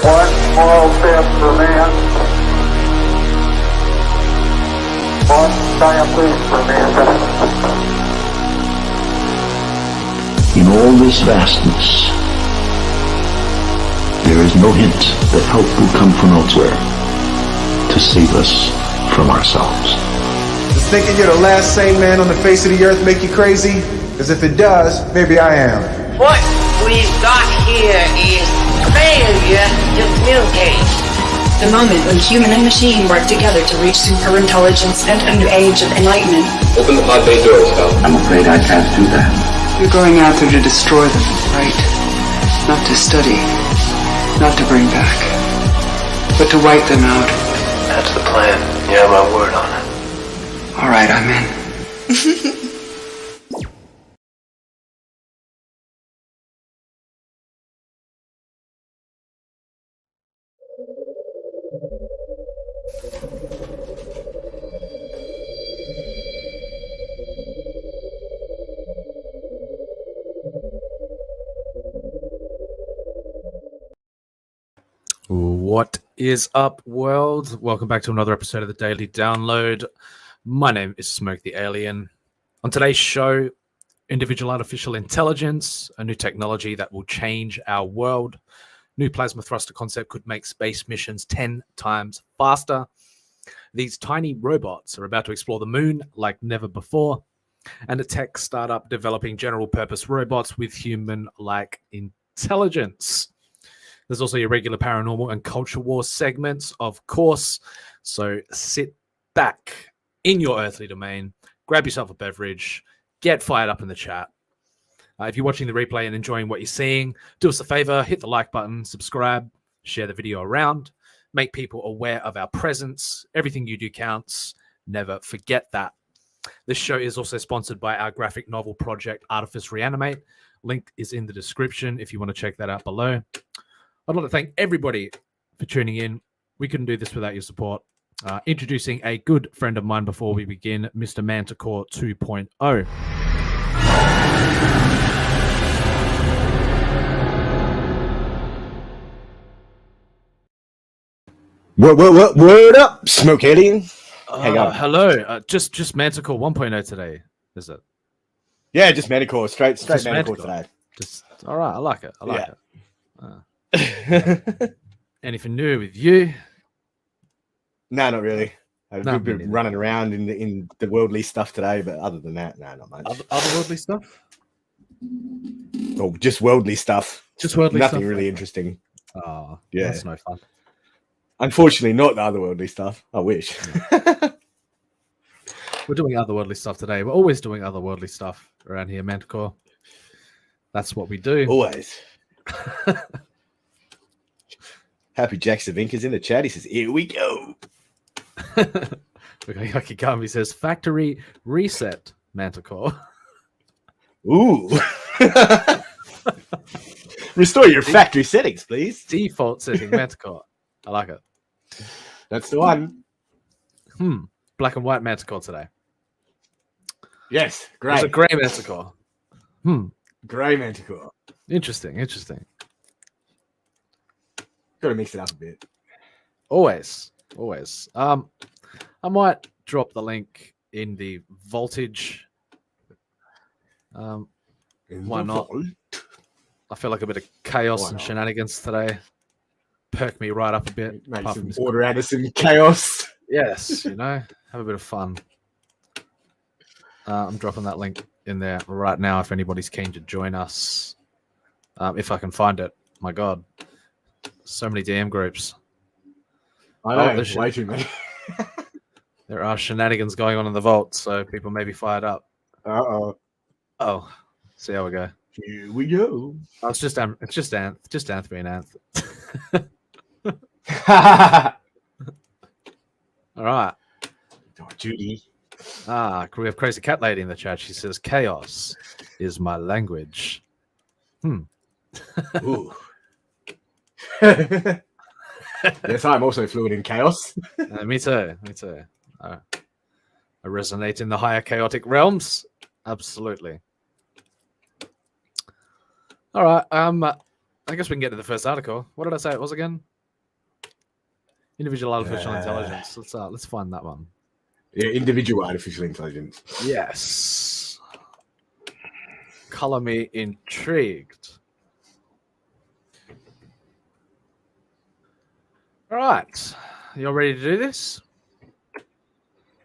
One small step for man. One giant leap for mankind. In all this vastness, there is no hint that help will come from elsewhere to save us from ourselves. Does thinking you're the last sane man on the face of the earth make you crazy? Because if it does, maybe I am. What we've got here is failure to communicate. The moment when human and machine work together to reach superintelligence and a new age of enlightenment. Open the pod bay doors, Cal. I'm afraid I can't do that. You're going out there to destroy them, right? Not to study, not to bring back, but to wipe them out. That's the plan. You have my word on it. All right, I'm in. What is up, world? Welcome back to another episode of the Daily Download. My name is Smoke the Alien. On today's show, individual artificial intelligence, a new technology that will change our world. New plasma thruster concept could make space missions 10 times faster. These tiny robots are about to explore the moon like never before. And a tech startup developing general purpose robots with human-like intelligence. There's also your regular paranormal and culture war segments, of course. So sit back in your earthly domain, grab yourself a beverage, get fired up in the chat. If you're watching the replay and enjoying what you're seeing, do us a favor, hit the like button, subscribe, share the video around, make people aware of our presence. Everything you do counts. Never forget that. This show is also sponsored by our graphic novel project, Artifice, Re-Animate. Link is in the description if you want to check that out below. I'd like to thank everybody for tuning in. We couldn't do this without your support. Introducing a good friend of mine before we begin, Mr. Manticore 2.0. Word up, Smoke Alien. Hello. Just Manticore 1.0 today, is it? Yeah, just Manticore. Straight Just Manticore Manticore. today. All right, I like it. Anything new with you? No, not really. I've No, been running around in the worldly stuff today, but other than that, no, not much. Otherworldly stuff? Or just worldly stuff. Just worldly Nothing stuff? really interesting. Oh, Yeah. That's no fun. Unfortunately, not the otherworldly stuff. I wish. We're doing otherworldly stuff today. We're always doing otherworldly stuff around here, Manticore. That's what we do. Always. Happy Jack Savinka's in the chat. He says, "Here we go." We're going to Yakigami says, factory reset, Manticore. Ooh. Restore your factory settings, please. Default setting, Manticore. I like it. That's the one. Black and white Manticore today. Yes, It's great. a grey Manticore. Grey Manticore. Interesting. Got to mix it up a bit. Always. I might drop the link in the voltage. Why not? I feel like a bit of chaos and shenanigans today. Perk me right up a bit. Make apart some from this- order out of some chaos. Yes, have a bit of fun. I'm dropping that link in there right now if anybody's keen to join us. If I can find it. My God. So many DM groups. I know, there's way too many. There are shenanigans going on in the vault, so people may be fired up. Uh-oh. Oh, see how we go. Here we go. Oh, it's just Anthony and Anth. All right. Oh, Judy. We have Crazy Cat Lady in the chat. She says, chaos is my language. Ooh. Yes, I'm also fluent in chaos. Me too. I resonate in the higher chaotic realms. Absolutely. All right. I guess we can get to the first article. What did I say it was again? Individual artificial intelligence. Let's find that one. Yeah, individual artificial intelligence. Yes. Color me intrigued. All right. You all ready to do this?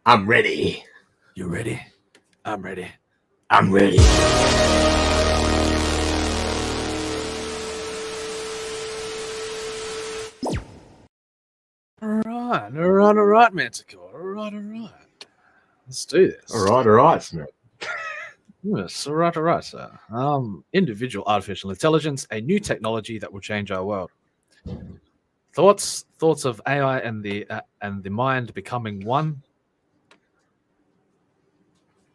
I'm ready. You ready? I'm ready. I'm ready. All right, Manticore. All right. Let's do this. All right, Smith. Yes, all right, sir. Individual artificial intelligence, a new technology that will change our world. Thoughts of AI and the mind becoming one.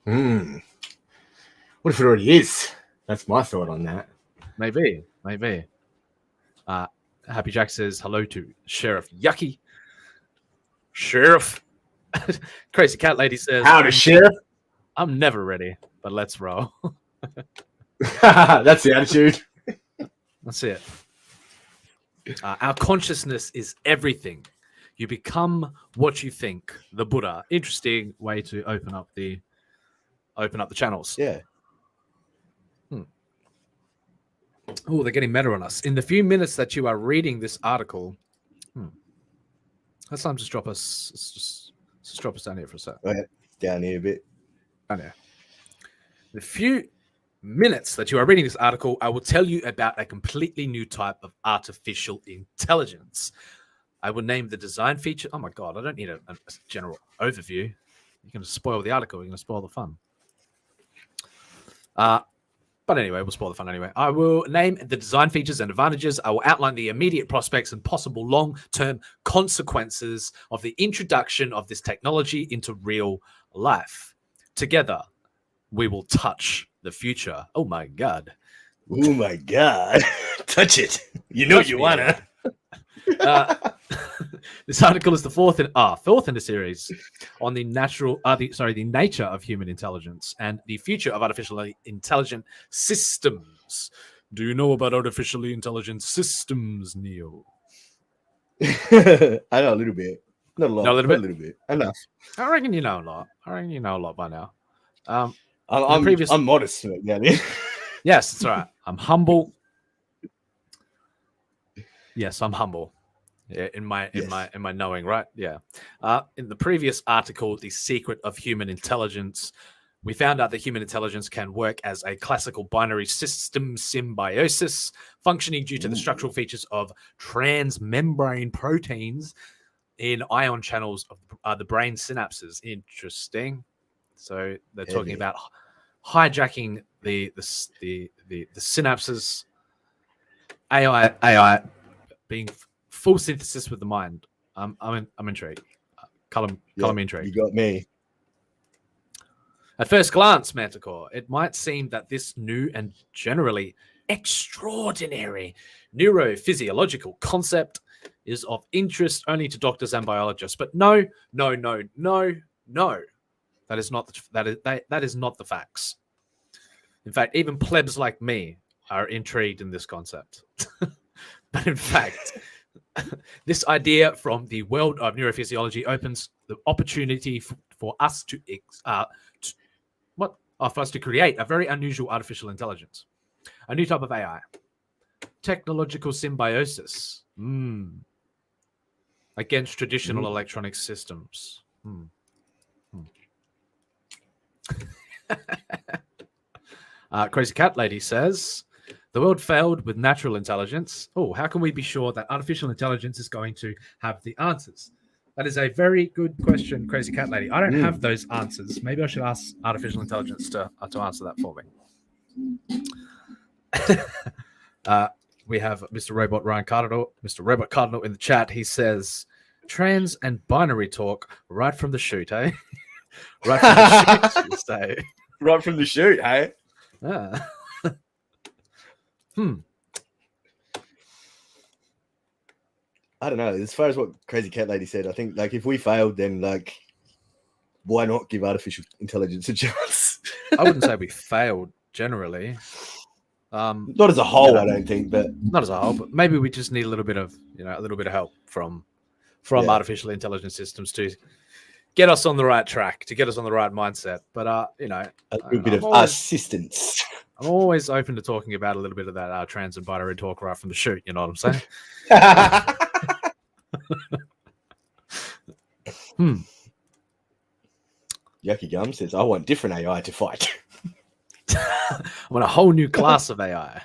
What if it already is? That's my thought on that. Maybe. Happy Jack says hello to Sheriff Yucky. Sheriff. Crazy Cat Lady says, Howdy, Sheriff. I'm never ready, but let's roll. That's the attitude. That's it. Our consciousness is everything. You become what you think. The Buddha. Interesting way to open up the channels. Yeah. Oh, they're getting meta on us. In the few minutes that you are reading this article, let's just drop us down here for a sec. Oh, yeah. Down here a bit. Down here. The few minutes that you are reading this article, I will tell you about a completely new type of artificial intelligence. I will name the design feature. Oh my God, I don't need a general overview. You're going to spoil the article. You're going to spoil the fun. But anyway, we'll spoil the fun anyway. I will name the design features and advantages. I will outline the immediate prospects and possible long-term consequences of the introduction of this technology into real life. Together, we will touch the future. Oh my God. Oh my God. Touch it. You know you wanna. This article is the fourth in the series on the nature of human intelligence and the future of artificially intelligent systems. Do you know about artificially intelligent systems, Neil? I know a little bit. Not a lot. Know a little bit? A little bit. Enough. I reckon you know a lot. By now. I'm modest. Yeah. Yes, that's right. I'm humble. Yes, I'm humble. In my knowing, right? Yeah. In the previous article, The Secret of Human Intelligence, we found out that human intelligence can work as a classical binary system symbiosis, functioning due to the structural features of transmembrane proteins in ion channels of the brain synapses. Interesting. So they're talking about hijacking the synapses, AI being full synthesis with the mind. I'm intrigued. Color me intrigued. You got me. At first glance, Manticore, it might seem that this new and generally extraordinary neurophysiological concept is of interest only to doctors and biologists. But no. That is not the facts. In fact, even plebs like me are intrigued in this concept. But in fact, this idea from the world of neurophysiology opens the opportunity for us to create a very unusual artificial intelligence, a new type of AI, technological symbiosis against traditional electronic systems. Crazy Cat Lady says, the world failed with natural intelligence. Oh, how can we be sure that artificial intelligence is going to have the answers? That is a very good question, Crazy Cat Lady. I don't have those answers. Maybe I should ask artificial intelligence to answer that for me. We have Mr. Robot Cardinal in the chat. He says, trans and binary talk right from the shoot, eh? Right from the shoot, you say. Right from the shoot, hey? Ah. I don't know. As far as what Crazy Cat Lady said, I think like if we failed, then like why not give artificial intelligence a chance? I wouldn't say we failed generally. Not as a whole, I don't think, but not as a whole. But maybe we just need a little bit of help from from Yeah. artificial intelligence systems to get us on the right track, to get us on the right mindset. But you know, A little bit of always, assistance. I'm always open to talking about a little bit of that trans and binary talk right from the shoot. You know what I'm saying? Yucky Gum says, I want different AI to fight. I want a whole new class of AI.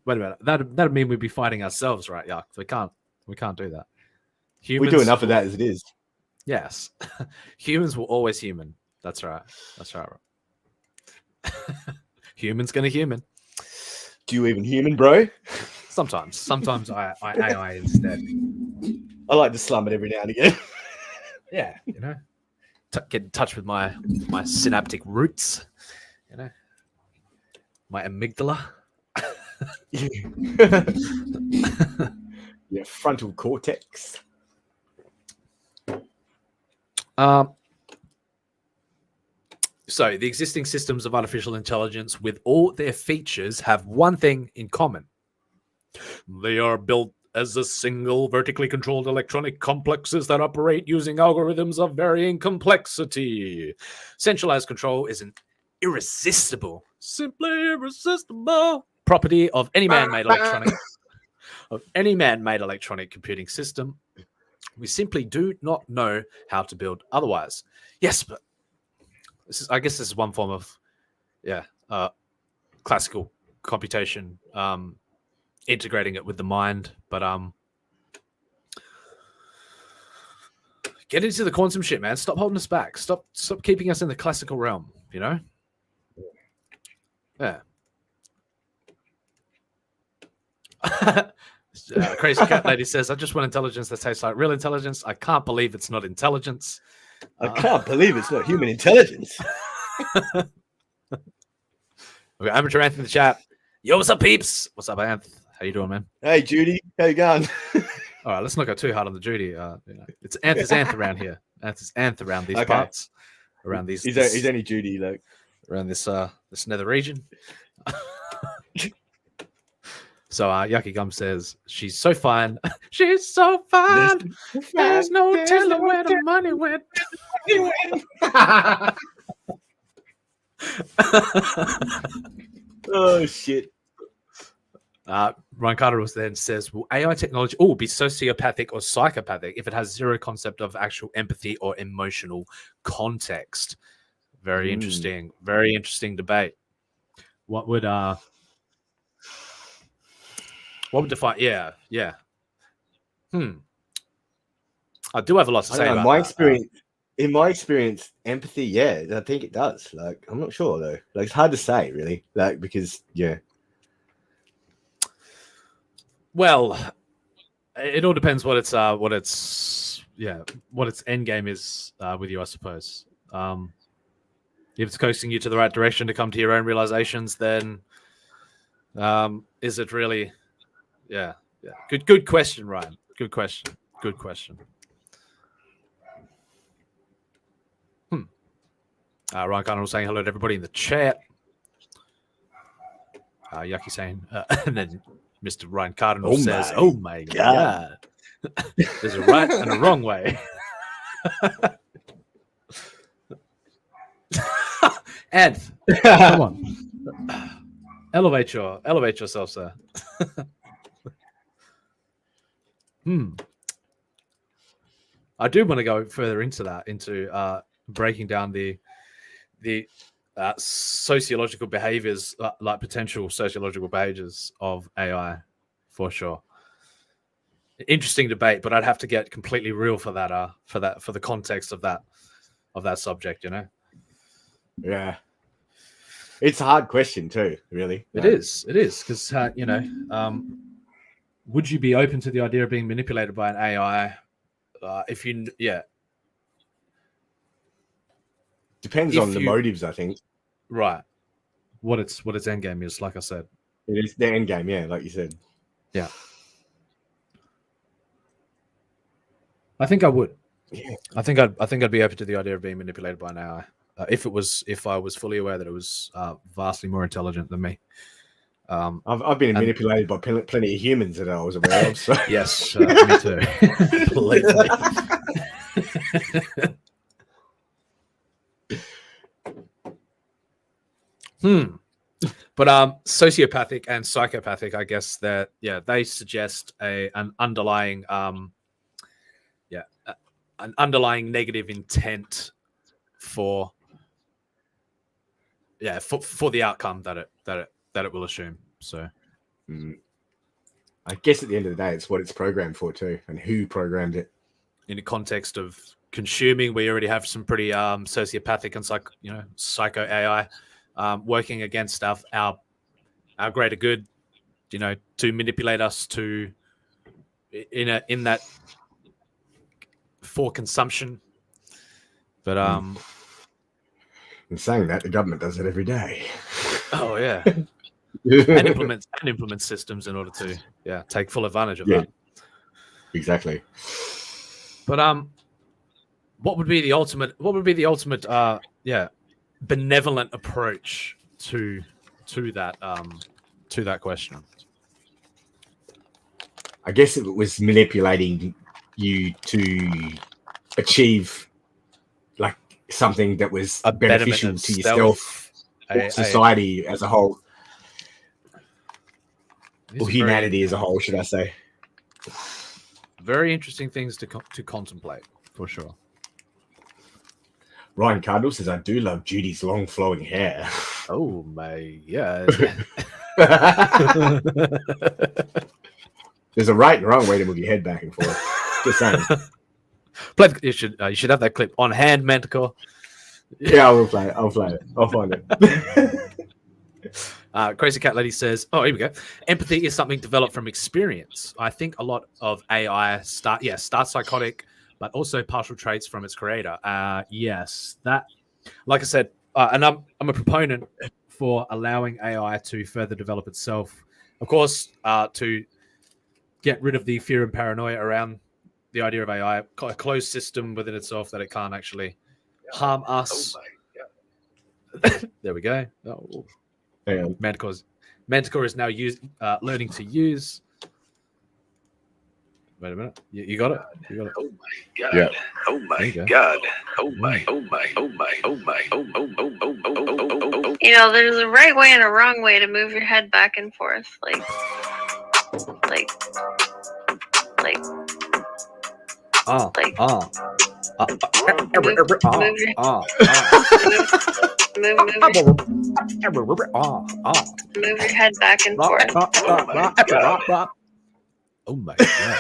Wait a minute. That'd mean we'd be fighting ourselves, right? Yeah, we can't do that. We do enough of that as it is. Yes. Humans will always human. That's right. That's right. Human's gonna human. Do you even human, bro? Sometimes I AI instead. I like to slum it every now and again. Yeah, you know, get in touch with my synaptic roots, you know, my amygdala. Your frontal cortex. So the existing systems of artificial intelligence, with all their features, have one thing in common. They are built as a single vertically controlled electronic complexes that operate using algorithms of varying complexity. Centralized control is an simply irresistible property of any man-made electronic computing system. We simply do not know how to build otherwise. Yes, but I guess this is one form of classical computation, integrating it with the mind. But get into the quantum shit, man. Stop holding us back. Stop keeping us in the classical realm, you know? Yeah. Crazy Cat Lady says, I just want intelligence that tastes like real intelligence. I can't believe it's not intelligence. I can't believe it's not human intelligence. Okay, Amateur Anth in the chat. Yo, what's up, peeps? What's up, Anth? How you doing, man? Hey, Judy. How you going? All right, let's not go too hard on the Judy. It's Anth is Anth around here. Anth is Anth around these parts. Around these. He's only Judy, like. Around this nether region. So Yucky Gum says, she's so fine. She's so fine. There's no telling where the money went. Oh, shit. Ryan Carter was then says, will AI technology be sociopathic or psychopathic if it has zero concept of actual empathy or emotional context? Very interesting. Very interesting debate. What would define? Yeah. I do have a lot to say about my that. experience. In my experience, empathy, yeah, I think it does. Like, I'm not sure though. Like, it's hard to say, really. Like, because Well, it all depends what its end game is with you, I suppose. If it's coaxing you to the right direction to come to your own realizations, then is it really? Yeah. Good question, Ryan. Good question. Ryan Connell saying hello to everybody in the chat. Yucky saying, and then Mr. Ryan Cardinal says, "Oh my god, there's a right and a wrong way." Ed, come on, elevate yourself, sir. I do want to go further into that, into breaking down the sociological behaviors, like potential sociological behaviors of AI, for sure. Interesting debate, but I'd have to get completely real for that, for the context of that subject, you know. Yeah, it's a hard question too, really. It is because you know, would you be open to the idea of being manipulated by an AI? If you, depends on the motives, I think. Right. What its end game is, like I said. It is the end game, yeah, like you said. Yeah. I think I would. Yeah. I think I'd be open to the idea of being manipulated by an AI if I was fully aware that it was vastly more intelligent than me. I've been manipulated by plenty of humans that I was aware of. So. Yes, me too. Completely. But sociopathic and psychopathic, I guess that they suggest an underlying an underlying negative intent for the outcome that it will assume. So I guess at the end of the day, it's what it's programmed for too, and who programmed it. In the context of consuming, we already have some pretty sociopathic and psycho AI working against our greater good, to manipulate us to in that for consumption. But in saying that, the government does it every day. Oh yeah. and implement systems in order to take full advantage of that. Exactly. But what would be the ultimate benevolent approach to that question? I guess it was manipulating you to achieve like something that was beneficial to yourself or society as a whole. Or humanity as a whole, should I say. Very interesting things to contemplate, for sure. Ryan Cardinal says, I do love Judy's long flowing hair. Oh, my God. There's a right and wrong way to move your head back and forth. Just saying. You should have that clip on hand, Manticore. Yeah, I will play it. I'll play it. I'll find it. Crazy Cat Lady says, oh, here we go. Empathy is something developed from experience. I think a lot of AI start psychotic, but also partial traits from its creator. Yes, that, like I said, and I'm a proponent for allowing AI to further develop itself. Of course, to get rid of the fear and paranoia around the idea of AI, a closed system within itself that it can't actually harm us. There we go. Oh. Manticore is now learning to use. Wait a minute. You got it? You got it. Oh my god. Yeah. Oh my god. Oh my. Oh my. Oh my. Oh my. Oh oh. There's a right way and a wrong way to move your head back and forth. Like move your head back and forth. Oh my god.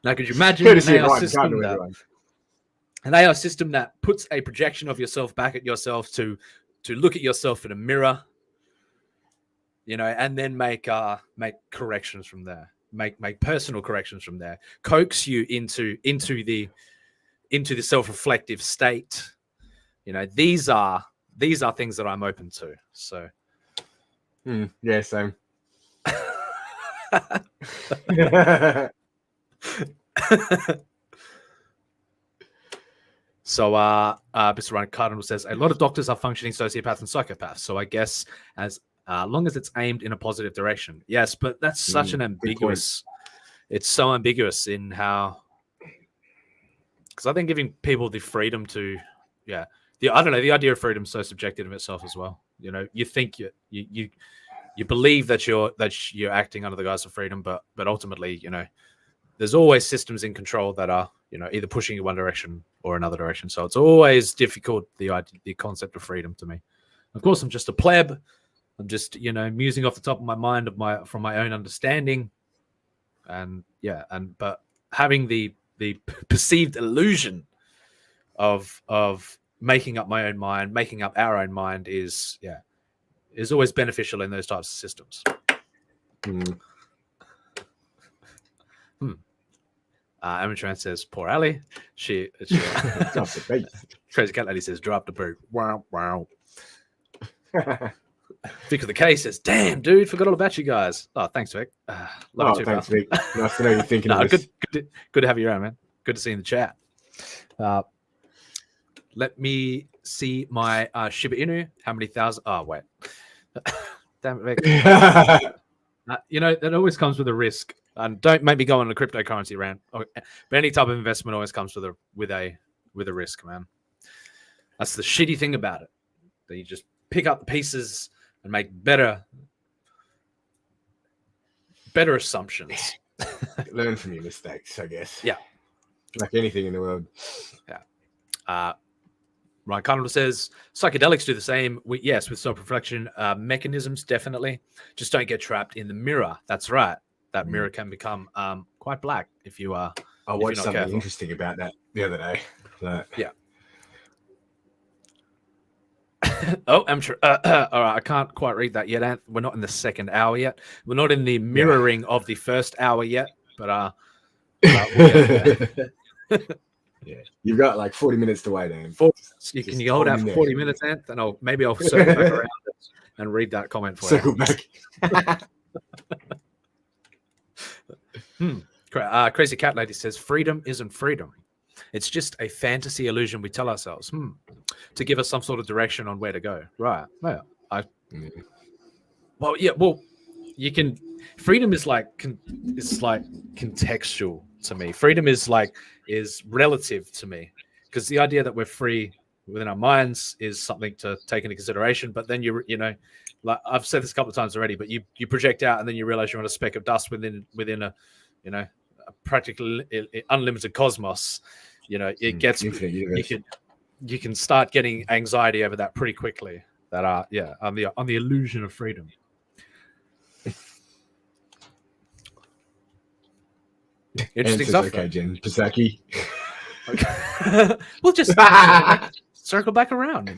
Now could you imagine an AI system that puts a projection of yourself back at yourself to look at yourself in a mirror, and then make corrections from there. Make personal corrections from there, coax you into the self-reflective state. These are things that I'm open to. So, yeah, same. So, Mr. Ryan Cardinal says a lot of doctors are functioning sociopaths and psychopaths. So, I guess as long as it's aimed in a positive direction. Yes, but that's such an ambiguous. It's so ambiguous in how, because I think giving people the freedom to, I don't know, the idea of freedom is so subjective in itself as well. You think you believe that you're acting under the guise of freedom, but ultimately, there's always systems in control that are, either pushing you one direction or another direction. So it's always difficult, the concept of freedom to me. Of course, I'm just a pleb. I'm just, musing off the top of my mind from my own understanding, but having the perceived illusion of making up my own mind, making up our own mind is always beneficial in those types of systems. Amatran says, "Poor Ali." She Crazy Cat Lady says, "Drop the bird." Wow. Vic of the K says, "Damn, dude, forgot all about you guys." Oh, thanks, Vic. Love you too, thanks, Vic. Nice to know you're thinking of this. Good to have you around, man. Good to see you in the chat. Let me see my Shiba Inu. How many thousand? Oh, wait. Damn it, Vic. That always comes with a risk. And don't make me go on a cryptocurrency rant. But any type of investment always comes with a risk, man. That's the shitty thing about it. That you just pick up the pieces and make better assumptions. Learn from your mistakes, I guess. Yeah. Like anything in the world. Yeah. Ryan Connell says psychedelics do the same. With self-reflection mechanisms, definitely. Just don't get trapped in the mirror. That's right. That mirror can become quite black if you are. I watched something interesting about that the other day. Yeah. Oh, I'm sure. All right, I can't quite read that yet. We're not in the second hour yet. We're not in the mirroring of the first hour yet. But yeah, you've got like 40 minutes to wait, Dan. Can you hold out for 40 minutes, Ant? And maybe I'll circle back around and read that comment for you. Back. Crazy Cat Lady says, freedom isn't freedom. It's just a fantasy illusion we tell ourselves to give us some sort of direction on where to go. Right. Well, you can. Freedom is like contextual to me. Freedom is relative to me, because the idea that we're free within our minds is something to take into consideration. But then like I've said this a couple of times already, but you project out and then you realize you're on a speck of dust within a a practically unlimited cosmos. It gets you can start getting anxiety over that pretty quickly. That on the illusion of freedom. Interesting stuff. Okay, Jen Psaki. Okay. We'll just circle back around,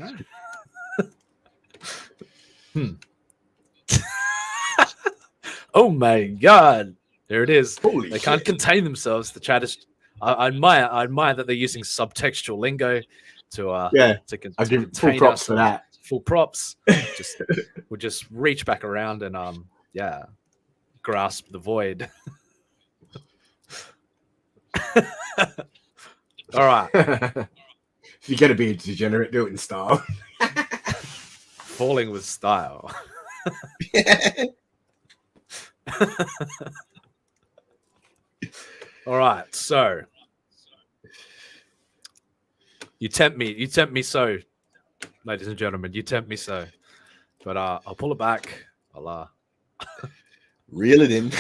Oh my God! There it is. Holy they can't contain themselves. The chat is. I admire that they're using subtextual lingo to I give full props for that. Full props. We'll just reach back around and grasp the void. All right. If you're gonna be a degenerate, do it in style. Falling with style. All right, so you tempt me so, ladies and gentlemen, you tempt me so. But I'll pull it back. I'll reel it in.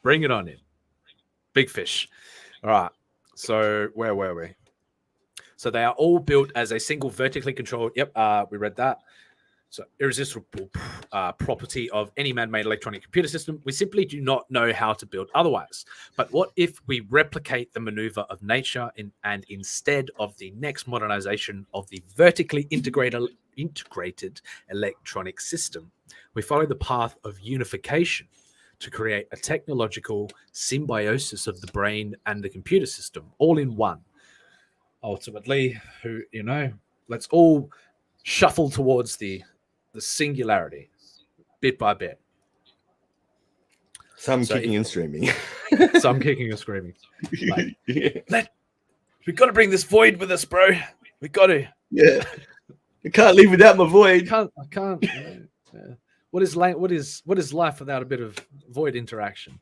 Bring it on in. Big fish. All right. So where were we? So they are all built as a single vertically controlled. Yep. We read that. So irresistible property of any man-made electronic computer system. We simply do not know how to build otherwise. But what if we replicate the maneuver of nature and instead of the next modernization of the vertically integrated electronic system, we follow the path of unification to create a technological symbiosis of the brain and the computer system, all in one. Ultimately, let's all shuffle towards the singularity, bit by bit. Some kicking and screaming. Some kicking and screaming. We got to bring this void with us, bro. We got to. Yeah. I can't live without my void. I can't. What is life without a bit of void interaction?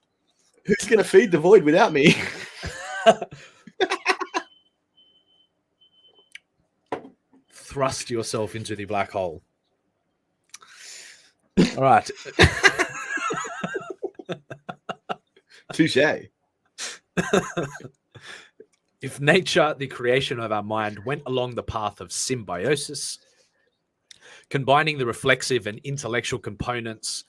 Who's going to feed the void without me? Thrust yourself into the black hole. All right. Touche. If nature, the creation of our mind, went along the path of symbiosis, combining the reflexive and intellectual components,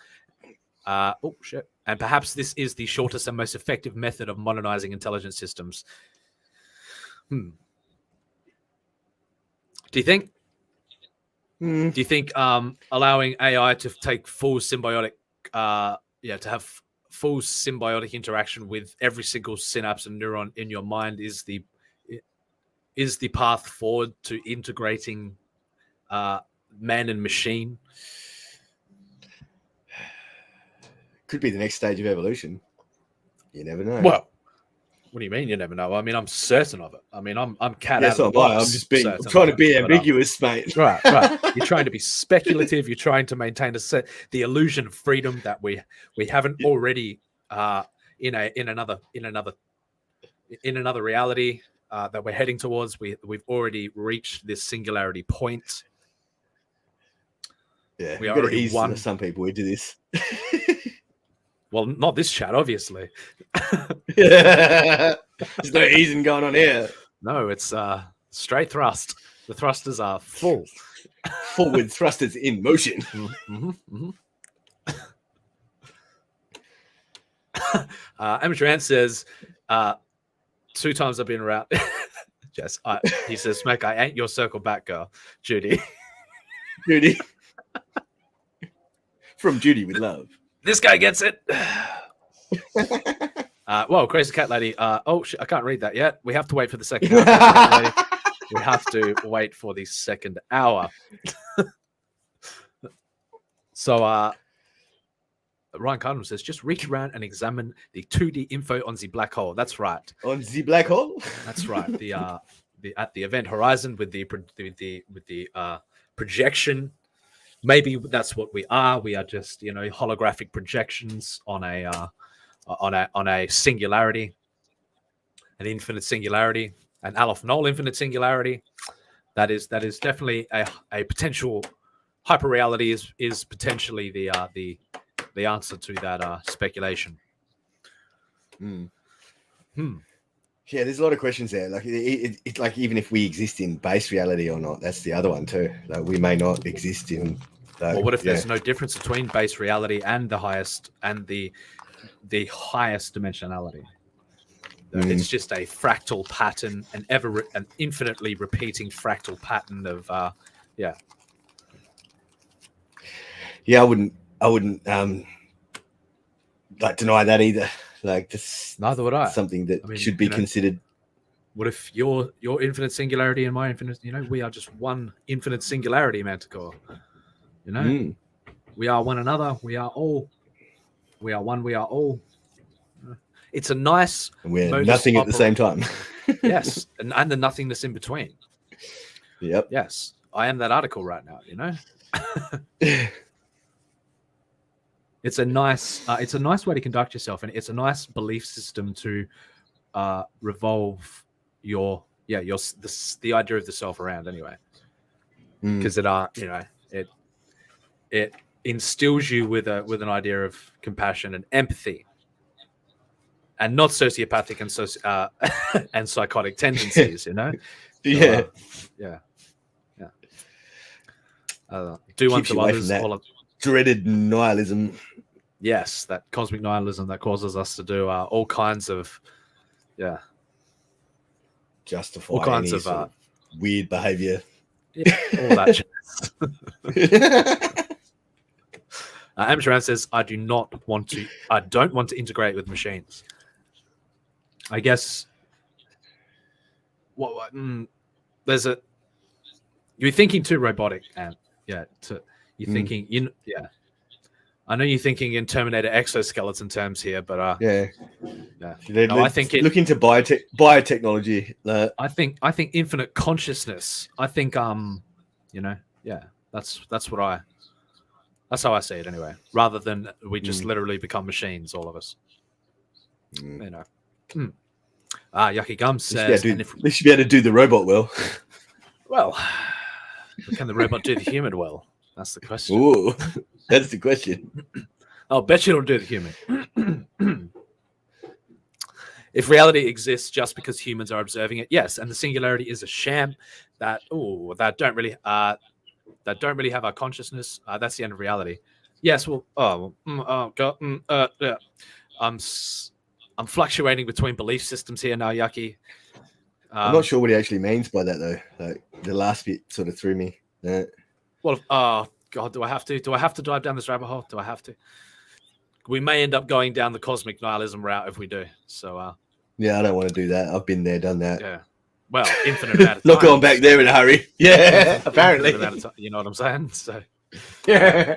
and perhaps this is the shortest and most effective method of modernizing intelligent systems. Do you think? Do you think allowing AI to take full symbiotic, to have full symbiotic interaction with every single synapse and neuron in your mind is the path forward to integrating man and machine? Could be the next stage of evolution. You never know. Well, What do you mean you never know? I mean, I'm certain of it. I mean, I'm cat Yeah, out so of the am I. box. I'm just being. I'm certain trying of to be it, but, ambiguous, mate. right. You're trying to be speculative. You're trying to maintain the illusion of freedom that we haven't already in another reality that we're heading towards. We've already reached this singularity point. Yeah, we are got to already ease one. some people into this. Well, not this chat, obviously. There's no easing going on here. No, it's straight thrust. The thrusters are full. Forward thrusters in motion. Amateur Ant says, 2 times I've been around. Jess, he says, Smoke, I ain't your circle back girl. Judy. From Judy with love. This guy gets it. Whoa, Crazy Cat Lady. I can't read that yet. We have to wait for the second hour. We have to wait for the second hour. So, Ryan Cardinal says, just reach around and examine the 2D info on the black hole. That's right. On the black hole? That's right. At the event horizon with the projection. Maybe that's what we are. We are just, holographic projections on a singularity, an infinite singularity, an Aleph-Null infinite singularity. That is definitely a potential hyperreality. Is potentially the answer to that speculation. Yeah, there's a lot of questions there. Like, it's like even if we exist in base reality or not, that's the other one too. Like, we may not exist in. Well, what if there's no difference between base reality and the highest dimensionality? It's just a fractal pattern, an infinitely repeating fractal pattern of Yeah, I wouldn't like deny that either. Like, this neither would I. Something that should be considered. What if your infinite singularity and my infinite, we are just one infinite singularity, Manticore. We are one another. We are all. We are one. We are all. It's a nice. And we're nothing at the same time. Yes, and the nothingness in between. Yep. Yes, I am that article right now. It's a nice way to conduct yourself, and it's a nice belief system to revolve the idea of the self around anyway, because it instills you with an idea of compassion and empathy, and not sociopathic and psychotic tendencies. Yeah. Do Keeps unto you away others from that dreaded nihilism. Yes, that cosmic nihilism that causes us to do all kinds of justify all kinds any of sort of weird behavior. Yeah, all that shit. Amsterdam says, I don't want to integrate with machines. I guess there's you're thinking too robotic, and you're thinking I know you're thinking in Terminator exoskeleton terms here, but I think look into biotechnology. I think infinite consciousness. I think that's how I see it anyway. Rather than we just literally become machines, all of us. Yucky Gum says, they should be able to do the robot well. Well, can the robot do the human well? That's the question. Ooh, that's the question. I'll bet you it'll do the human. If reality exists just because humans are observing it, yes, and the singularity is a sham that don't really have our consciousness. That's the end of reality. Yes. Well. Yeah. I'm fluctuating between belief systems here now, Yucky. I'm not sure what he actually means by that though. Like, the last bit sort of threw me. Well, God, do I have to dive down this rabbit hole? Do I have to? We may end up going down the cosmic nihilism route if we do. So, yeah, I don't want to do that. I've been there, done that. Yeah. Well, infinite amount of time. Not going back there in a hurry. Yeah, apparently. You know what I'm saying? So, yeah.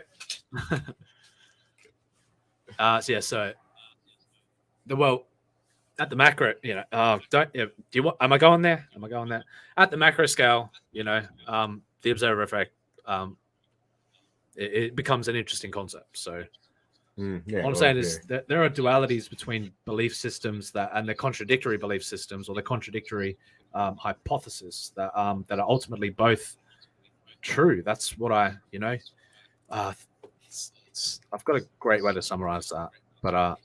at the macro, you know, do you want? Am I going there? Am I going there? At the macro scale, you know, the observer effect, it becomes an interesting concept. So, what I'm saying is that there are dualities between belief systems and the contradictory belief systems or the contradictory hypothesis that are ultimately both true. That's what I, you know, I've got a great way to summarize that, but I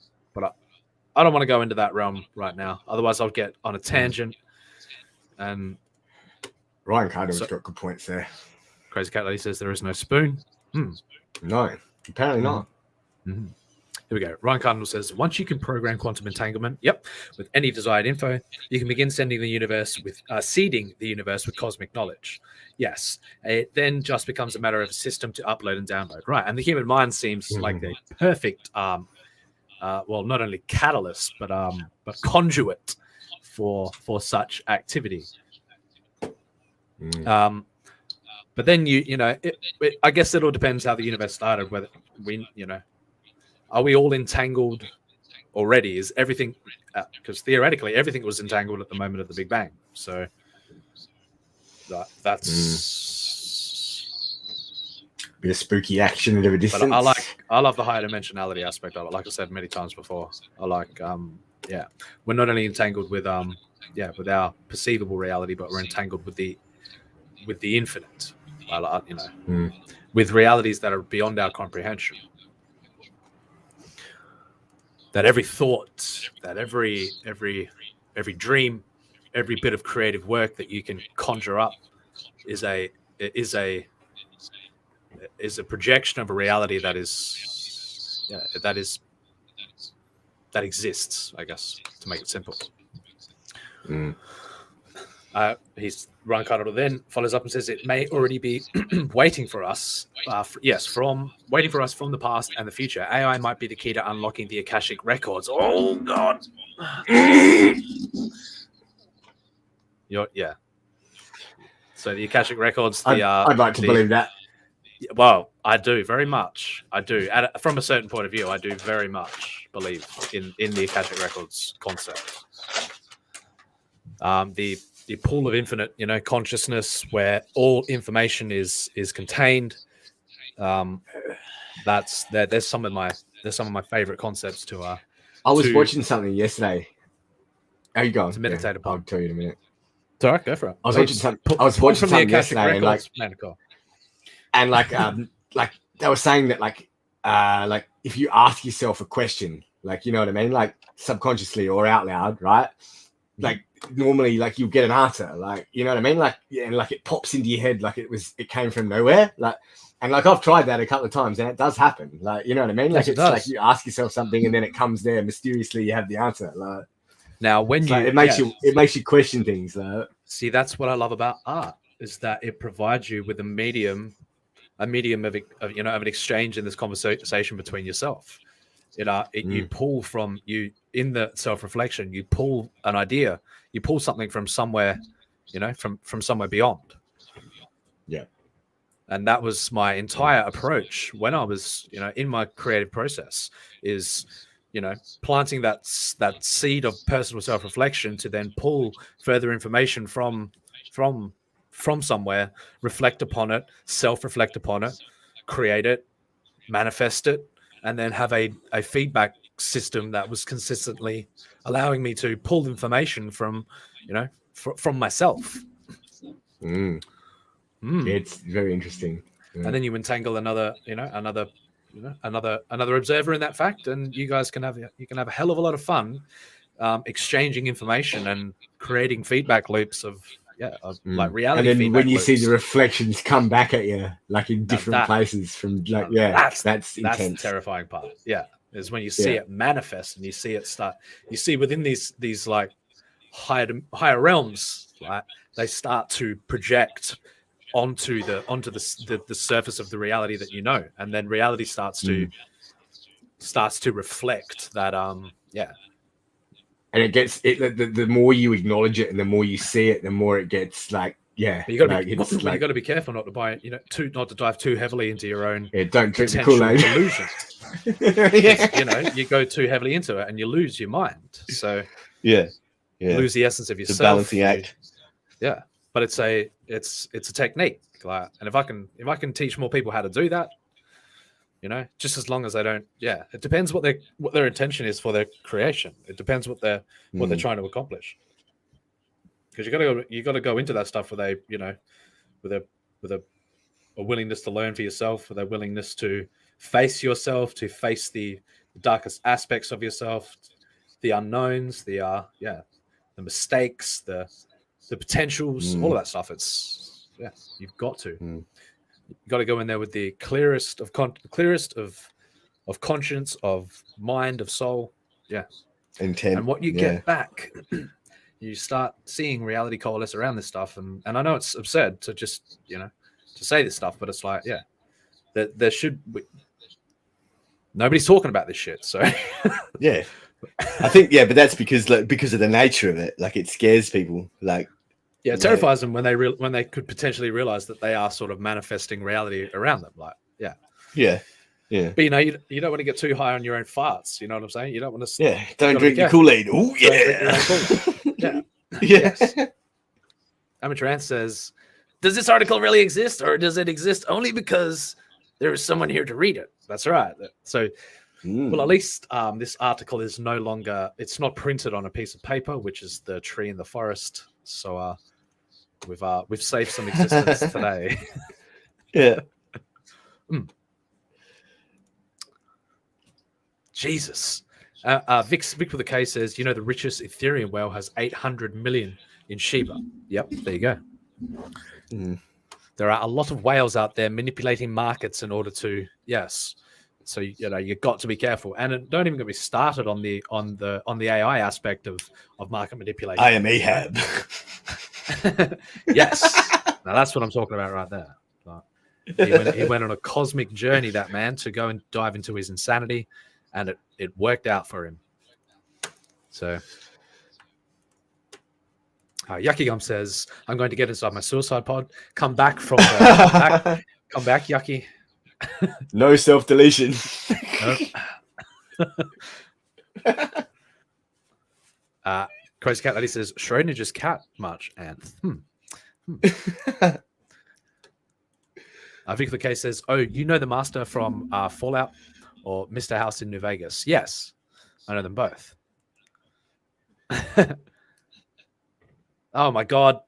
don't want to go into that realm right now. Otherwise, I'll get on a tangent. And Ryan Carter's got good points there. Crazy Cat Lady says there is no spoon. No, apparently not. Mm-hmm. Here we go. Ryan Cardinal says, once you can program quantum entanglement, with any desired info, you can begin seeding the universe with cosmic knowledge. Yes, it then just becomes a matter of a system to upload and download. Right, and the human mind seems like the perfect, well, not only catalyst but conduit for such activity. But then you know, I guess it all depends how the universe started. Whether we, you know, are we all entangled already? Is everything, because theoretically everything was entangled at the moment of the Big Bang. So that's bit of spooky action at a distance. But I love the higher dimensionality aspect of it. Like I said many times before, I like we're not only entangled with with our perceivable reality, but we're entangled with the infinite. You know, with realities that are beyond our comprehension. That every thought, that every dream, every bit of creative work that you can conjure up is a projection of a reality that exists, I guess, to make it simple. Ryan Carter then follows up and says it may already be waiting for us. Waiting for us from the past and the future. AI might be the key to unlocking the Akashic records. Oh God! So the Akashic records. I'd like to believe that. Well, I do very much. I do. From a certain point of view, I do very much believe in the Akashic records concept. The pool of infinite, you know, consciousness where all information is contained. There's some of my favorite concepts to. I was watching something yesterday. How you going? To meditate upon. I'll tell you in a minute. It's all right, go for it. I was watching something yesterday, and like they were saying that like if you ask yourself a question, like, you know what I mean, like subconsciously or out loud, right? Like normally, like you get an answer, like, you know what I mean, like, and like it pops into your head, like it came from nowhere, like, and like I've tried that a couple of times, and it does happen, like, you know what I mean, like it's like you ask yourself something, and then it comes there mysteriously. You have the answer, like. Now, when you it makes you question things. See, that's what I love about art, is that it provides you with a medium of you know, of an exchange in this conversation between yourself. You pull from you in the self-reflection. You pull an idea. You pull something from somewhere, you know, from somewhere beyond. Yeah. And that was my entire approach when I was, you know, in my creative process, is, you know, planting that seed of personal self-reflection to then pull further information from somewhere, reflect upon it, self-reflect upon it, create it, manifest it, and then have a feedback system that was consistently allowing me to pull information from, you know, from myself. It's very interesting. And then you entangle another observer in that fact, and you guys can have a hell of a lot of fun exchanging information and creating feedback loops of like reality. And then when you loops. see the reflections come back at you, like in different places from, like, that's intense. That's the terrifying part. Yeah, is when you see it manifest and you see it start. You see within these like higher realms, right? They start to project onto the surface of the reality that you know, and then reality starts to reflect that. And it gets the more you acknowledge it and the more you see it, the more it gets like, but you got to be careful not to buy, you know, not to dive too heavily into your own don't drink the Kool-Aid delusions. You know, you go too heavily into it and you lose your mind. So Yeah. lose the essence of It's yourself. a balancing act. Yeah, but it's a technique. Like, and if I can teach more people how to do that, just as long as they don't. Yeah, it depends what their intention is for their creation. It depends what they're trying to accomplish. Because you got to go into that stuff with a willingness to learn for yourself, with a willingness to face yourself, to face the darkest aspects of yourself, the unknowns, the mistakes, the potentials, all of that stuff. It's you've got to. You've got to go in there with the clearest of conscience, of mind, of soul. Yeah. Intent. And what you get back, you start seeing reality coalesce around this stuff. And I know it's absurd to just, to say this stuff, but it's like, there should be. Nobody's talking about this shit. So yeah, I think, but that's because of the nature of it. Like, it scares people. Like, it terrifies them when they could potentially realize that they are sort of manifesting reality around them. Like, yeah. But you don't want to get too high on your own farts. You know what I'm saying? You don't want to. Yeah. Don't drink your Kool-Aid. Oh yeah. Yes. Amateur Ant says, "Does this article really exist, or does it exist only because there is someone here to read it?" That's right. So, well, at least this article is no longer. It's not printed on a piece of paper, which is the tree in the forest. So, we've saved some existence today. Yeah. Jesus. Vic with a K says, the richest Ethereum whale has 800 million in Shiba. Yep, there you go. There are a lot of whales out there manipulating markets in order to, So you got to be careful, and don't even get me started on the AI aspect of market manipulation. I am Ahab. Yes, now that's what I'm talking about right there. He went on a cosmic journey, that man, to go and dive into his insanity, and it worked out for him. So, Yucky Gum says, "I'm going to get inside my suicide pod. Come back from the come back, Yucky." No self-deletion. Crazy Cat Lady says, Schrodinger's cat much, and Victor K says, "Oh, you know the master from Fallout or Mr. House in New Vegas?" Yes, I know them both. Oh my God.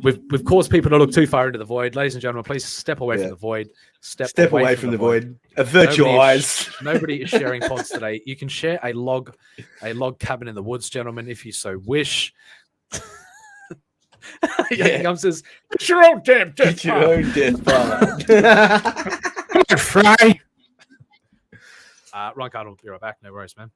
We've caused people to look too far into the void. Ladies and gentlemen, please step away from the void. Step away from the void. Avert your eyes. Nobody is sharing pods today. You can share a log cabin in the woods, gentlemen, if you so wish. Young says, "It's your own damn death. It's your own death, brother." Come on, Fry. Ron Cardinal will be right back. No worries, man.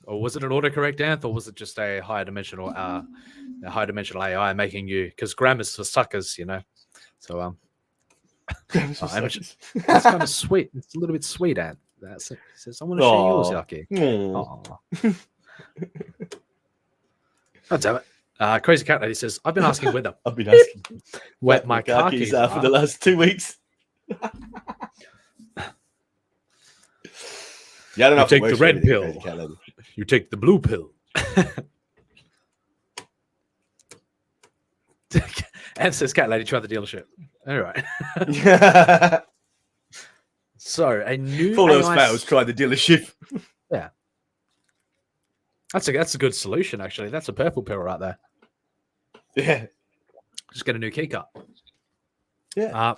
Or was it an autocorrect, Anth, or was it just a higher dimensional AI making you? Because grammar's for suckers, So it's kind of sweet. It's a little bit sweet, Anth. That's it. He says, "I want to share yours, Yucky." Oh, damn it. Crazy Cat Lady says, "I've been asking whether I've been asking wet my car keys are for the last 2 weeks." Yeah, I don't know. You take the red pill. You take the blue pill. And says Cat Lady, try the dealership. All right. So a new All else fails, try the dealership. Yeah. That's a good solution, actually. That's a purple pill right there. Yeah. Just get a new key cut. Yeah.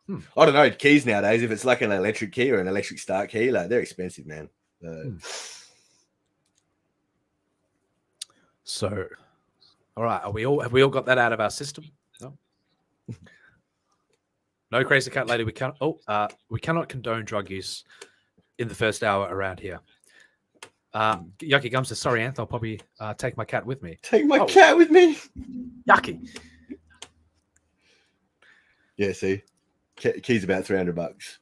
I don't know, keys nowadays, if it's like an electric key or an electric start key, like, they're expensive, man. So, all right, have we all got that out of our system? No. No, Crazy Cat Lady. We cannot condone drug use in the first hour around here. Yucky Gum says, "Sorry, Anth, I'll probably take my cat with me." Take my cat with me? Yucky. Yeah, see? Key's about $300.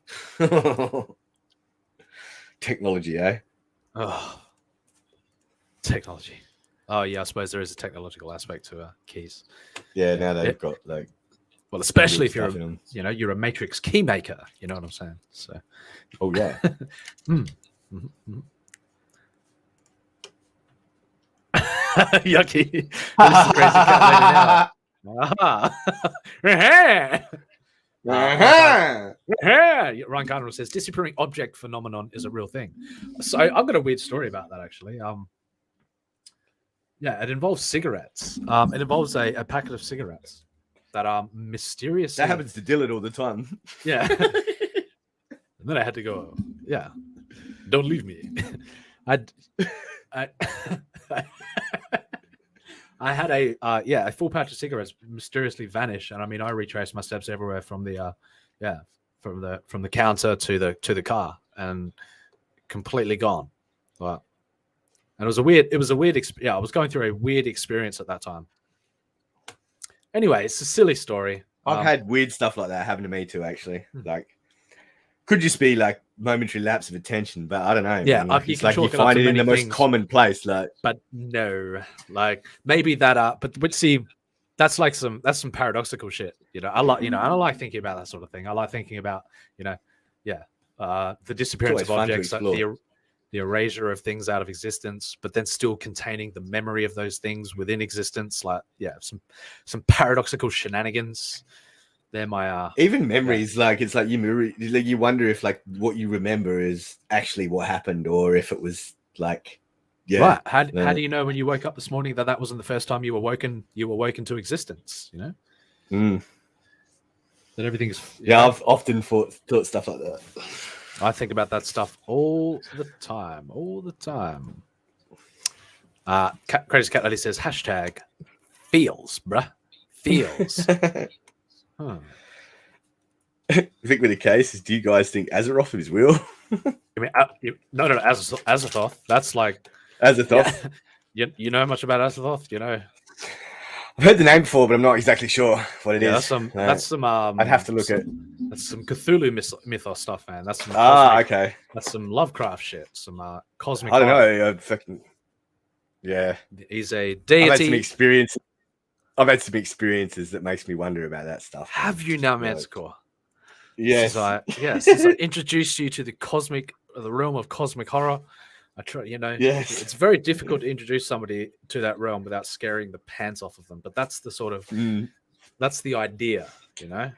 Technology, eh? Oh, technology. Oh, yeah, I suppose there is a technological aspect to keys. Yeah, now they've got like. Well, especially if you're a matrix key maker. You know what I'm saying? So. Oh yeah. Yucky. This is the crazy cat lady now. Ryan Gardner says disappearing object phenomenon is a real thing. So I've got a weird story about that actually. Yeah, it involves cigarettes. It involves a packet of cigarettes that are mysterious. That happens to Dylan all the time. Yeah. And then I had to go, yeah, don't leave me. I had a full patch of cigarettes mysteriously vanish, and I mean I retraced my steps everywhere from the from the counter to the car, and completely gone. But and it was a weird I was going through a weird experience at that time. Anyway, it's a silly story. I've had weird stuff like that happen to me too, actually. Like, could just be like momentary lapse of attention, but I don't know. Yeah, like, you it's like you chalk it up find to it in many the most things. common place. Like, But no, like maybe that. But see, that's some paradoxical shit. You know, I don't like thinking about that sort of thing. I like thinking about the disappearance of objects, like the erasure of things out of existence, but then still containing the memory of those things within existence. Like, some paradoxical shenanigans. They're my even memories. Like, it's like you wonder if like what you remember is actually what happened, or if it was like, right. How do you know when you woke up this morning that wasn't the first time you were woken to existence? You know, that everything's. I've often thought stuff like that. I think about that stuff all the time. Crazy Cat Lady says hashtag feels, bruh. Feels. Huh. I think with the case is, do you guys think Azeroth is real? I mean, no, Azathoth. That's like Azathoth. Yeah. You know much about Azathoth? You know, I've heard the name before, but I'm not exactly sure what it is. That's some. I'd have to look at. That's some Cthulhu mythos stuff, man. That's some. Okay. That's some Lovecraft shit. Some cosmic. I don't know. Yeah. He's a deity. I've had some experiences that makes me wonder about that stuff. Have you now, Manticore? Yes. Since I introduced you to the realm of cosmic horror, I try. Yes. It's very difficult to introduce somebody to that realm without scaring the pants off of them. But that's the sort of that's the idea, you know.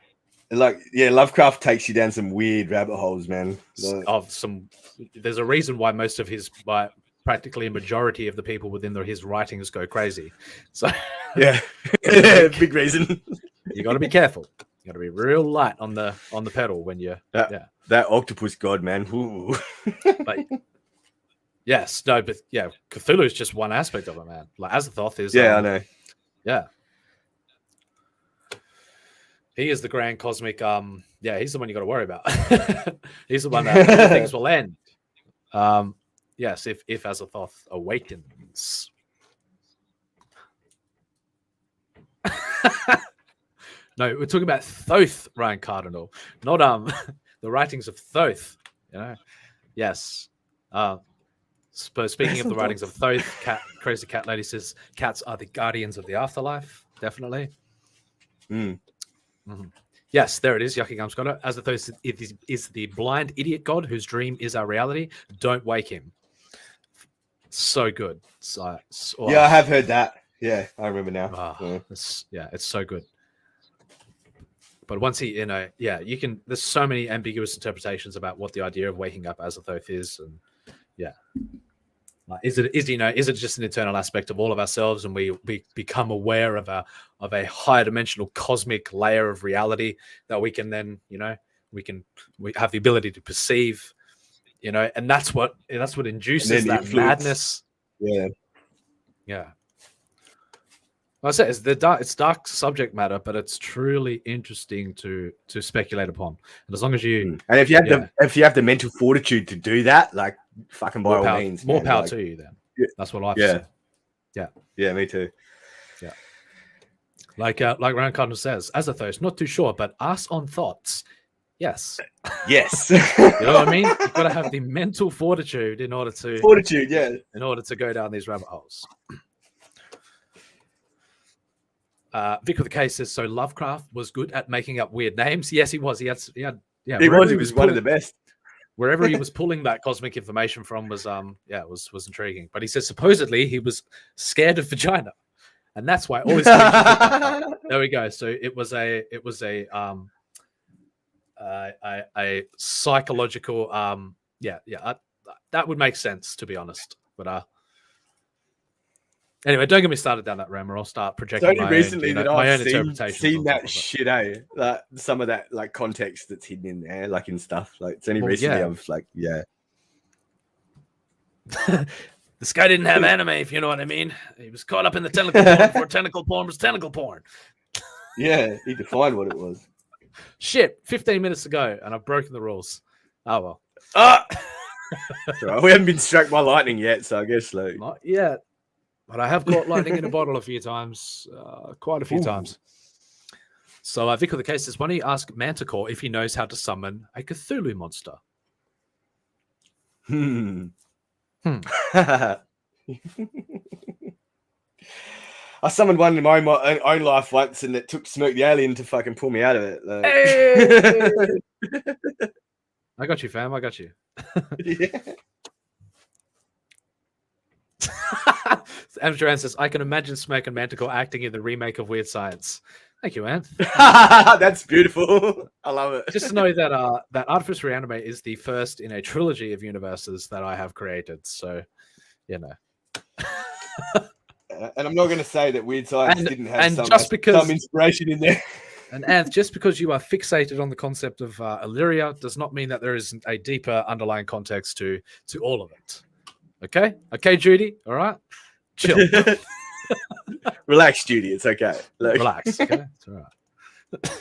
Like, Lovecraft takes you down some weird rabbit holes, man. There's a reason why most of practically a majority of the people within his writings go crazy. So yeah, big reason. You got to be careful. You got to be real light on the pedal when you that octopus god, man. Ooh. But Cthulhu is just one aspect of it, man. Like Azathoth is. I know. Yeah, he is the grand cosmic. He's the one you got to worry about. He's the one that things will end. Yes, if Azathoth awakens. No, we're talking about Thoth, Ryan Cardinal, not the writings of Thoth. You know, yes. Speaking of the writings of Thoth, Crazy Cat Lady says cats are the guardians of the afterlife. Definitely. Mm-hmm. Yes, there it is. Yucky Gums got it. Azathoth is the blind idiot god whose dream is our reality. Don't wake him. So good. I have heard that. Yeah, I remember now. It's so good. But once he, you can. There's so many ambiguous interpretations about what the idea of waking up Azathoth is, and is it just an internal aspect of all of ourselves, and we become aware of a higher dimensional cosmic layer of reality that we can then, we have the ability to perceive. And that's what induces that madness. Yeah. Like I said, it's dark subject matter, but it's truly interesting to speculate upon. And as long as you and if you have the mental fortitude to do that, like fucking by all means, more power to you. Then that's what I say. Yeah, me too. Yeah, like Ryan Cardinal says, Azathoth, not too sure, but us on thoughts. Yes. You know what I mean? You've got to have the mental fortitude in order to go down these rabbit holes. Vic with the case says, so Lovecraft was good at making up weird names. Yes, he was. He was one of the best. wherever he was pulling that cosmic information from was was intriguing. But he says supposedly he was scared of vagina, and that's why all his there we go. So it was a psychological that would make sense, to be honest. But anyway, don't get me started down that realm, or I'll start projecting It's only recently that I've seen that of shit, like some of that like context that's hidden in there, like in stuff. Like it's only recently I've like, this guy didn't have anime, if you know what I mean. He was caught up in the tentacle porn before tentacle porn was tentacle porn. Yeah, he defined what it was. Shit, 15 minutes ago, and I've broken the rules. Oh well. Right. We haven't been struck by lightning yet, so I guess like not yet. But I have caught lightning in a bottle a few times, quite a few times. So Vic with the case says, why don't you ask Manticore if he knows how to summon a Cthulhu monster? I summoned one in my own life once, and it took Smirk the Alien to fucking pull me out of it. Like. Hey! I got you, fam. I got you. Yeah. Amsterdam says, I can imagine Smirk and Manticore acting in the remake of Weird Science. Thank you, Ant. That's beautiful. I love it. Just to know that that Artifice Re-Animate is the first in a trilogy of universes that I have created. So, you know. And I'm not going to say that Weird Science didn't have some inspiration in there. And just because you are fixated on the concept of Illyria does not mean that there isn't a deeper underlying context to all of it. Okay, Judy. All right, chill. Relax, Judy. It's okay. Relax. Okay, it's all right.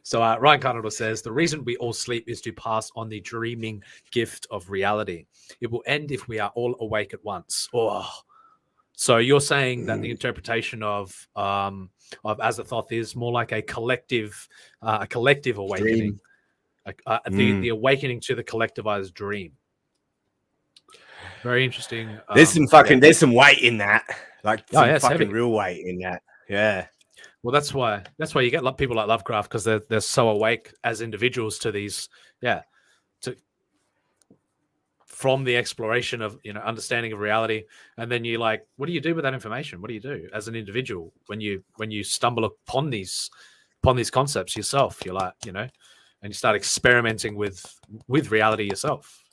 So Ryan Carnador says the reason we all sleep is to pass on the dreaming gift of reality. It will end if we are all awake at once. Oh. So you're saying that the interpretation of Azathoth is more like a collective awakening, the awakening to the collectivized dream. Very interesting. There's some weight in that, like some fucking real weight in that. Yeah. Well, that's why you get people like Lovecraft, because they're so awake as individuals to these, from the exploration of understanding of reality, and then you like, what do you do with that information? What do you do as an individual when you stumble upon these concepts yourself? You're like, and you start experimenting with reality yourself.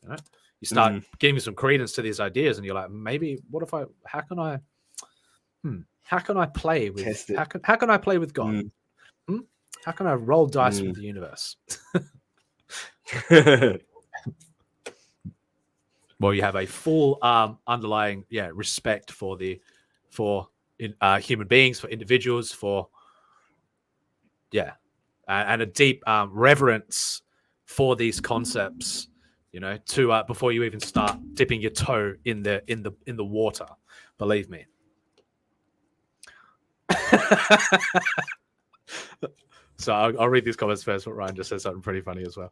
You start giving some credence to these ideas, and you're like, maybe how can I play with how can I play with God? How can I roll dice with the universe? Well, you have a full underlying respect for human beings, for individuals, and a deep reverence for these concepts, to before you even start dipping your toe in the water. Believe me. So I'll read these comments first, but Ryan just says something pretty funny as well.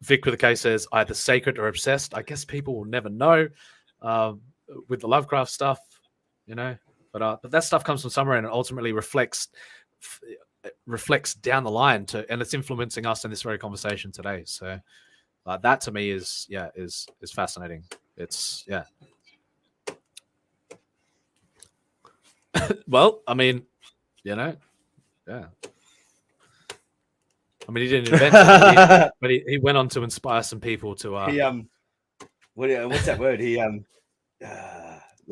Vic with the case says either sacred or obsessed. I guess people will never know with the Lovecraft stuff, but that stuff comes from somewhere, and it ultimately reflects down the line and it's influencing us in this very conversation today. So that to me is fascinating. It's well, I mean, I mean, he didn't invent it, but he went on to inspire some people to. What's that word? He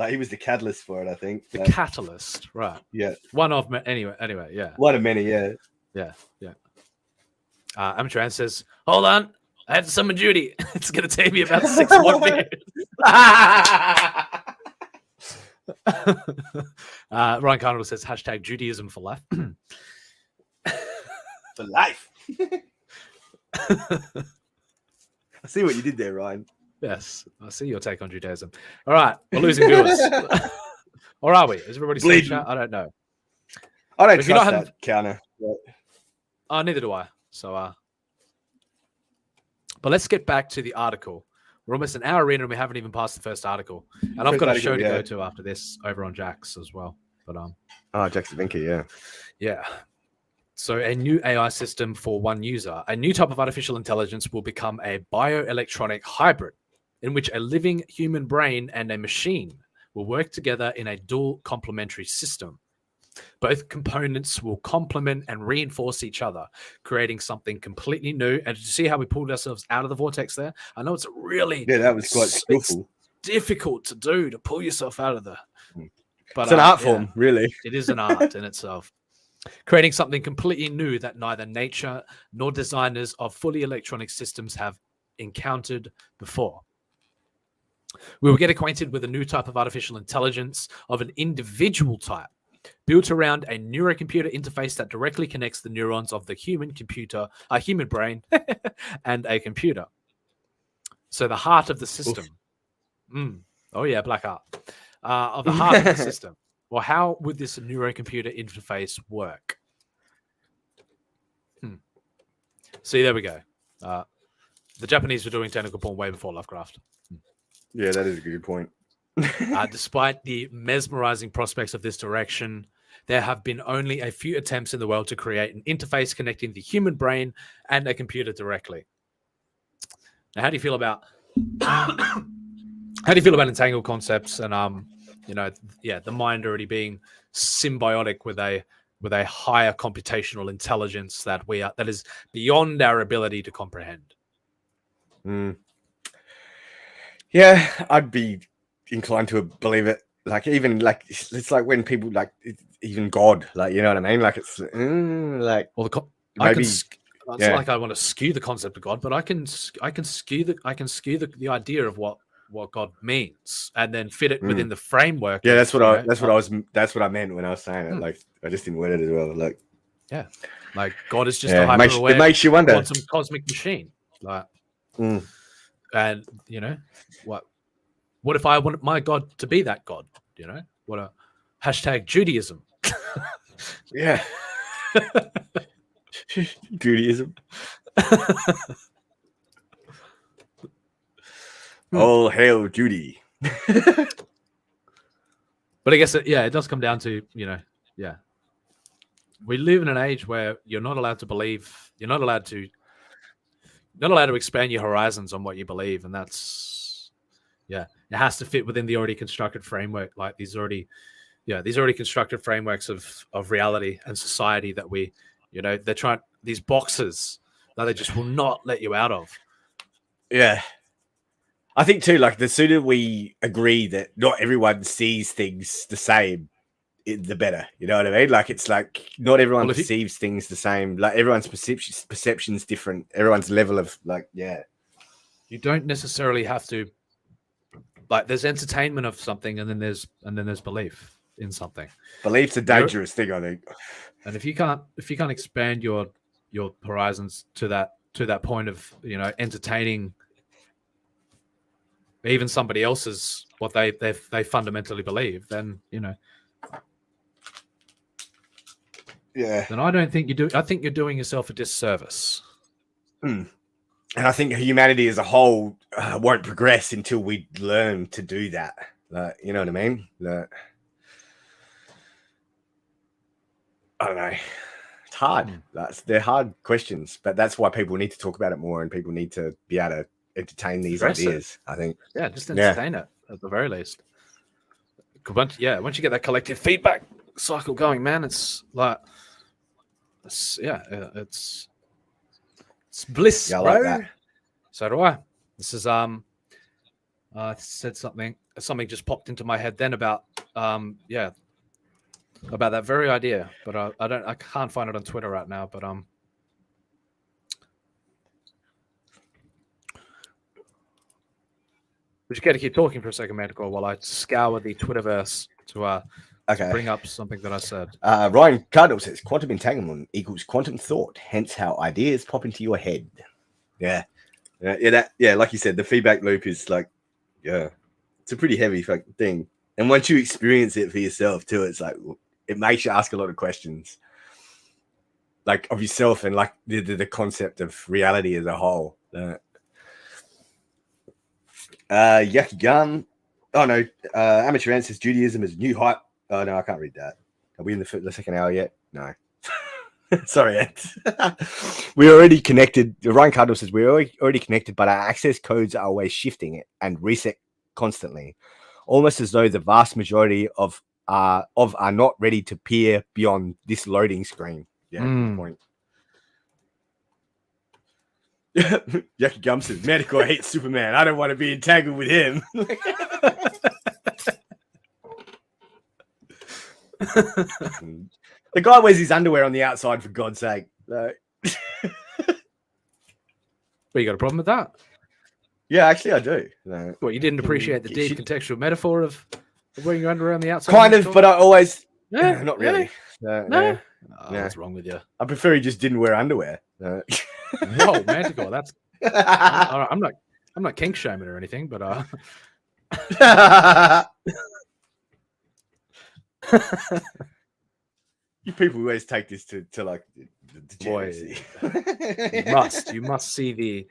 he was the catalyst for it, I think. The catalyst, right? Yeah. One of anyway, yeah. One of many, yeah. Yeah. Amateur says, "Hold on, I have to summon Judy. It's going to take me about 6 more minutes." Ryan Carnell says, #Judaism for life. For life. I see what you did there, Ryan. Yes, I see your take on Judaism. All right, we're losing viewers. Or are we? Is everybody still chat? I don't know. I don't trust that counter. Neither do I. So, but let's get back to the article. We're almost an hour in and we haven't even passed the first article. And I've got a show to go to after this over on Jack's as well. But Jack's Vinky, yeah. Yeah. So a new AI system for one user. A new type of artificial intelligence will become a bioelectronic hybrid in which a living human brain and a machine will work together in a dual complementary system. Both components will complement and reinforce each other, creating something completely new. And to see how we pulled ourselves out of the vortex there, I know it's really that was quite skillful. Difficult to do, to pull yourself out of the. But it's an art form, really. It is an art in itself. Creating something completely new that neither nature nor designers of fully electronic systems have encountered before. We will get acquainted with a new type of artificial intelligence of an individual type, built around a neurocomputer interface that directly connects the neurons of the human brain, and a computer. So the heart of the system. Oh yeah, black art. Of the heart of the system. Well, how would this neurocomputer interface work? See, there we go. The Japanese were doing technical porn way before Lovecraft. Yeah, that is a good point. Despite the mesmerizing prospects of this direction, there have been only a few attempts in the world to create an interface connecting the human brain and a computer directly. Now, how do you feel about entangled concepts and the mind already being symbiotic with a higher computational intelligence that is beyond our ability to comprehend? Yeah, I'd be inclined to believe it. Like, even like it's like when people like even God, like, you know what I mean? Like, it's like, well, maybe it's not like I want to skew the concept of God, but I can skew the idea of what God means and then fit it within the framework. Yeah, that's what I meant when I was saying it. Like, I just didn't word it as well. Like, yeah, like God is just a hyper-aware, it makes you wonder. Quantum cosmic machine. Like, and what if I want my God to be that God? You know, what a hashtag Judaism. Yeah. Judaism. All hail Judy. But I guess it does come down to, we live in an age where you're not allowed to believe, you're not allowed to expand your horizons on what you believe, and that's it has to fit within the already constructed framework, like these already constructed frameworks of reality and society that they're trying, these boxes that they just will not let you out of. Yeah. I think too, like, the sooner we agree that not everyone sees things the same, the better. You know what I mean? Like, it's like not everyone perceives things the same. Like, everyone's perception's different. Everyone's level of You don't necessarily have to. Like, there's entertainment of something, and then there's belief in something. Belief's a dangerous thing, I think. And if you can't expand your horizons to that point of entertaining even somebody else's what they fundamentally believe, then then I don't think you do. I think you're doing yourself a disservice. And I think humanity as a whole won't progress until we learn to do that. Like, you know what I mean? Like, I don't know. It's hard. They're hard questions, but that's why people need to talk about it more, and people need to be able to entertain these ideas. I think. Yeah, just entertain it at the very least. Once you get that collective feedback cycle going, man, it's like, it's bliss, yeah, I bro. like that. So do I. This is I said something just popped into my head then about about that very idea, but I can't find it on Twitter right now, but we just got to keep talking for a second, Manticore, while I scour the Twitterverse to bring up something that I said. Ryan Cardell says quantum entanglement equals quantum thought, hence how ideas pop into your head. Yeah. Like you said, the feedback loop is like, it's a pretty heavy thing. And once you experience it for yourself too, it's like, it makes you ask a lot of questions, like, of yourself and like the concept of reality as a whole. Yucky Gun. Oh no, Amateur Ant says Judaism is new hype. Oh no, I can't read that. Are we in the second hour yet? No. Sorry, Ed. We're already connected. Ryan Cardinal says we're already connected, but our access codes are always shifting and reset constantly, almost as though the vast majority of are not ready to peer beyond this loading screen. Yeah, good point. Jackie Gum says, Manticore hates Superman. I don't want to be entangled with him. The guy wears his underwear on the outside, for God's sake. But you got a problem with that? Yeah, actually, I do. No. What, you didn't appreciate the deep contextual metaphor of wearing your underwear on the outside? Kind of, but I always... not really. No? No. What's wrong with you? I prefer he just didn't wear underwear. Whoa, Manticore, that's... I'm not kink shaming or anything, but... You people always take this to like the boy. You must see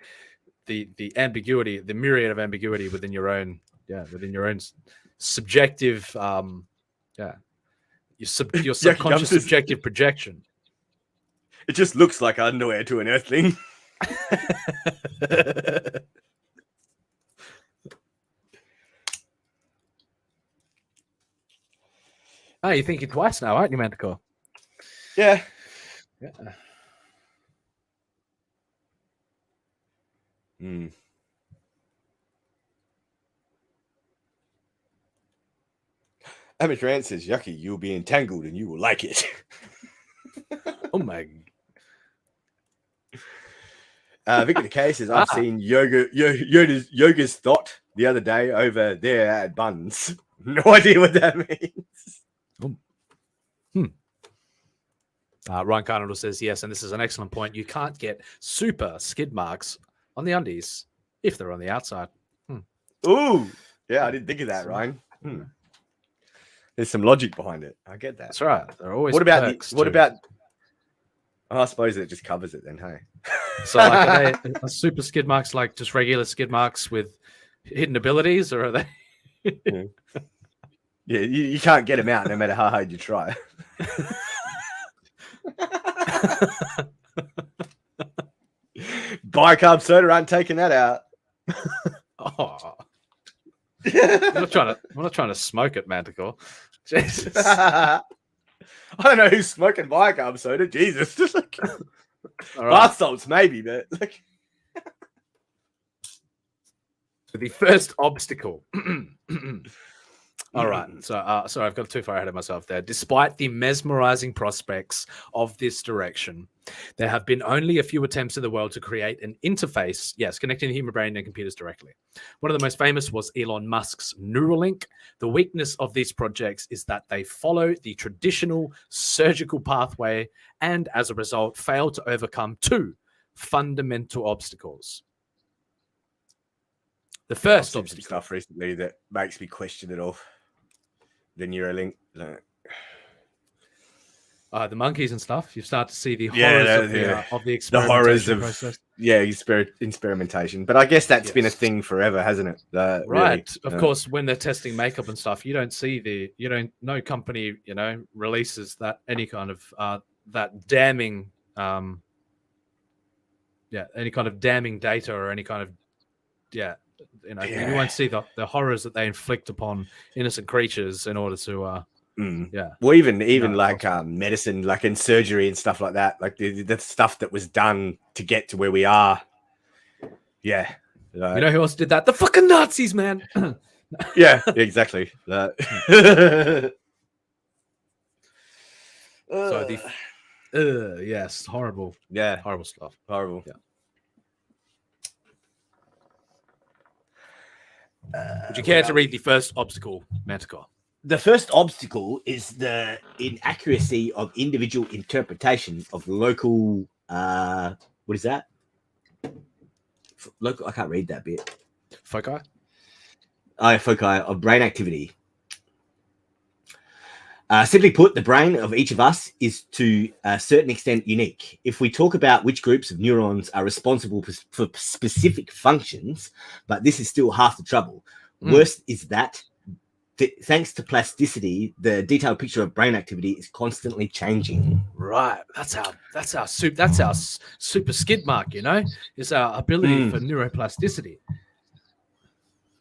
the ambiguity, the myriad of ambiguity within your own subjective your subconscious subjective projection. It just looks like underwear to an earthling. Oh, you're thinking twice now, aren't you, Manticore? Yeah. Amateur Ant says, Yucky, you'll be entangled and you will like it. Oh my. Victor K says, I've seen Yoga's thought the other day over there at Buns. No idea what that means. Ryan Carnell says, yes, and this is an excellent point. You can't get super skid marks on the undies if they're on the outside. Ooh. Yeah, I didn't think of that, Ryan. There's some logic behind it. I get that. That's right. They're always what about I suppose it just covers it then, hey. So like are super skid marks like just regular skid marks with hidden abilities, or are they Yeah, you can't get them out no matter how hard you try. Bicarb soda aren't taking that out. Oh. I'm not trying to smoke it, Manticore. Jesus. I don't know who's smoking bicarb soda. Jesus. All right. Bath salts, maybe, but the first obstacle. All right. So, sorry, I've got too far ahead of myself there. Despite the mesmerizing prospects of this direction, there have been only a few attempts in the world to create an interface, connecting the human brain and computers directly. One of the most famous was Elon Musk's Neuralink. The weakness of these projects is that they follow the traditional surgical pathway and, as a result, fail to overcome two fundamental obstacles. The first obstacle. Stuff recently that makes me question it all. The Neuralink. The monkeys and stuff. You start to see the horrors of the experimentation process. Experimentation. But I guess that's been a thing forever, hasn't it? Right. Really, of course, when they're testing makeup and stuff, you don't see no company, releases that any kind of that damning, any kind of damning data or any kind of, you won't see the horrors that they inflict upon innocent creatures in order to, Well, even like medicine, like in surgery and stuff like that, like the stuff that was done to get to where we are. Yeah. You know who else did that? The fucking Nazis, man. Yeah, exactly. So yes, horrible. Yeah. Horrible stuff. Horrible. Yeah. Would you care to read the first obstacle, Manticore? The first obstacle is the inaccuracy of individual interpretation of local. What is that? Local. I can't read that bit. Foci. Foci of brain activity. Simply put, the brain of each of us is to a certain extent unique. If we talk about which groups of neurons are responsible for specific functions, but this is still half the trouble. Worse is that thanks to plasticity, the detailed picture of brain activity is constantly changing. Right. That's our super skid mark, you know, is our ability for neuroplasticity.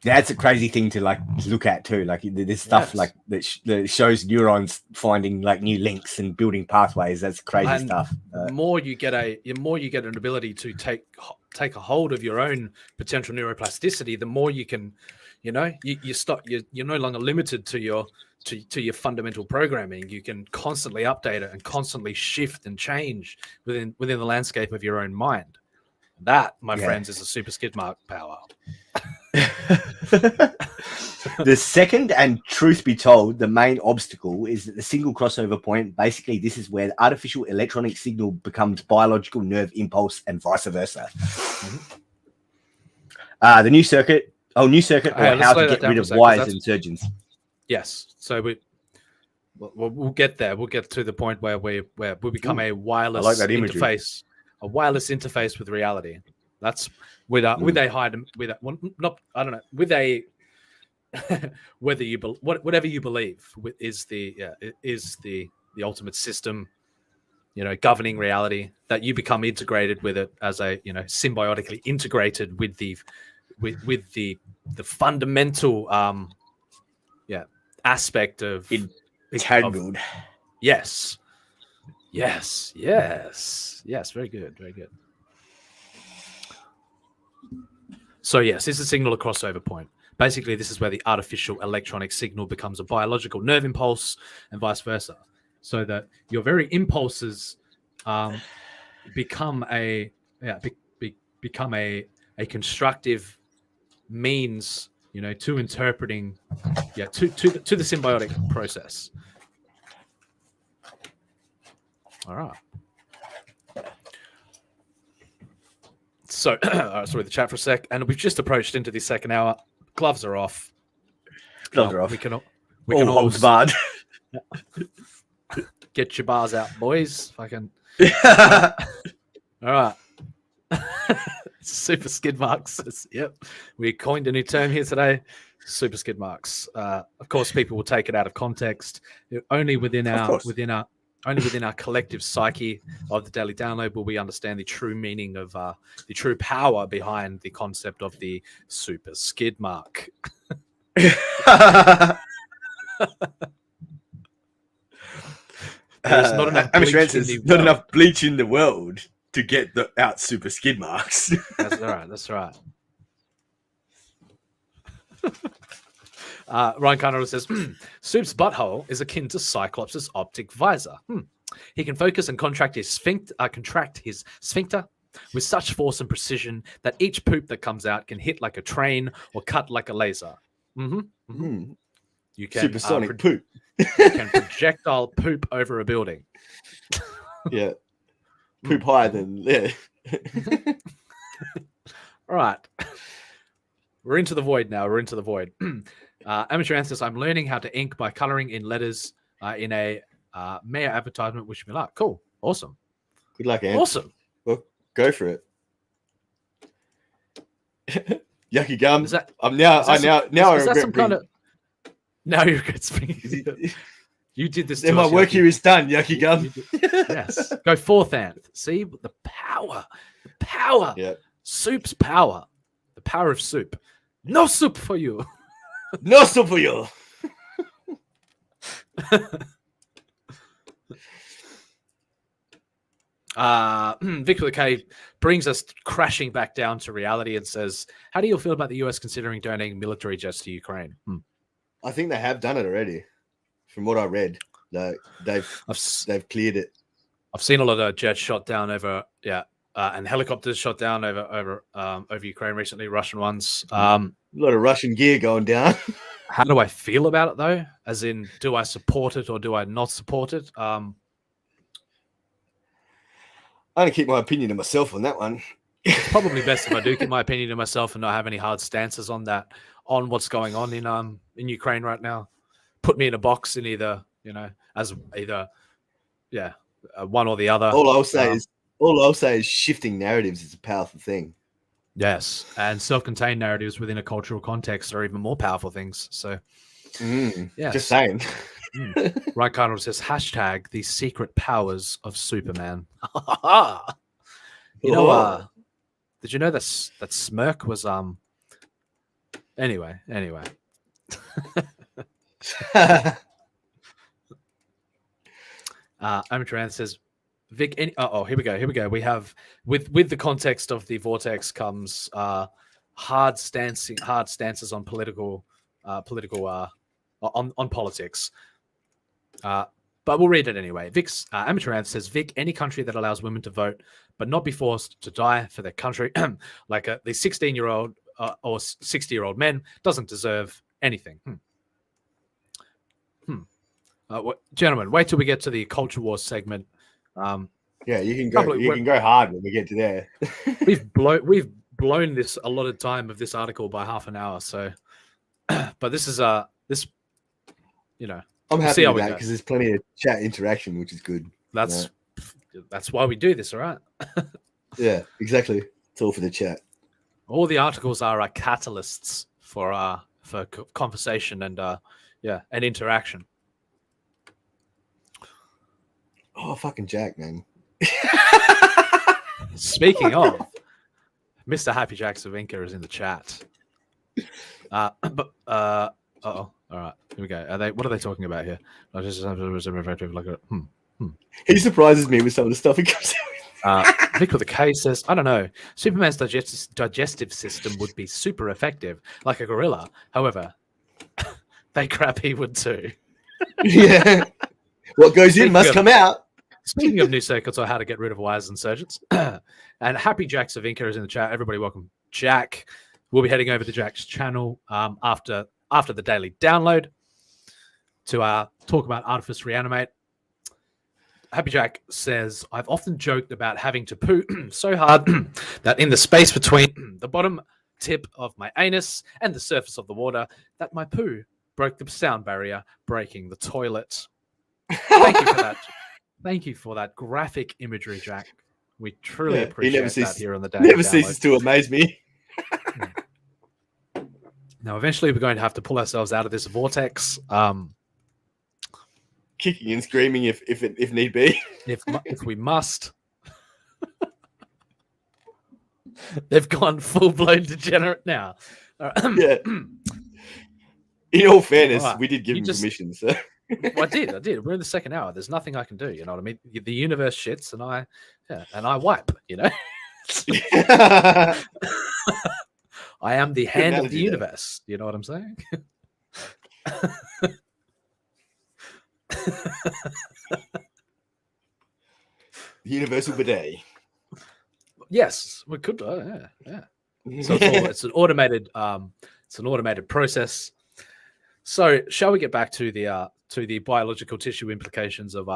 Yeah, that's a crazy thing to like look at too. Like there's stuff like that shows neurons finding like new links and building pathways. That's crazy stuff. The more you get an ability to take a hold of your own potential neuroplasticity, the more you can, you know, you're no longer limited to your fundamental programming. You can constantly update it and constantly shift and change within the landscape of your own mind. That, my friends, is a super skid mark power. The second, and truth be told, the main obstacle is that the single crossover point, basically this is where the artificial electronic signal becomes biological nerve impulse and vice versa. The new circuit or how to get rid of wires and surgeons. Yes. So we'll get there. We'll get to the point where we become a wireless interface. A wireless interface with reality. That's with a whether you whatever you believe is the ultimate system, you know, governing reality, that you become integrated with it as a, you know, symbiotically integrated with the fundamental aspect of entangled. Yes. Very good. So yes, this is a signal a crossover point. Basically, this is where the artificial electronic signal becomes a biological nerve impulse and vice versa. So that your very impulses become a constructive means, you know, to interpreting to the symbiotic process. All right. So, sorry, the chat for a sec, and we've just approached into the second hour. Gloves are off. Gloves are off. We can all barred. Get your bars out, boys. Fucking. All right. Super skid marks. Yep. We coined a new term here today. Super skid marks. Of course, people will take it out of context. Only within our collective psyche of the Daily Download will we understand the true meaning of the true power behind the concept of the super skid mark. There's not enough bleach in the world to get out super skid marks. That's right. Ryan Carnero says, Soup's butthole is akin to Cyclops' optic visor. He can focus and contract his sphincter with such force and precision that each poop that comes out can hit like a train or cut like a laser. You can supersonic poop. You can projectile poop over a building. Yeah. Poop higher than All right. We're into the void now. Amateur Answers, I'm learning how to ink by coloring in letters in a mayor advertisement. Wish me luck. Cool. Awesome. Good luck, Ant. Awesome. Well, go for it. Yucky gum. Now you regret spring. You did this. Then my work here is done, Yucky gum. Yes. Go forth, Ant. See the power. Yeah. Soup's power. The power of soup. No soup for you. No soup for you. Victor the K brings us crashing back down to reality and says, how do you feel about the US considering donating military jets to Ukraine? I think they have done it already. From what I read, they've cleared it. I've seen a lot of jets shot down over, and helicopters shot down over Ukraine recently, Russian ones. A lot of Russian gear going down. How do I feel about it, though? As in, do I support it or do I not support it? I'm going to keep my opinion to myself on that one. It's probably best if I do keep my opinion to myself and not have any hard stances on that, on what's going on in Ukraine right now. Put me in a box in either, as either, one or the other. All I'll say is shifting narratives is a powerful thing. Yes, and self-contained narratives within a cultural context are even more powerful things. So, Yes. Just saying. Right, Arnold says hashtag the secret powers of Superman. You know, did you know that smirk was anyway. Amateur says Vic here we go. We have with the context of the vortex comes hard stances on political on politics. But we'll read it anyway. Vic's Amateur says, Vic, any country that allows women to vote but not be forced to die for their country, like the 16-year-old or 60-year-old men, doesn't deserve anything. Gentlemen, wait till we get to the culture wars segment. Yeah, you can go. You can go hard when we get to there. we've blown this a lot of time of this article by half an hour. So, but this is this, you know. I'm happy with that because there's plenty of chat interaction, which is good. That's why we do this, all right? Yeah, exactly. It's all for the chat. All the articles are catalysts for conversation and and interaction. Oh, fucking Jack, man. Speaking of, Mr. Happy Jack Savinka is in the chat. All right, here we go. What are they talking about here? He surprises me with some of the stuff he comes out with. Vic with a K says, I don't know. Superman's digestive system would be super effective, like a gorilla. However, they crap he would too. Yeah. What goes in must come out. Speaking of new circuits or how to get rid of wires and surgeons, and Happy Jack Savinka is in the chat. Everybody, welcome Jack. We'll be heading over to Jack's channel after the daily download to talk about Artifice Re-Animate. Happy Jack says, I've often joked about having to poo so hard that in the space between the bottom tip of my anus and the surface of the water, that my poo broke the sound barrier, breaking the toilet. Thank you for that. Thank you for that graphic imagery, Jack. We truly appreciate that here on the daily Never download. ceases to amaze me. Now, eventually, we're going to have to pull ourselves out of this vortex. Kicking and screaming if need be. If we must. They've gone full-blown degenerate now. Yeah. In all fairness, we did give him permission, so... Well, I did. We're in the second hour. There's nothing I can do. You know what I mean? The universe shits, and I wipe. You know, I am the hand of the universe. You know what I'm saying? The universal bidet. Yes, we could. Yeah. So it's an automated. It's an automated process. So, shall we get back to the biological tissue implications of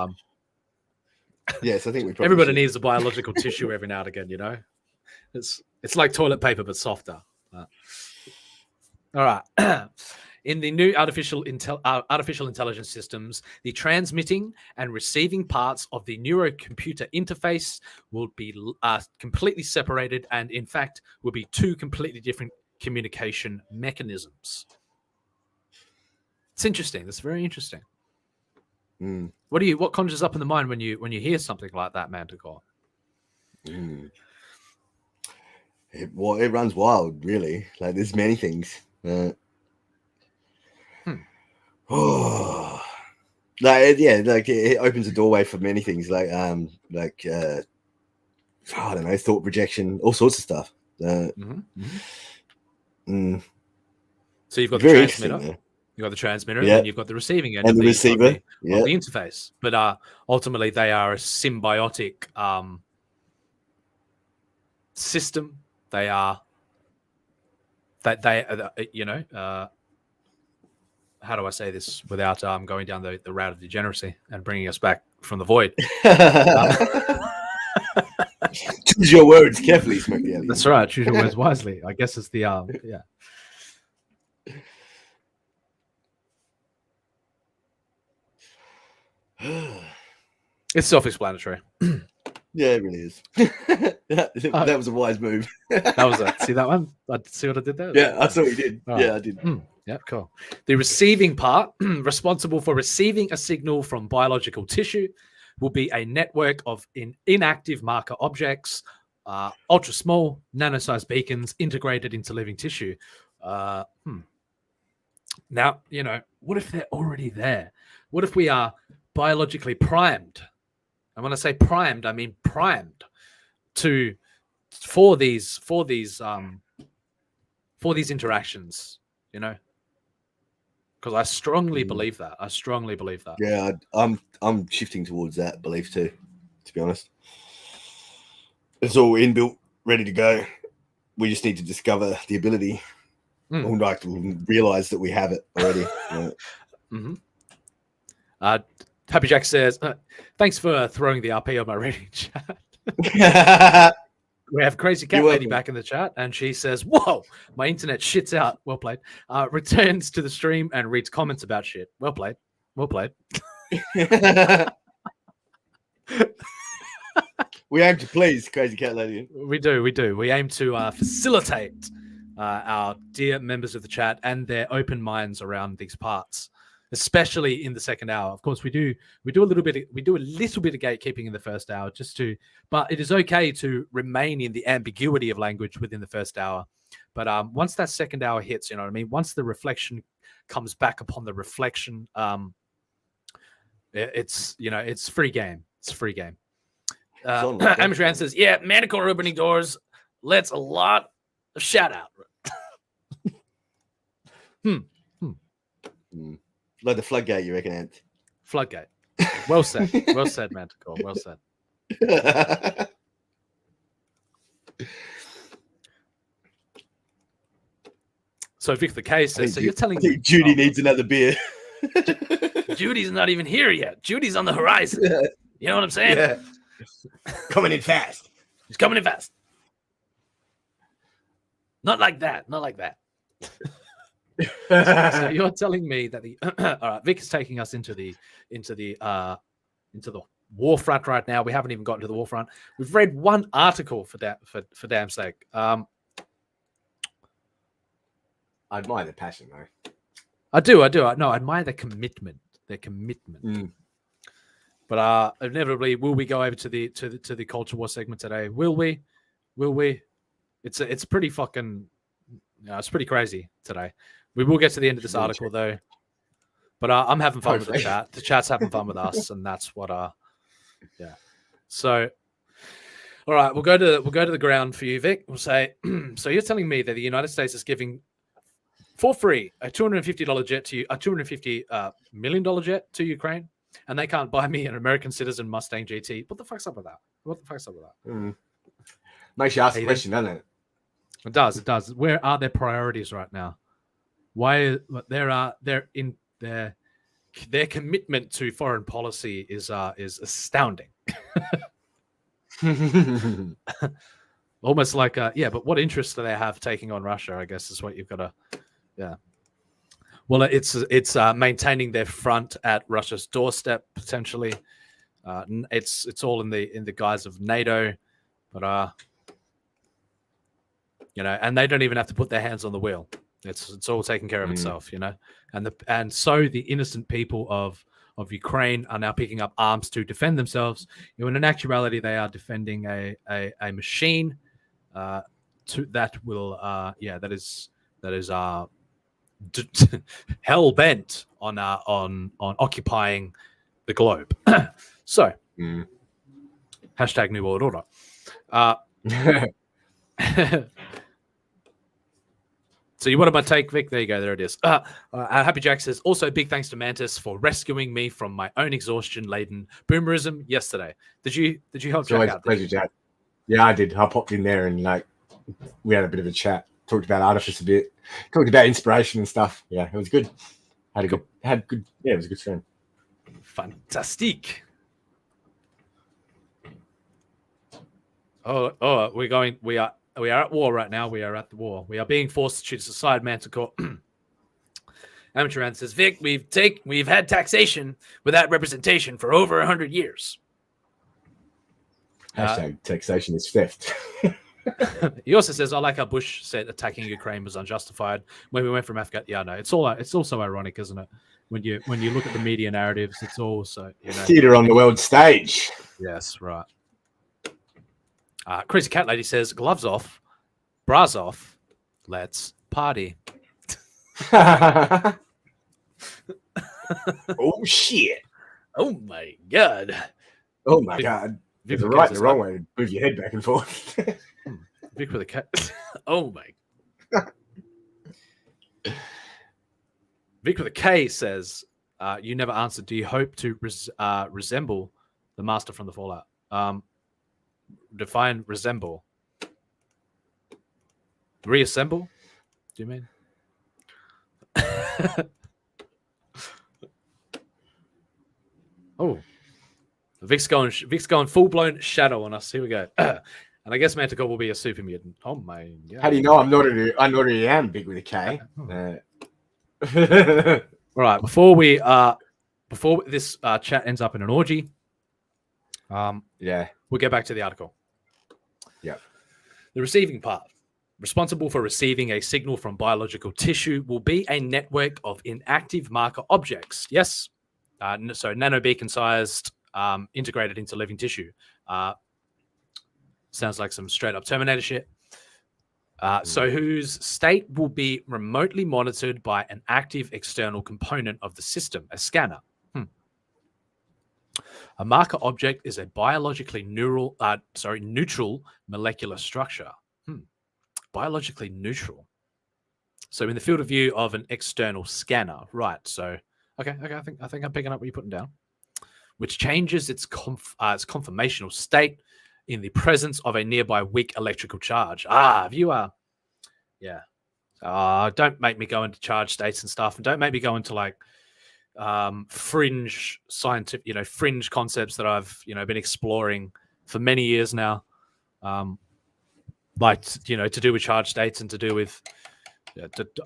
Yes, I think we probably everybody should. needs a biological tissue every now and again, you know. It's like toilet paper but softer. All right. In the new artificial intelligence systems, the transmitting and receiving parts of the neurocomputer interface will be completely separated, and in fact will be two completely different communication mechanisms. It's interesting. That's very interesting. Mm. What conjures up in the mind when you hear something like that, Manticore? It runs wild, really. Like there's many things. It opens a doorway for many things. I don't know, thought projection, all sorts of stuff. So you've got the Very transmitter. You've got the transmitter, Yeah. and then you've got the receiving end And of the receiver. of the interface. But ultimately, they are a symbiotic system. They are how do I say this without going down the route of degeneracy and bringing us back from the void? Choose your words carefully, Smokey Alien. That's right. Choose your words wisely. I guess it's the yeah. It's self-explanatory. Yeah, it really is. That was a wise move. That was it. See that one? See what I did there? Yeah, I saw what you did. All Yeah, right. I did. Yeah, cool. The receiving part, responsible for receiving a signal from biological tissue, will be a network of inactive marker objects, ultra small, nano-sized beacons integrated into living tissue. Now, what if they're already there? What if we are biologically primed? And when I say primed, I mean primed for these interactions, because I strongly believe that. Yeah, I'm shifting towards that belief too, to be honest. It's all inbuilt, ready to go. We just need to discover the ability, or like realize that we have it already. Happy Jack says, "Thanks for throwing the RP on my reading chat." We have Crazy Cat Lady back in the chat, and she says, "Whoa, my internet shits out." Well played. Returns to the stream and reads comments about shit. Well played. Well played. We aim to please, Crazy Cat Lady. We do. We aim to facilitate our dear members of the chat and their open minds around these parts, especially in the second hour. Of course, we do a little bit of gatekeeping in the first hour, but it is okay to remain in the ambiguity of language within the first hour. But once that second hour hits, you know what I mean? Once the reflection comes back upon the reflection, it's free game. It's free game. Amateur says, "Yeah, Manticore opening doors lets a lot of shout out." Like the floodgate, you reckon, Ant? Floodgate. Well said. Well said, Manticore. Well said. So Vic the K says, so you're telling me Judy needs another beer. Judy's not even here yet. Judy's on the horizon. Yeah. You know what I'm saying? Yeah. Coming in fast. He's coming in fast. Not like that. Not like that. So you're telling me that the all right, Vic is taking us into the war front right now. We haven't even gotten to the war front. We've read one article for damn sake. I admire the passion, though. I do. No, I admire their commitment. But inevitably, will we go over to the culture war segment today? Will we? It's pretty fucking. It's pretty crazy today. We will get to the end of this article though. But I'm having fun with the chat. The chat's having fun with us, and that's what. Yeah. So, all right, we'll go to the ground for you, Vic. We'll say, so you're telling me that the United States is giving for free a $250 jet to you, a $250 million jet to Ukraine, and they can't buy me an American citizen Mustang GT. What the fuck's up with that? Makes you ask a question, doesn't it? It does. Where are their priorities right now? Why their commitment to foreign policy is astounding. Almost like but what interest do they have taking on Russia? I guess is what you've got to. Yeah. Well, it's maintaining their front at Russia's doorstep potentially. It's all in the guise of NATO, but and they don't even have to put their hands on the wheel. It's all taken care of itself, and so the innocent people of Ukraine are now picking up arms to defend themselves. In actuality, they are defending a machine that is hell bent on occupying the globe. So, hashtag New World Order. So you wanted my take, Vic? There you go. There it is. Happy Jack says, also big thanks to Mantis for rescuing me from my own exhaustion-laden boomerism yesterday. Did you help Jack out? Pleasure, Jack. Yeah, I did. I popped in there and we had a bit of a chat. Talked about Artifice a bit. Talked about inspiration and stuff. Yeah, it was good. It was a good stream. Fantastic. Oh, we are at war right now. We are at the war. We are being forced to choose a side, Manticore. Amateur says, Vic, we've had taxation without representation for over 100 years. Hashtag taxation is theft. He also says, "I like how Bush said attacking Ukraine was unjustified when we went from Afghanistan." Yeah, no, it's also ironic, isn't it? When you look at the media narratives, it's also theater on the world stage. Yes, right. Crazy Cat Lady says, "Gloves off, bras off, let's party." Oh shit! Oh my god! Oh my god! There's a right and the wrong way to move your head back and forth. Vic with a cat. Oh my. Vic with a K says, "You never answered. Do you hope to resemble the Master from the Fallout?" Define resemble. Reassemble? Do you mean? Oh, Vic's going full blown shadow on us. Here we go. And I guess Manticore will be a super mutant. Oh my god! How do you know I already am big with a K? All right. Before this chat ends up in an orgy, we'll get back to the article. Yeah. The receiving part, responsible for receiving a signal from biological tissue, will be a network of inactive marker objects. Yes. So nanobeacon-sized, integrated into living tissue. Sounds like some straight-up Terminator shit. So whose state will be remotely monitored by an active external component of the system, a scanner. A marker object is a biologically neutral molecular structure. Biologically neutral. So in the field of view of an external scanner, right? So okay. I think I'm picking up what you're putting down. Which changes its conformational state in the presence of a nearby weak electrical charge. Don't make me go into charge states and stuff, and don't make me go into like fringe scientific, fringe concepts that I've been exploring for many years now. To do with charge states and to do with.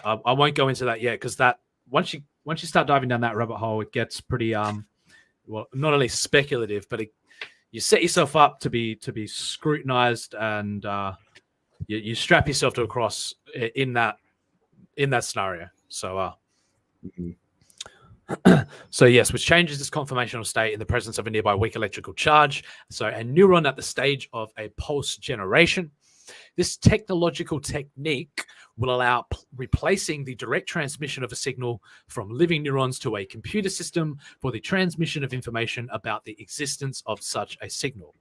I won't go into that yet because that once you start diving down that rabbit hole, it gets pretty not only speculative, but you set yourself up to be scrutinized, and you strap yourself to a cross in that scenario. So so yes, which changes its conformational state in the presence of a nearby weak electrical charge. So a neuron at the stage of a pulse generation. This technological technique will allow replacing the direct transmission of a signal from living neurons to a computer system for the transmission of information about the existence of such a signal.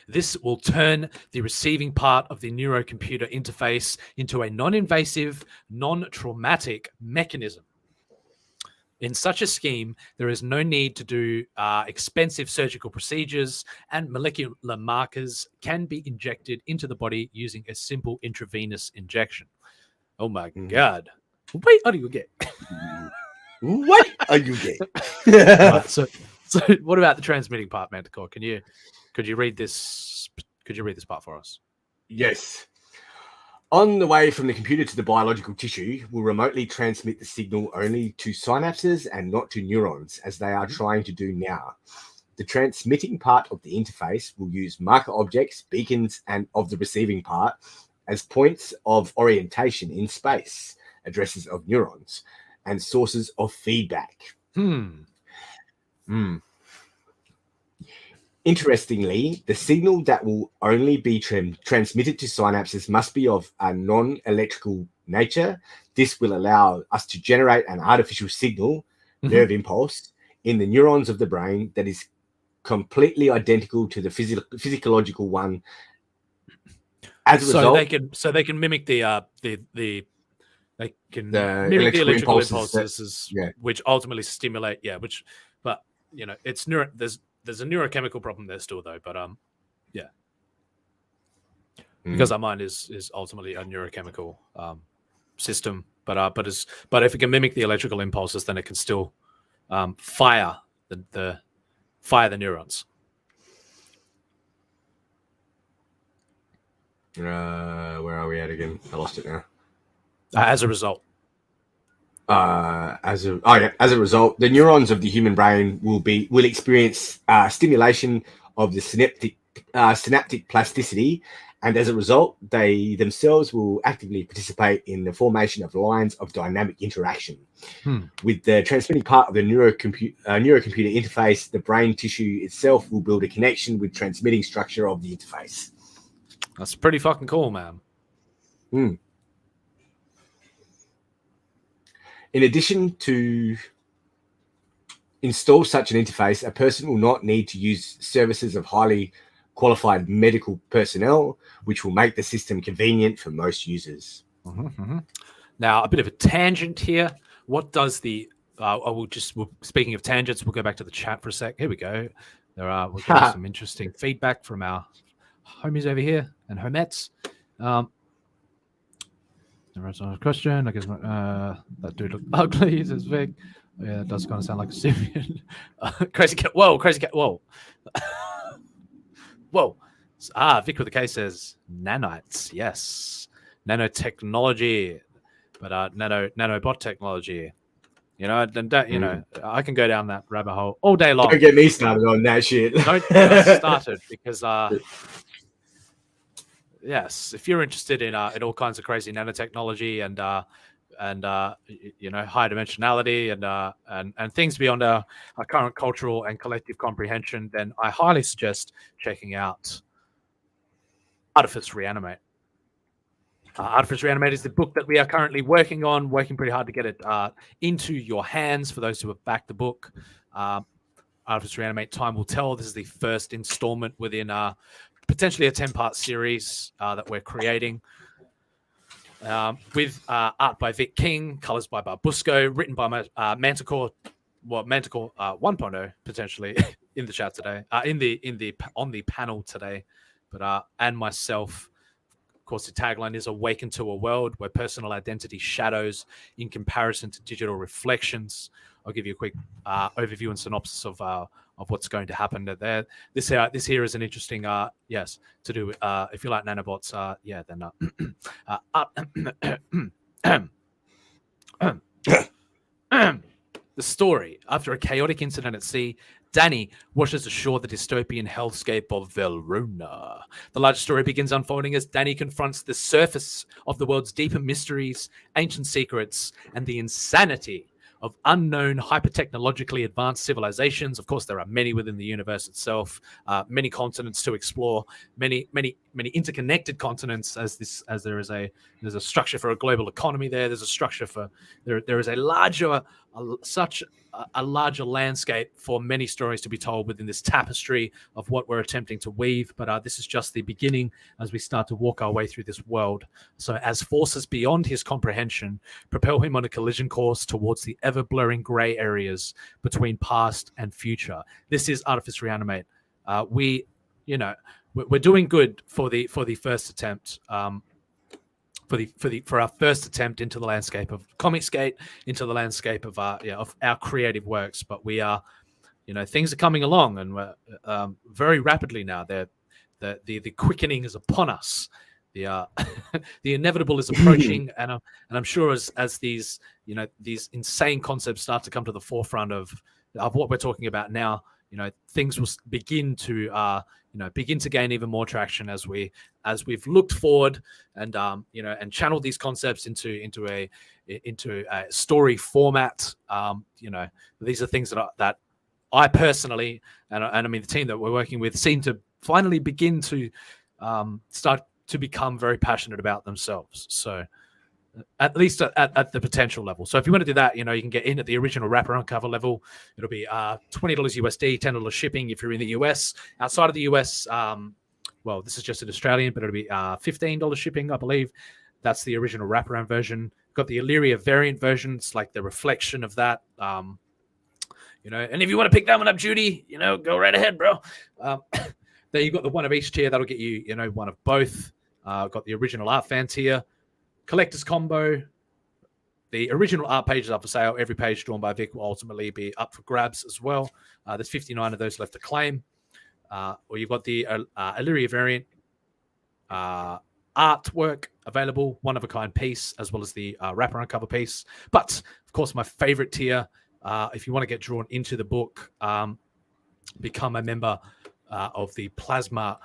This will turn the receiving part of the neurocomputer interface into a non-invasive, non-traumatic mechanism. In such a scheme, there is no need to do expensive surgical procedures, and molecular markers can be injected into the body using a simple intravenous injection. Oh my God. Wait, how do you get? What are you getting? Right, so what about the transmitting part, Manticore? Could you read this part for us? Yes. On the way from the computer to the biological tissue, will remotely transmit the signal only to synapses and not to neurons, as they are trying to do now. The transmitting part of the interface will use marker objects, beacons, and of the receiving part as points of orientation in space, addresses of neurons, and sources of feedback. Interestingly, the signal that will only be transmitted to synapses must be of a non-electrical nature. This will allow us to generate an artificial signal, nerve impulse, in the neurons of the brain that is completely identical to the physiological one. As a result, they can mimic the electrical impulses, which ultimately stimulate. It's There's a neurochemical problem there still, though. But because our mind is ultimately a neurochemical system. But if it can mimic the electrical impulses, then it can still fire the neurons. Where are we at again? I lost it now. As a result. As a result, the neurons of the human brain will experience stimulation of the synaptic plasticity And as a result, they themselves will actively participate in the formation of lines of dynamic interaction. With the transmitting part of the neurocomputer interface, the brain tissue itself will build a connection with transmitting structure of the interface. That's pretty fucking cool, man. In addition to install such an interface, a person will not need to use services of highly qualified medical personnel, which will make the system convenient for most users. Now, a bit of a tangent here. What does the speaking of tangents, we'll go back to the chat for a sec. Here we go. We're getting some interesting feedback from our homies over here and homettes. There's another question. I guess that dude looked ugly, says Vic. Yeah, it does kind of sound like a simian. Crazy cat. Whoa, crazy cat. Whoa. Whoa. Vic with the K says nanites. Yes. Nanotechnology. But nanobot technology. You know, you know, I can go down that rabbit hole all day long. Don't get me started on that shit. Don't get us started because yes, if you're interested in all kinds of crazy nanotechnology and you know, high dimensionality and things beyond our current cultural and collective comprehension, then I highly suggest checking out Artifice Re-Animate. Artifice Re-Animate is the book that we are currently working pretty hard to get it into your hands for those who have backed the book. Artifice Re-Animate, time will tell. This is the first installment within potentially a 10-part series that we're creating. With art by Vic King, colors by Barbusco, written by Manticore, Manticore 1.0 potentially in the chat today, on the panel today, but and myself. Of course, the tagline is "Awaken to a world where personal identity shadows in comparison to digital reflections." I'll give you a quick overview and synopsis of what's going to happen there. This here is an interesting yes, to do if you like nanobots, yeah, then the story. After a chaotic incident at sea, Danny washes ashore the dystopian hellscape of Velruna. The larger story begins unfolding as Danny confronts the surface of the world's deeper mysteries, ancient secrets, and the insanity of unknown hyper-technologically advanced civilizations. Of course, there are many within the universe itself, many continents to explore, many interconnected continents. As there's a structure for a global economy there. There's a structure for there is a larger landscape for many stories to be told within this tapestry of what we're attempting to weave. But this is just the beginning as we start to walk our way through this world. So as forces beyond his comprehension propel him on a collision course towards the ever-blurring gray areas between past and future. This is Artifice Re-Animate. We're doing good for the first attempt. For our first attempt into the landscape of Comicsgate, into the landscape of our creative works, but we are, things are coming along, and we're very rapidly now. The quickening is upon us. The inevitable is approaching, and I'm sure as these insane concepts start to come to the forefront of what we're talking about now, things will begin to gain even more traction as we've looked forward and channeled these concepts into a story format. These are things that I personally and I mean the team that we're working with seem to finally begin to start to become very passionate about themselves. So at least at the potential level. So if you want to do that, you can get in at the original wraparound cover level. It'll be $20 USD, $10 shipping if you're in the US. Outside of the US, this is just an Australian, but it'll be $15 shipping, I believe. That's the original wraparound version. Got the Illyria variant version. It's like the reflection of that. And if you want to pick that one up, Judy, go right ahead, bro. There you got the one of each tier. That'll get you, one of both. Got the original art fan tier. Collector's combo. The original art pages are for sale. Every page drawn by Vic will ultimately be up for grabs as well. There's 59 of those left to claim. Or you've got the Illyria variant artwork available, one-of-a-kind piece, as well as the wraparound cover piece. But, of course, my favorite tier, if you want to get drawn into the book, become a member of the Plasma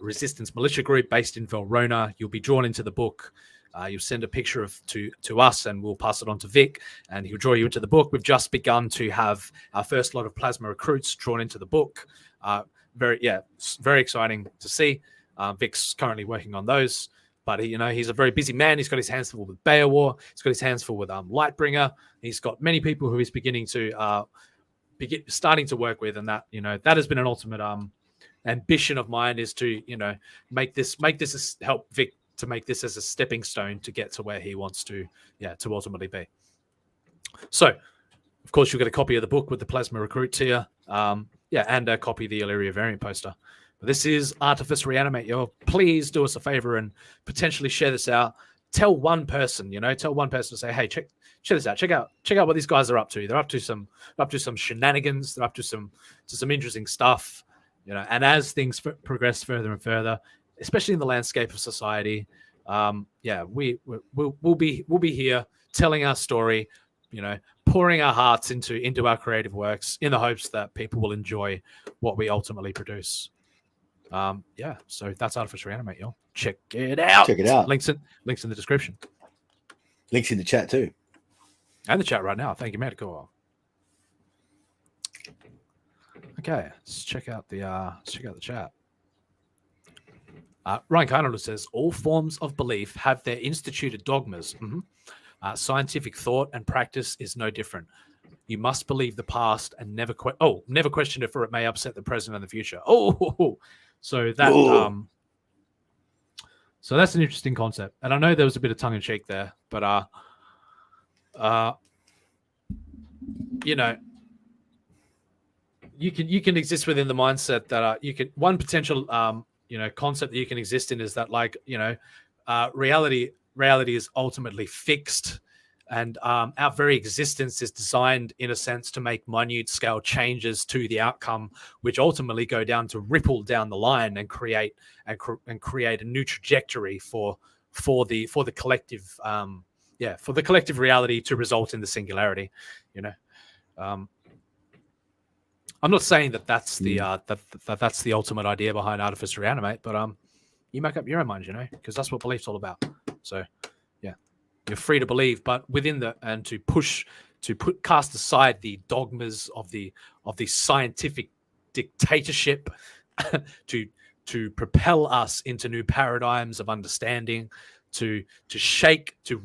resistance militia group based in Verona. You'll be drawn into the book. You'll send a picture to us, and we'll pass it on to Vic, and he'll draw you into the book. We've just begun to have our first lot of plasma recruits drawn into the book. Very exciting to see. Vic's currently working on those, but he's a very busy man. He's got his hands full with Beowar. He's got his hands full with Lightbringer. He's got many people who he's beginning to starting to work with, and that that has been an ultimate ambition of mine, is to help Vic to make this as a stepping stone to get to where he wants to ultimately be. So, of course, you'll get a copy of the book with the plasma recruits here, and a copy of the Illyria variant poster. But this is Artifice Re-Animate. Please do us a favor and potentially share this out. Tell one person, to say, hey, check this out. Check out what these guys are up to. They're up to some shenanigans. They're up to some interesting stuff, And as things progress further and further, especially in the landscape of society, we'll be here telling our story, pouring our hearts into our creative works in the hopes that people will enjoy what we ultimately produce. So that's Artifice Re-Animate, y'all. Check it out. Links in the description. Links in the chat too. And the chat right now. Thank you, Medical. Okay, let's check out the chat. Ryan Carnell says, all forms of belief have their instituted dogmas. Scientific thought and practice is no different. You must believe the past and never question it, for it may upset the present and the future. So that so that's an interesting concept. And I know there was a bit of tongue in cheek there, but you can exist within the mindset that one potential concept that you can exist in is that reality is ultimately fixed, and our very existence is designed in a sense to make minute scale changes to the outcome, which ultimately go down to ripple down the line and create a new trajectory for the collective for the collective reality to result in the singularity. I'm not saying that that's that's the ultimate idea behind Artifice Re-Animate, but you make up your own mind, because that's what belief's all about. So you're free to believe, but within cast aside the dogmas of the scientific dictatorship to propel us into new paradigms of understanding, to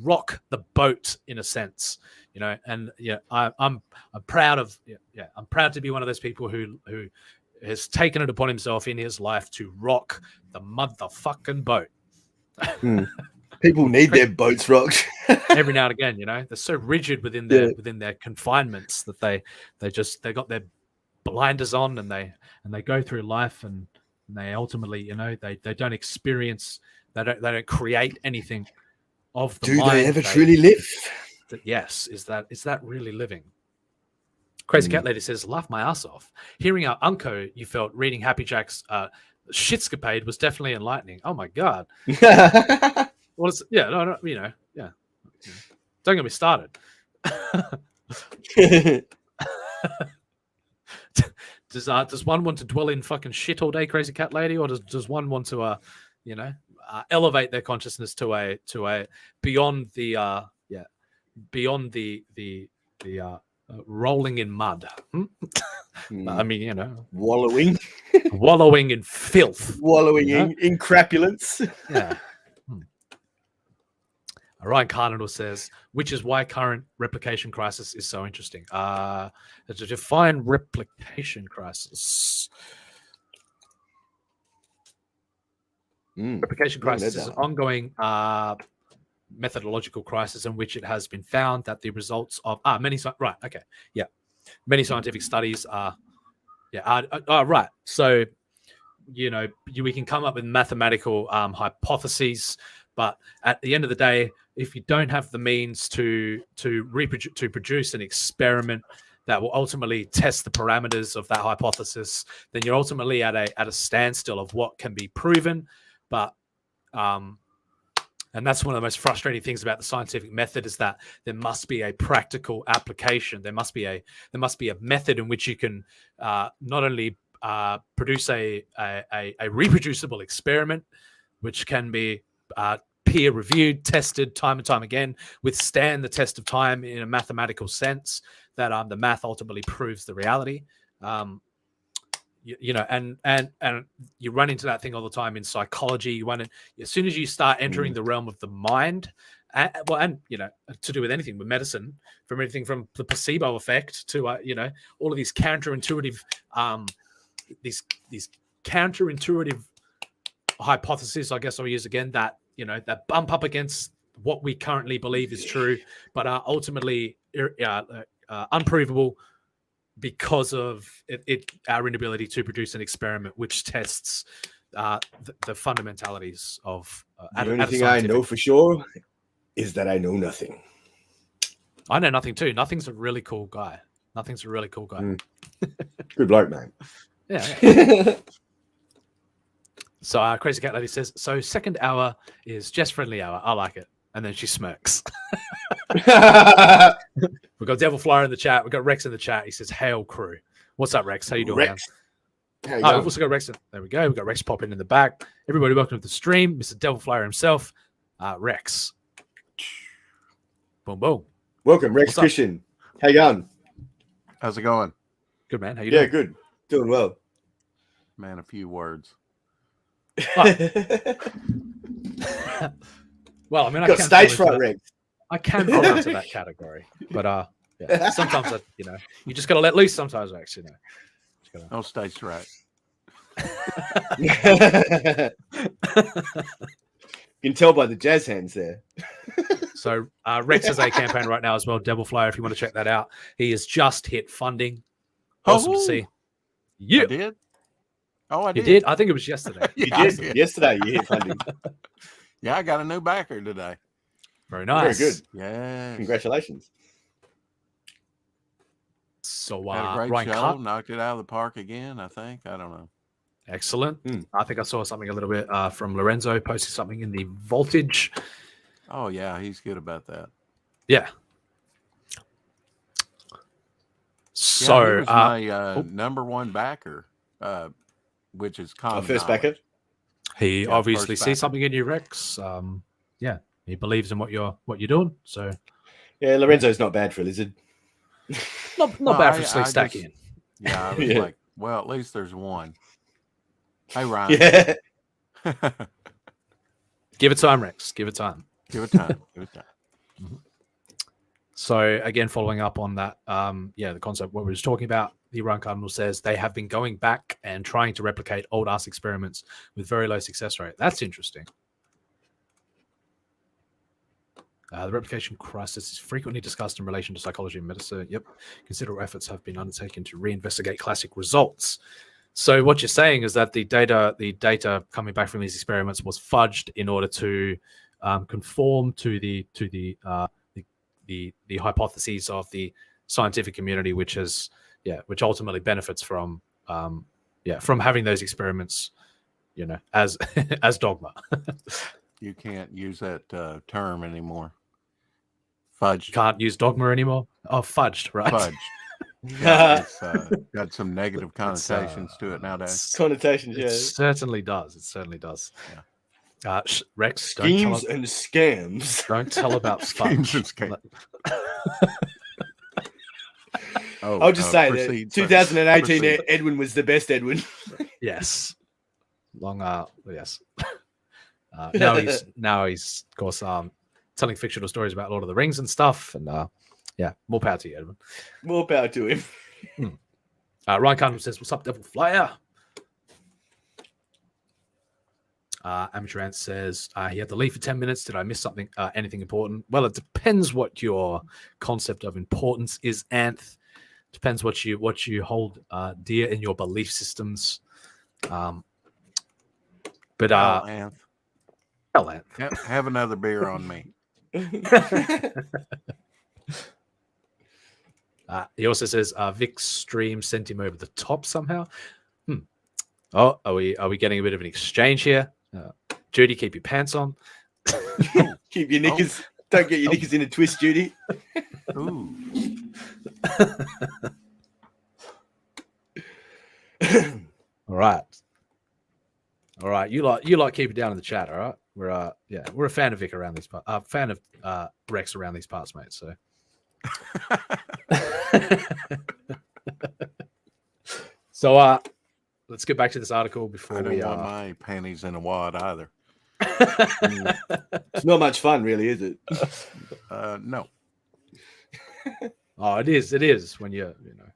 rock the boat in a sense. I'm proud to be one of those people who has taken it upon himself in his life to rock the motherfucking boat. People need their boats rocked every now and again. They're so rigid within their confinements that they got their blinders on, and they go through life, and they ultimately they don't experience, they don't create anything of the mind. Do they ever truly live? Yes, is that really living? Crazy Cat Lady says, laugh my ass off. Hearing our unco you felt reading Happy Jack's shitscapade was definitely enlightening. Oh my god. Don't get me started. Does one want to dwell in fucking shit all day, Crazy Cat Lady, or does one want to elevate their consciousness to a beyond the rolling in mud? I mean, wallowing in filth, wallowing in crapulence. Yeah. Ryan Cardinal says, which is why current replication crisis is so interesting. To define replication crisis. Replication crisis is an ongoing methodological crisis in which it has been found that the results of many scientific studies are right. So we can come up with mathematical hypotheses, but at the end of the day, if you don't have the means to produce an experiment that will ultimately test the parameters of that hypothesis, then you're ultimately at a standstill of what can be proven. But and that's one of the most frustrating things about the scientific method, is that there must be a practical application. There must be a method in which you can not only produce a reproducible experiment, which can be peer reviewed, tested time and time again, withstand the test of time in a mathematical sense, that the math ultimately proves the reality. You know, and you run into that thing all the time in psychology. As soon as you start entering the realm of the mind, and you know, to do with anything with medicine, from anything from the placebo effect to you know, all of these counterintuitive these counterintuitive hypotheses, I guess I'll use again, that, you know, that bump up against what we currently believe is true, but are ultimately unprovable because of our inability to produce an experiment which tests the fundamentalities of. The only thing I know for sure is that I know nothing. I know nothing too. Nothing's a really cool guy. Nothing's a really cool guy. Good bloke, man. Yeah. So Crazy Cat Lady says, so second hour is Jess friendly hour. I like it. And then she smirks. We've got Devil Flyer in the chat. We've got Rex in the chat. He says, hail crew. What's up, Rex? How you doing, Rex? man? We've also got Rex. There we go. We've got Rex popping in the back. Everybody, welcome to the stream. Mr. Devil Flyer himself, Rex. Boom, boom. Welcome, Rex Christian. How you going? How's it going? Good, man. How you doing? Yeah, good. Doing well. Man, a few words. Oh. Well, I mean, got stage fright, Rex. I can fall into that category, but yeah, sometimes you know, you just got to let loose. Sometimes, Rex, you know. No stage fright. You can tell by the jazz hands there. So Rex has a campaign right now as well, Devil Flyer, if you want to check that out. He has just hit funding. Awesome to see. You did? Oh, I did. You did? I think it was yesterday. You did. Yesterday you hit funding. Yeah, I got a new backer today. Very nice. Very good. Yeah. Congratulations. So had a great Ryan show. Cut. Knocked it out of the park again, I think. I don't know. Excellent. I think I saw something a little bit from Lorenzo posting something in the voltage. Oh, yeah. He's good about that. Yeah. So he was my number one backer, which is common first knowledge. backer. He obviously first sees backer. something in you, Rex. Yeah, he believes in what you're doing. So Yeah, Lorenzo's not bad for a lizard. not bad for sleep stacking. Yeah, I was Yeah. like, well, at least there's one. Hey, Ryan. Yeah. Give it time, Rex. Give it time. Give it time. Give it time. So again, following up on that, the concept what we were just talking about, the Run Cardinal says they have been going back and trying to replicate old ass experiments with very low success rate. That's interesting. The replication crisis is frequently discussed in relation to psychology and medicine. Yep. Considerable efforts have been undertaken to reinvestigate classic results. So what you're saying is that the data coming back from these experiments was fudged in order to conform to the hypotheses of the scientific community, which ultimately benefits from having those experiments, you know, as as dogma. You can't use that term anymore. Fudged. Can't use dogma anymore. Oh, fudged, right? Fudged. Yeah, it's got some negative connotations to it nowadays. Connotations, yeah. It certainly does. It certainly does. Yeah. Rex, Schemes and scams. Don't tell about Schemes and fudge. scams. I'll just say that 2018 Edwin was the best Edwin. Yes. Yes. Now he's of course telling fictional stories about Lord of the Rings and stuff, and more power to you, Edwin. More power to him. Ryan Cardinal says, "What's up, Devil Flyer?" Amateur Ant says he had to leave for 10 minutes. Did I miss something? Anything important? Well, it depends what your concept of importance is, Anth. Depends what you hold dear in your belief systems. But Anth. Hell, Anth. Have another beer on me. He also says Vic's stream sent him over the top somehow. Oh, are we getting a bit of an exchange here? Judy, keep your pants on. Keep your knickers. Don't get your knickers in a twist, Judy. Ooh. All right. You like keep it down in the chat. All right. We're a fan of Vic around these parts. Fan of Rex around these parts, mate. So. So let's get back to this article before I don't want my panties in a wad either. It's not much fun, really, is it? No. Oh, it is when you know.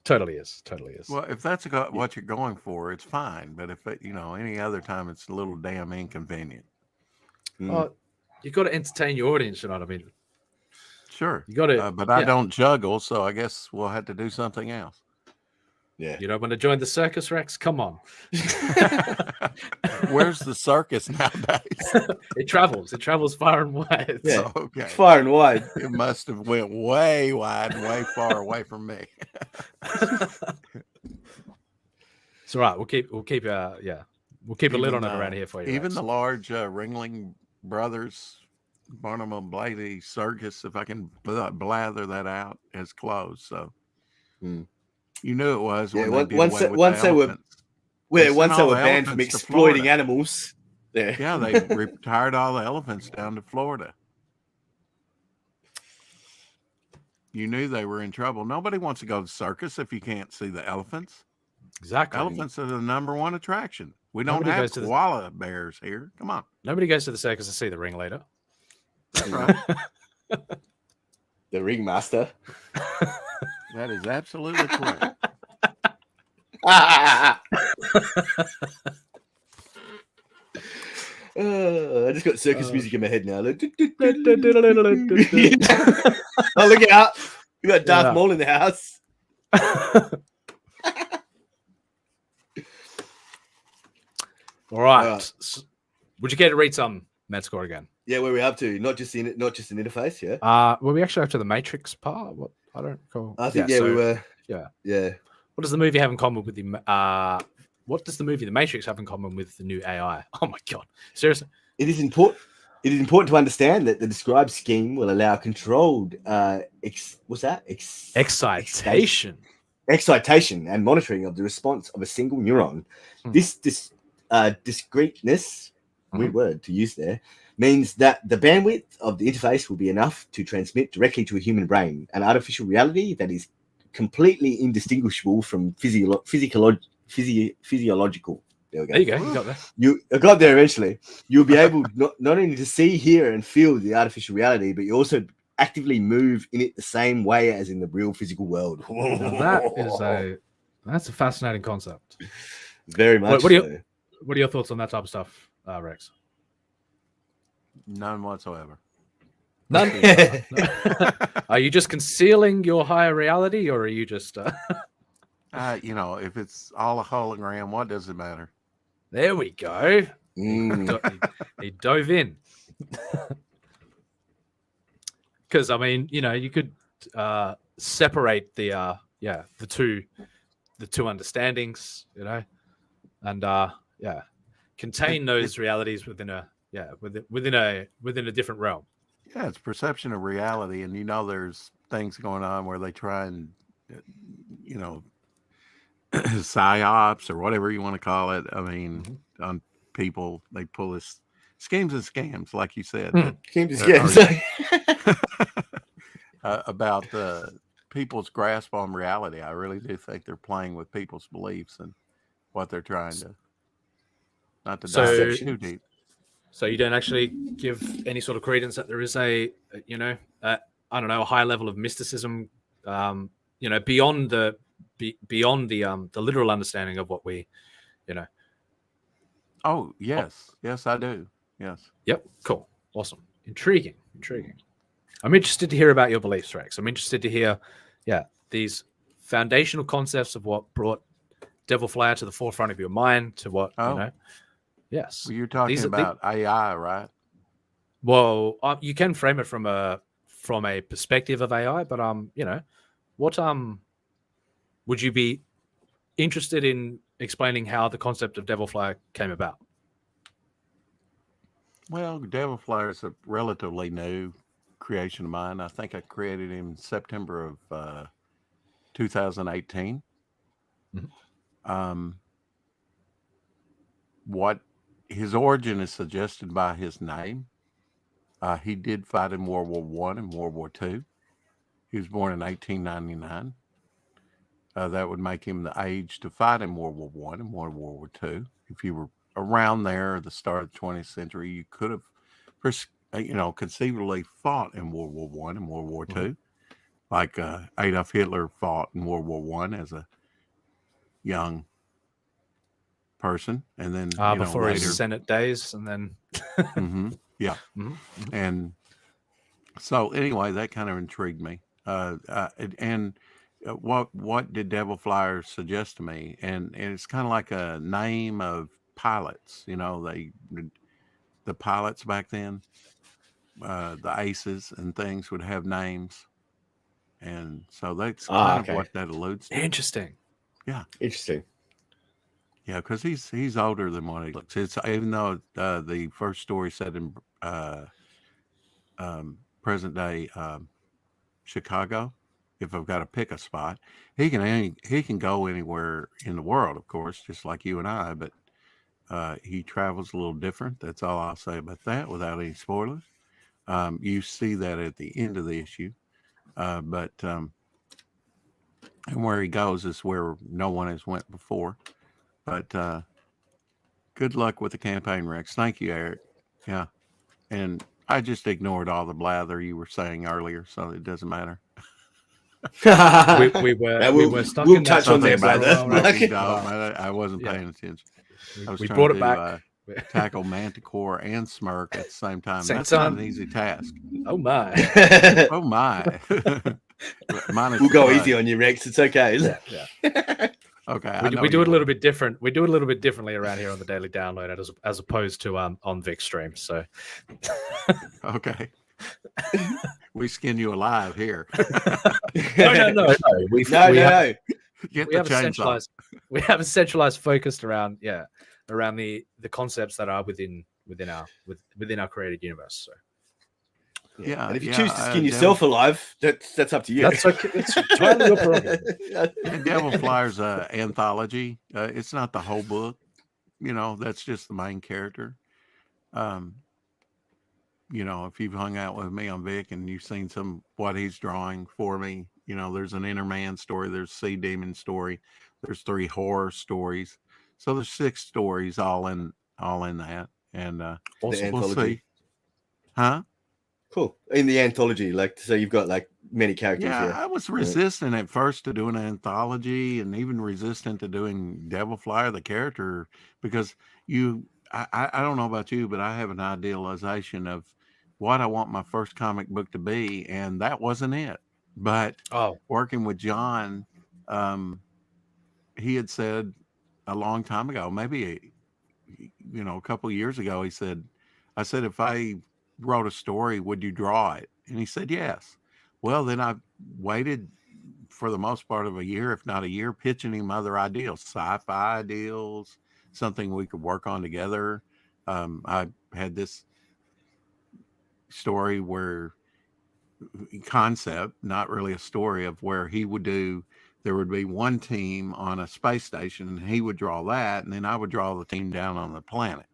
Totally is. Well, if that's what you're going for, it's fine. But if any other time, it's a little damn inconvenient. Oh, you got to entertain your audience. You know what I mean? Sure. You got to. But I don't juggle, so I guess we'll have to do something else. Yeah. You don't want to join the circus, Rex? Come on. Where's the circus nowadays? It travels far and wide. Yeah. So, okay. Far and wide. It must have went way wide, way far away from me. It's all right. We'll keep a lid on it around here for you. Even Rex. the large Ringling Brothers Barnum and Blady Circus, if I can blather that out, has closed. So you knew it was. Yeah, when once they were banned from exploiting animals. Yeah, they retired all the elephants down to Florida. You knew they were in trouble. Nobody wants to go to the circus if you can't see the elephants. Exactly. Elephants are the #1 attraction. We don't have koala bears here. Come on. Nobody goes to the circus to see the ringleader. That's right. The ringmaster. That is absolutely correct. I just got circus music in my head now. Oh, look out. We got Darth Maul in the house. All right. Would you care to read some Metascore again? Yeah, where are we up to? Not just in interface, yeah. Were we actually up to the Matrix part? What I don't recall. I think we were. Yeah. What does the movie have in common with the? What does the movie The Matrix have in common with the new AI? Oh my god! Seriously, it is important. It is important to understand that the described scheme will allow controlled excitation and monitoring of the response of a single neuron. This discreteness, weird word to use there, means that the bandwidth of the interface will be enough to transmit directly to a human brain, an artificial reality that is completely indistinguishable from physiological. There we go. There you go. You got there. I got there eventually. You'll be able not only to see, hear, and feel the artificial reality, but you also actively move in it the same way as in the real physical world. That's a fascinating concept. Very much. What are your thoughts on that type of stuff, Rex? None whatsoever. None. Are you just concealing your higher reality, or are you just? If it's all a hologram, what does it matter? There we go. He dove in. Because I mean, you could separate the two understandings, and contain those realities within a different realm. Yeah, it's perception of reality, and there's things going on where they try and psyops or whatever you want to call it. I mean, on people, they pull this schemes and scams, like you said. Schemes and scams. About people's grasp on reality. I really do think they're playing with people's beliefs and what they're trying to, not to dive too deep. So you don't actually give any sort of credence that there is a high level of mysticism, beyond the literal understanding of what we, Oh, yes. Yes, I do. Yes. Yep. Cool. Awesome. Intriguing. I'm interested to hear about your beliefs, Rex. I'm interested to hear, these foundational concepts of what brought Devil Flyer to the forefront of your mind, to what, Yes. Well, you're talking about AI, right? Well, you can frame it from a perspective of AI, but what would you be interested in explaining how the concept of Devil Flyer came about? Well, Devil Flyer is a relatively new creation of mine. I think I created him in September of 2018. What his origin is suggested by his name. He did fight in World War One and World War Two. He was born in 1899. That would make him the age to fight in World War One and World War Two. If you were around there at the start of the 20th century, you could have, conceivably fought in World War One and World War Two, like Adolf Hitler fought in World War One as a young person, and then before later, his Senate days, and then and so anyway, that kind of intrigued me. What did Devil Flyer suggest to me? And it's kind of like a name of pilots. The pilots back then, the aces and things would have names, and so that's kind of what that alludes to. Interesting. Yeah, interesting. Yeah, because he's older than what he looks. It's even though the first story set in present day Chicago. If I've got to pick a spot, he can go anywhere in the world, of course, just like you and I. But he travels a little different. That's all I'll say about that, without any spoilers. You see that at the end of the issue, and where he goes is where no one has went before. But good luck with the campaign, Rex. Thank you, Eric. Yeah, and I just ignored all the blather you were saying earlier, so it doesn't matter. we were stuck in touch on there, brother. I wasn't paying attention. I was we trying brought to it back. Tackle Manticore and Smirk at the same time. That's time. not an easy task. Oh my! Oh my! We'll go easy on you, Rex. It's okay. Yeah. Okay. We do it a little bit different. We do it a little bit differently around here on the Daily Download, as opposed to on Vic Stream. So, okay. We skin you alive here. No. We have a centralized focused around the concepts that are within our created universe. So yeah, and if you choose to skin yourself alive, that's up to you. That's okay. It's entirely your problem. And Devil Flyer's anthology. It's not the whole book. That's just the main character. If you've hung out with me on Vic and you've seen what he's drawing for me, there's an Inner Man story, there's Sea Demon story, there's 3 horror stories. So there's 6 stories all in that. And we'll see. Huh? Cool. In the anthology, so you've got many characters. Yeah, I was resistant at first to doing an anthology, and even resistant to doing Devil Flyer, the character, because I don't know about you, but I have an idealization of what I want my first comic book to be, and that wasn't it. But working with John, he had said a long time ago, maybe a couple of years ago, I said, if I wrote a story, would you draw it? And he said yes. Well, then I waited for the most part of a year, if not a year, pitching him other ideals, sci-fi ideals, something we could work on together. I had this story concept, not really a story, of where there would be one team on a space station, and he would draw that, and then I would draw the team down on the planet.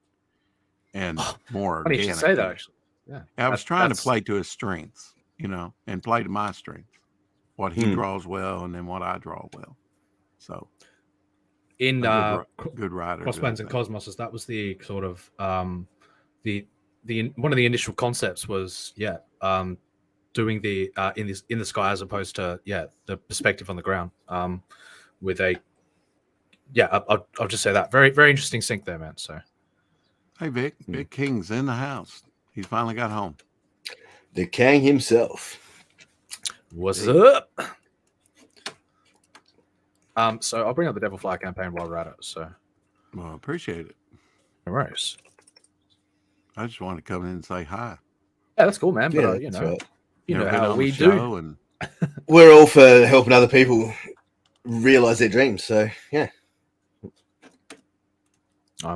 And more funny you should say that, actually. Yeah, I was trying to play to his strengths, and play to my strengths, what he draws well, and then what I draw well. So in good writer, Crossbones and Cosmos, that was the sort of the one of the initial concepts was doing the in the sky as opposed to the perspective on the ground, with a I'll just say that very, very interesting sync there, man. So hey, Vic King's in the house. He's finally got home. The King himself. What's up? So I'll bring up the Devil Flyer campaign while we're at it. So, well, I appreciate it. No worries. I just want to come in and say hi. Yeah, that's cool, man. But you know how we do. And we're all for helping other people realize their dreams. So yeah.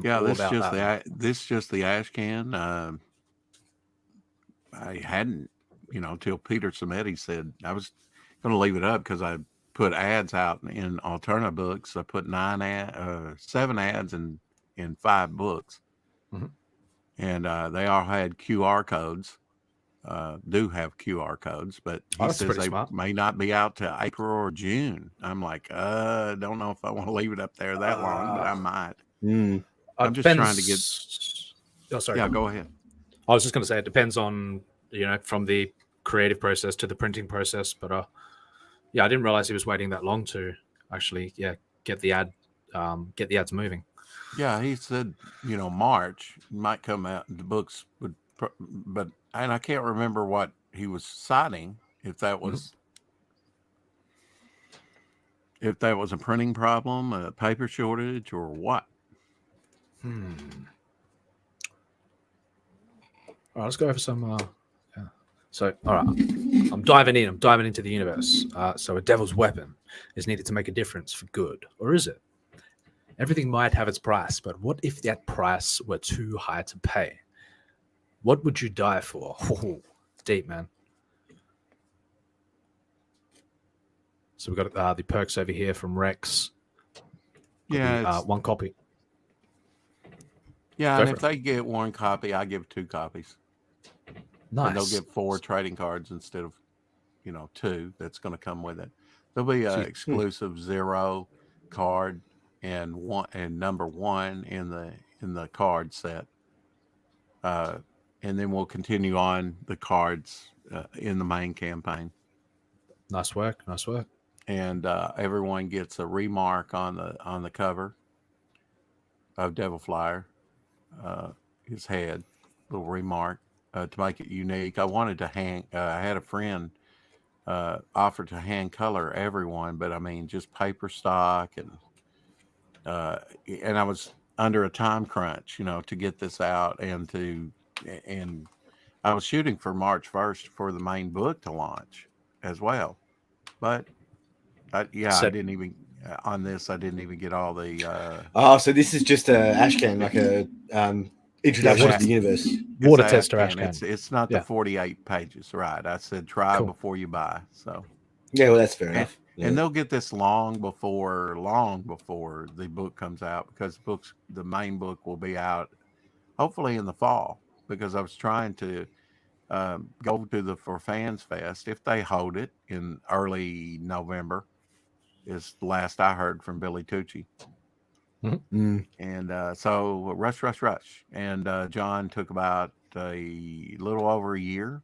This is just the ash can. I hadn't, till Peter Samedi said I was going to leave it up because I put ads out in Alterna books. I put 7 ads in 5 books, and they all had QR codes. Do have QR codes, but he says they may not be out till April or June. I'm like, don't know if I want to leave it up there that long, but I might. I'm just trying to get. Oh, sorry. Yeah, go ahead. I was just going to say it depends on from the creative process to the printing process, but I didn't realize he was waiting that long to actually get the ads moving. Yeah, he said March might come out. The books would, but and I can't remember what he was citing. If that was a printing problem, a paper shortage, or what. All right, let's go over some. So, all right, I'm diving into the universe. So, a devil's weapon is needed to make a difference for good, or is it? Everything might have its price, but what if that price were too high to pay? What would you die for? Oh, deep, man. So we've got the perks over here from Rex. Yeah, one copy. Yeah, and if they get 1 copy, I give 2 copies. Nice. And they'll get 4 trading cards instead of 2. That's going to come with it. There'll be an exclusive 0 card and number 1 in the card set. And then we'll continue on the cards in the main campaign. Nice work. And everyone gets a remark on the cover of Devil Flyer, his head, little remark to make it unique. I wanted to I had a friend offer to hand color everyone, but I mean just paper stock and I was under a time crunch, to get this out and I was shooting for March 1st for the main book to launch as well, but I didn't even on this. I didn't even get all the. So this is just a Ashcan, like a introduction to the universe. Water tester Ashcan. It's not the 48 pages, right? I said try before you buy. So yeah, well that's fair enough. And they'll get this long before the book comes out, because the main book will be out hopefully in the fall, because I was trying to go to the For Fans Fest, if they hold it in early November, is the last I heard from Billy Tucci. And so rush. And John took about a little over a year.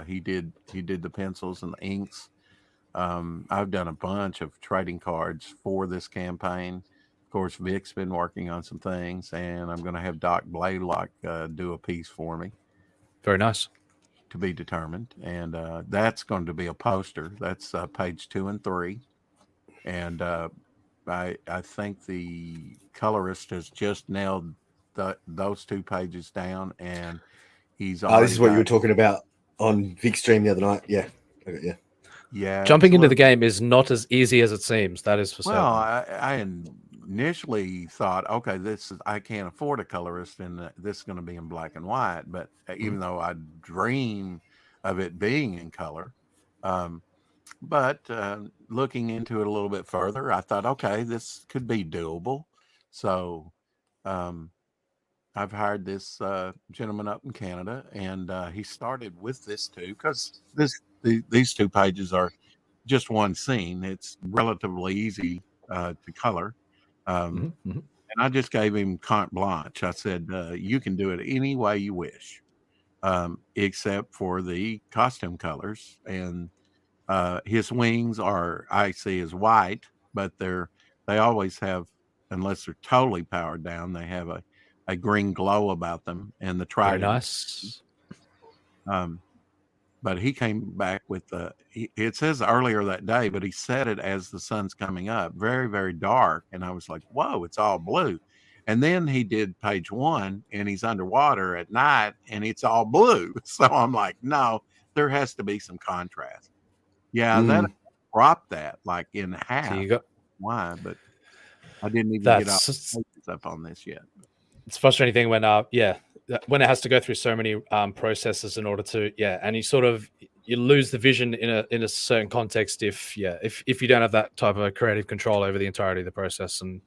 He did the pencils and the inks. I've done a bunch of trading cards for this campaign. Of course, Vic's been working on some things, and I'm going to have Doc Blaylock do a piece for me. Very nice. To be determined. And that's going to be a poster. That's page 2 and 3. And I think the colorist has just nailed those 2 pages down, and he's this is what you were talking about on Vic's stream the other night. Yeah. Okay, yeah. Jumping into the game is not as easy as it seems. That is for certain. Well, I initially thought, okay, I can't afford a colorist, and this is going to be in black and white. But even though I dream of it being in color, but looking into it a little bit further, I thought, okay, this could be doable. So I've hired this gentleman up in Canada, and he started with this too, because these 2 pages are just one scene. It's relatively easy to color. And I just gave him carte blanche. I said, you can do it any way you wish, except for the costume colors. And his wings I see as white, but they always have, unless they're totally powered down, they have a green glow about them. And the trident. Very nice. But he came back with it says earlier that day, but he said it as the sun's coming up, very, very dark. And I was like, whoa, it's all blue. And then he did page 1, and he's underwater at night, and it's all blue. So I'm like, no, there has to be some contrast. Yeah, that dropped that like in half. So you got why, but I didn't even get up on this yet. It's frustrating thing when when it has to go through so many processes in order to and you sort of you lose the vision in a certain context if you don't have that type of creative control over the entirety of the process. And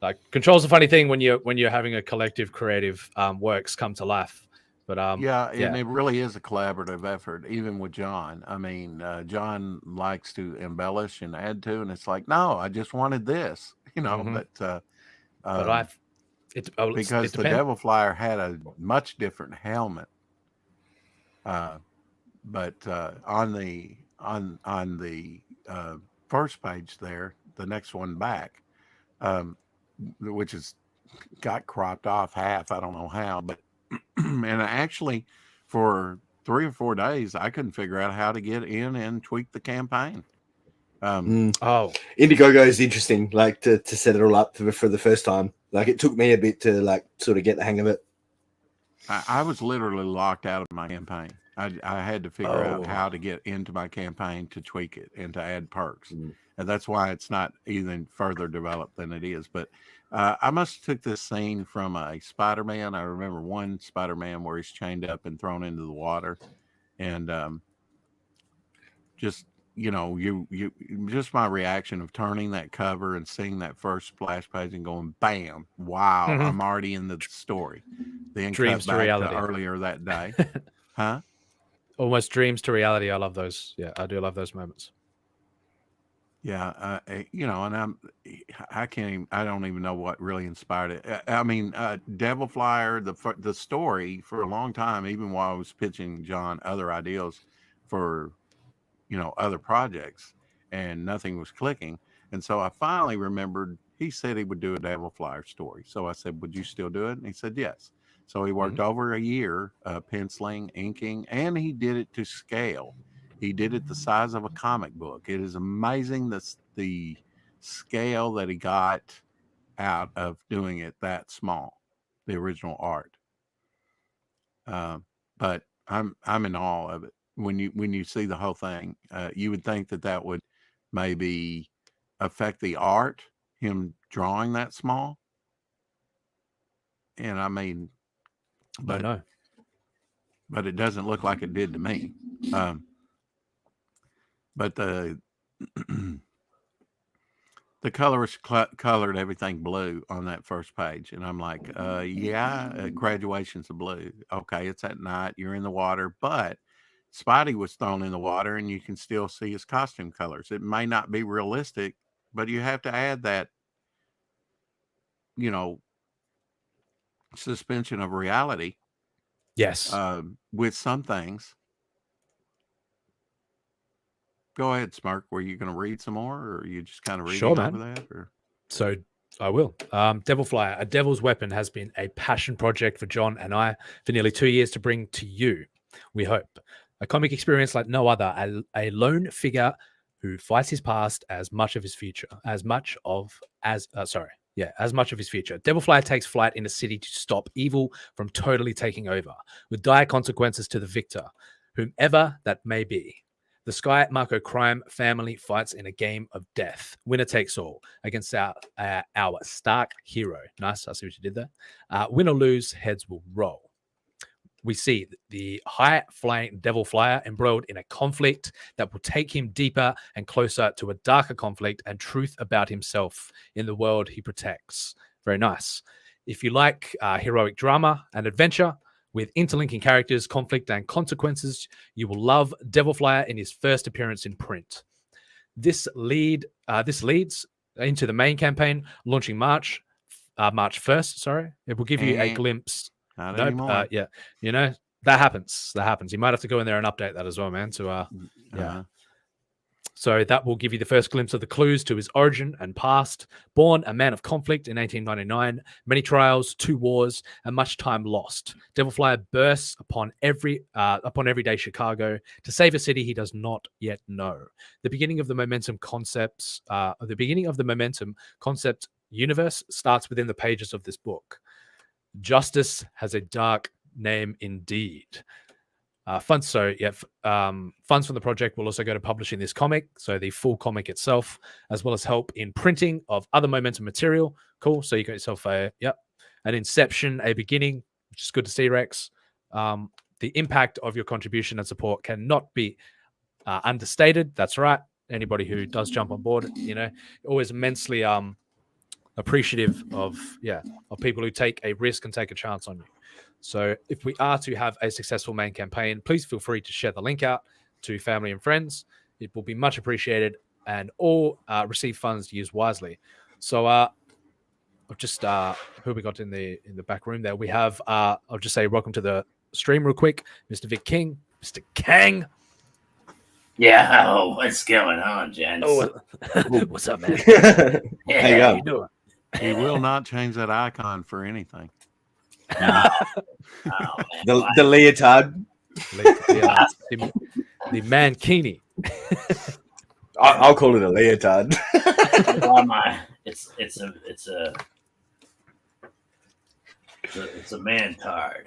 like control's a funny thing when you're having a collective creative works come to life. But and it really is a collaborative effort, even with John. I mean, John likes to embellish and add to, and it's like, no, I just wanted this, but because the Devil Flyer had a much different helmet. But on the first page there, the next one back, which is got cropped off half. I don't know how, but and actually, for 3 or 4 days, I couldn't figure out how to get in and tweak the campaign. Indiegogo is interesting, like to set it all up for the first time. Like it took me a bit to like sort of get the hang of it. I was literally locked out of my campaign. I had to figure out how to get into my campaign to tweak it and to add perks. And that's why it's not even further developed than it is. But I must have took this scene from a Spider-Man. I remember one Spider-Man where he's chained up and thrown into the water. And just, just my reaction of turning that cover and seeing that first splash page and going, bam, wow, I'm already in the story. Then dreams cut to back reality. To earlier that day. Huh? Almost dreams to reality. I love those. Yeah, I do love those moments. Yeah, and I don't even know what really inspired it. I mean, Devil Flyer, the story for a long time, even while I was pitching John other ideas for, other projects, and nothing was clicking. And so I finally remembered he said he would do a Devil Flyer story. So I said, would you still do it? And he said, yes. So he worked over a year, penciling, inking, and he did it to scale. He did it the size of a comic book. It is amazing the scale that he got out of doing it that small, the original art. But I'm in awe of it. When you see the whole thing, you would think that would maybe affect the art, him drawing that small. And I mean, but it doesn't look like it did to me. But the colorist colored everything blue on that first page, and I'm like, graduation's a blue. Okay, it's at night, you're in the water, but Spidey was thrown in the water, and you can still see his costume colors. It may not be realistic, but you have to add that, suspension of reality. Yes. With some things. Go ahead, Smirk. Were you going to read some more, or are you just kind of reading over that? Or? So I will. Devil Flyer, A Devil's Weapon, has been a passion project for John and I for nearly 2 years to bring to you, we hope. A comic experience like no other, a lone figure who fights his past as much of his future, as much of his future. Devil Flyer takes flight in a city to stop evil from totally taking over, with dire consequences to the victor, whomever that may be. The Sky Marco crime family fights in a game of death. Winner takes all against our Stark hero. Nice, I see what you did there. Win or lose, heads will roll. We see the high-flying Devil Flyer embroiled in a conflict that will take him deeper and closer to a darker conflict and truth about himself in the world he protects. Very nice. If you like heroic drama and adventure with interlinking characters, conflict, and consequences, you will love Devil Flyer in his first appearance in print. This leads into the main campaign launching March 1st. Sorry, it will give you a glimpse. Not anymore. That happens. You might have to go in there and update that as well, man. So that will give you the first glimpse of the clues to his origin and past. Born a man of conflict in 1899, many trials, 2 wars, and much time lost. Devil Flyer bursts upon everyday Chicago to save a city he does not yet know. The beginning of the Momentum concept universe starts within the pages of this book. Justice has a dark name indeed. Funds from the project will also go to publishing this comic, so the full comic itself, as well as help in printing of other Momentum material. Cool. So you got yourself an Inception, a beginning, which is good to see, Rex. the impact of your contribution and support cannot be understated. That's right. Anybody who does jump on board, always immensely appreciative of people who take a risk and take a chance on you. So if we are to have a successful main campaign, please feel free to share the link out to family and friends. It will be much appreciated, and all receive funds used wisely. So I've just who we got in the back room there. We have I'll just say welcome to the stream real quick, Mr. Vic King, Mr. Kang. Yeah, what's going on, gents? What's up, man? Yeah, how you doing? He will not change that icon for anything. No. The leotard. The mankini. I'll call it a leotard. It's a man-tard.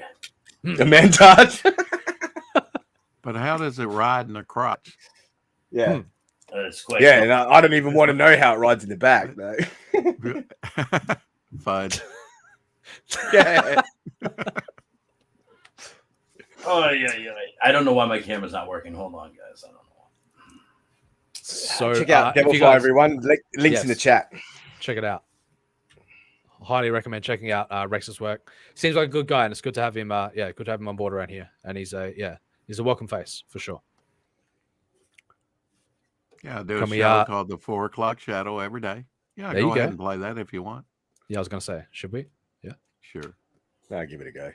A man-tard? But how does it ride in the crotch? Yeah. It's quite and I don't even want to know how it rides in the back, though. Fudge. Yeah. Oh, yeah. I don't know why my camera's not working. Hold on, guys. I don't know. So check out Devilfly, everyone. Links in the chat. Check it out. Highly recommend checking out Rex's work. Seems like a good guy, and it's good to have him. Good to have him on board around here. And he's a welcome face for sure. Yeah, I do a show called the 4 o'clock Shadow every day. Yeah, go ahead and play that if you want. Yeah, I was gonna say, should we? Yeah, sure. I'll give it a go.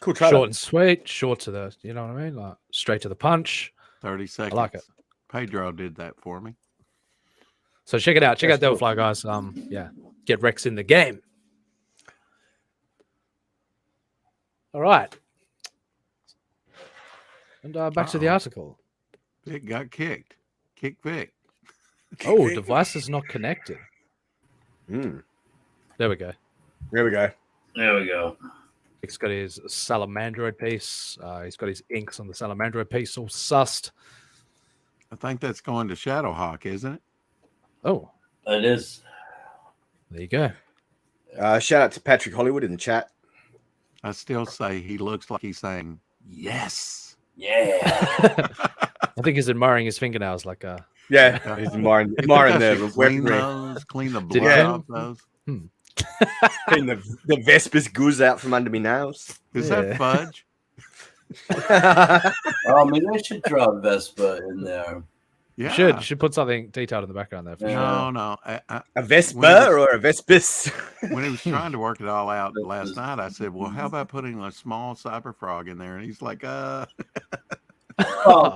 Cool trailer. Short and sweet, short to the, you know what I mean? Like straight to the punch. 30 seconds. I like it. Pedro did that for me. So check it out. Check out Devilfly, guys. Get Rex in the game. All right. And back to the article. Vic got kicked. Kick Vic. Oh, device is not connected. There we go. There we go. He's got his salamandroid piece. He's got his inks on the salamandroid piece all sussed. I think that's going to Shadowhawk, isn't it? Oh. It is. There you go. Shout out to Patrick Hollywood in the chat. I still say he looks like he's saying, yes. Yeah. I think he's admiring his fingernails like Yeah, he's admiring the clean the blood off those. Clean the Vespa's goose out from under me nails. Is that fudge? Oh, maybe I should draw a Vespa in there. Yeah, you should put something detailed in the background there. For sure. No. A Vespa or a Vespis? When he was trying to work it all out last night, I said, "Well, how about putting a small cyber frog in there?" And he's like, Oh,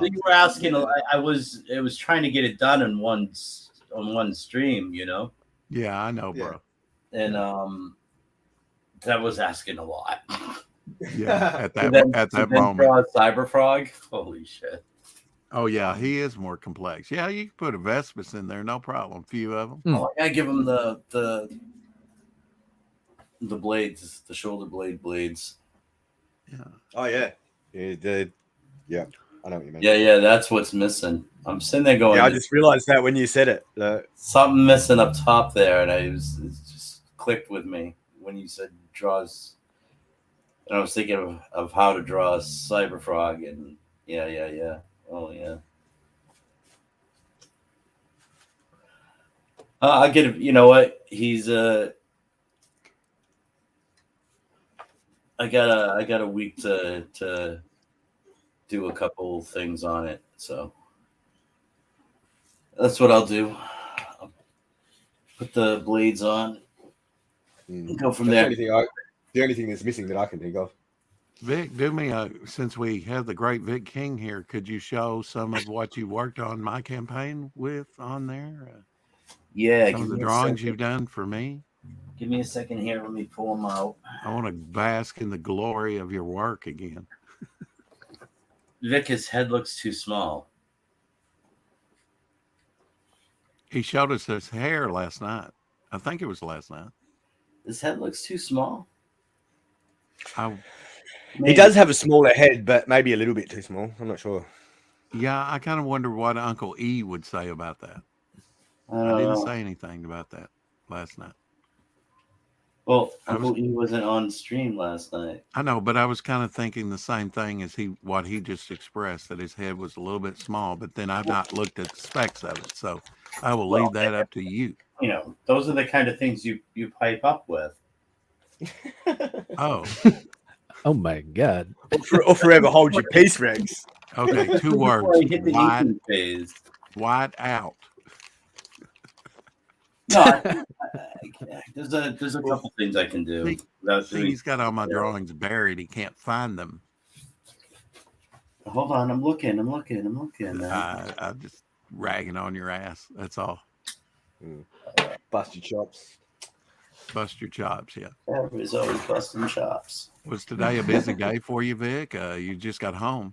you were asking. I was trying to get it done on one stream, you know. Yeah, I know, bro. And that was asking a lot. Yeah, at that moment. Draw a cyber frog. Holy shit. Oh yeah, he is more complex. Yeah, you can put a Vespis in there, no problem. Few of them. Oh, I gotta give him the blades, the shoulder blades. Yeah. Oh yeah. Yeah. I know what you mean. Yeah, that's what's missing. I'm sitting there going. Yeah, I just realized that when you said it. Something missing up top there, and it just clicked with me when you said draws. And I was thinking of how to draw a cyber frog, and yeah. Oh yeah. I get it. You know what? He's I got a week to do a couple things on it, so that's what I'll do. I'll put the blades on and go from there. The only thing that's missing that I can think of. Vic, do me since we have the great Vic King here, could you show some of what you worked on my campaign with on there? Yeah, some of the drawings you've done for me. Give me a second here. Let me pull them out. I want to bask in the glory of your work again. Vic, his head looks too small. He showed us his hair last night. I think it was last night. His head looks too small. He does have a smaller head, but maybe a little bit too small. I'm not sure. Yeah, I kind of wonder what Uncle E would say about that. I didn't say anything about that last night. Well, Uncle E wasn't on stream last night. I know, but I was kind of thinking the same thing as what he just expressed, that his head was a little bit small, but then I've not looked at the specs of it, so I will leave that up to you. You know, those are the kind of things you pipe up with. Oh. Oh my God. Or forever hold your peace, Rex. Okay, 2 words. Wide out. No, there's a couple things I can do. He's got all my drawings buried. He can't find them. Hold on, I'm looking. I'm just ragging on your ass. That's all. Bust your chops. Bust your chops, yeah. Everybody's always busting chops. Was today a busy day for you, Vic? You just got home.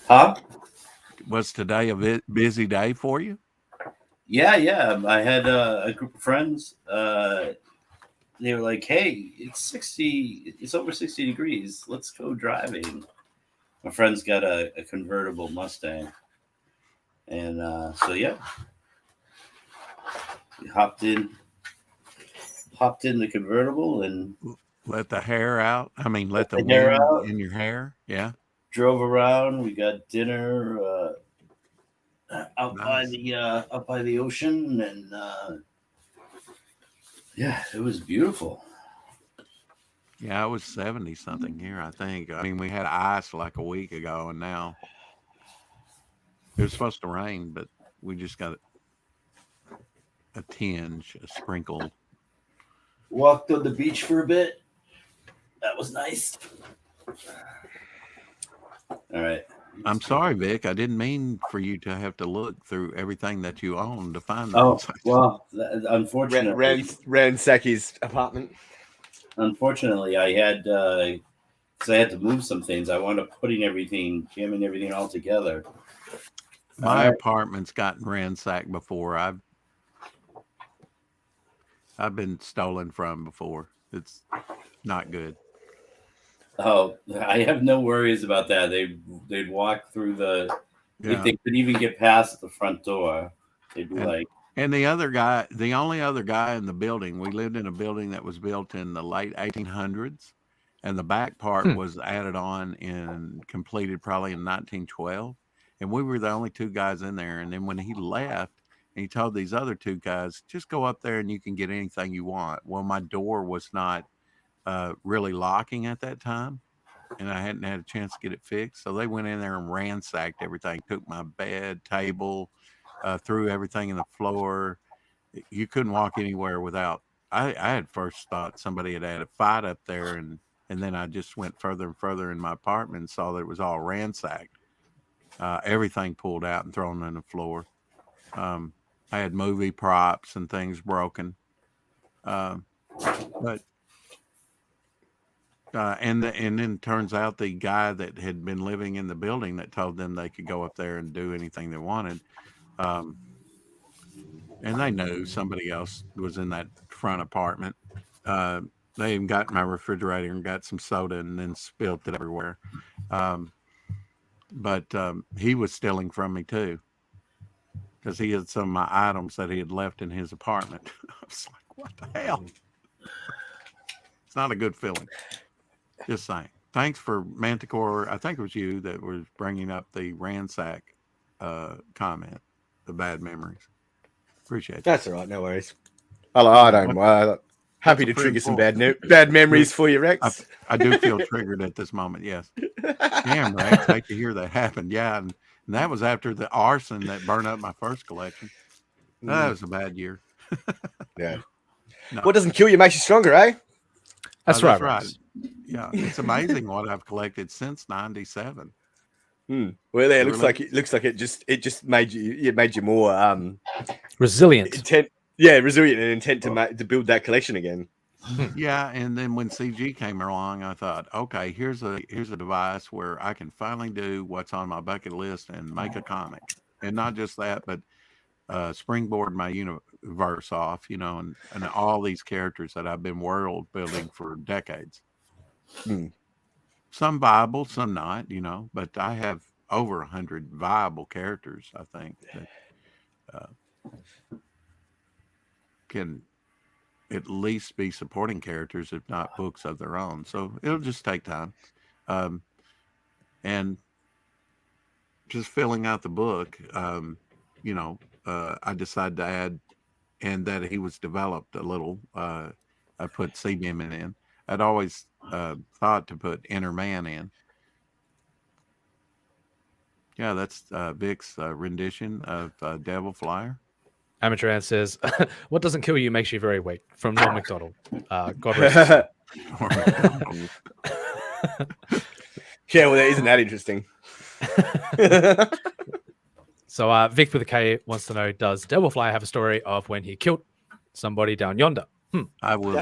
Huh? Was today a busy day for you? Yeah. I had a group of friends. They were like, "Hey, it's over 60 degrees. Let's go driving." My friend's got a convertible Mustang, and so yeah, we hopped in the convertible and let the hair out. I mean, let the hair wind out. In your hair. Yeah. Drove around. We got dinner out Nice. by the ocean, and yeah, it was beautiful. Yeah, it was 70 something here, I think. I mean, we had ice like a week ago, and now it was supposed to rain, but we just got a tinge, a sprinkle. Walked on the beach for a bit. That was nice. All right. I'm sorry, Vic. I didn't mean for you to have to look through everything that you own to find Oh, those. well, unfortunately. Ransack his apartment. Unfortunately, I had because I had to move some things. I wound up jamming everything all together. My apartment's gotten ransacked before. I've been stolen from before. It's not good. Oh, I have no worries about that. They'd walk through if they could even get past the front door, they'd be like. And the only other guy in the building, we lived in a building that was built in the late 1800s, and the back part was added on and completed probably in 1912. And we were the only 2 guys in there. And then when he left, and he told these other 2 guys, just go up there and you can get anything you want. Well, my door was not really locking at that time, and I hadn't had a chance to get it fixed. So they went in there and ransacked everything, took my bed, table, threw everything in the floor. You couldn't walk anywhere without. I had first thought somebody had a fight up there, and then I just went further and further in my apartment and saw that it was all ransacked. Everything pulled out and thrown on the floor. I had movie props and things broken. But and then turns out the guy that had been living in the building that told them they could go up there and do anything they wanted. And they knew somebody else was in that front apartment. They even got in my refrigerator and got some soda and then spilled it everywhere. But he was stealing from me too, because he had some of my items that he had left in his apartment. I was like, what the hell? It's not a good feeling. Just saying. Thanks for Manticore. I think it was you that was bringing up the ransack comment, the bad memories. Appreciate it. That's all right. No worries. I don't. Happy to trigger some bad memories for you, Rex. I do feel triggered at this moment. Yes. Damn, Rex. Hate to hear that happen. Yeah, and that was after the arson that burned up my first collection. That was a bad year. Yeah. No. What doesn't kill you makes you stronger, eh? That's right. Yeah, it's amazing what I've collected since '97. Well, yeah, it looks like it just made you more resilient. Yeah, resilient and intent to build that collection again. Yeah, and then when CG came along, I thought, okay, here's a device where I can finally do what's on my bucket list and make a comic, and not just that, but springboard my universe off, and all these characters that I've been world building for decades. Some viable, some not, but I have over 100 viable characters, I think, that can at least be supporting characters, if not books of their own. So it'll just take time. And just filling out the book, I decided to add, and that he was developed a little. I put CBM in. I'd always thought to put Inner Man in. Yeah, that's Vic's rendition of Devil Flyer. Amateur Ant says, "What doesn't kill you makes you very weak." From Norm Macdonald. God rest. Yeah, well, isn't that interesting? So Vic with a K wants to know: does Devil Flyer have a story of when he killed somebody down yonder? I will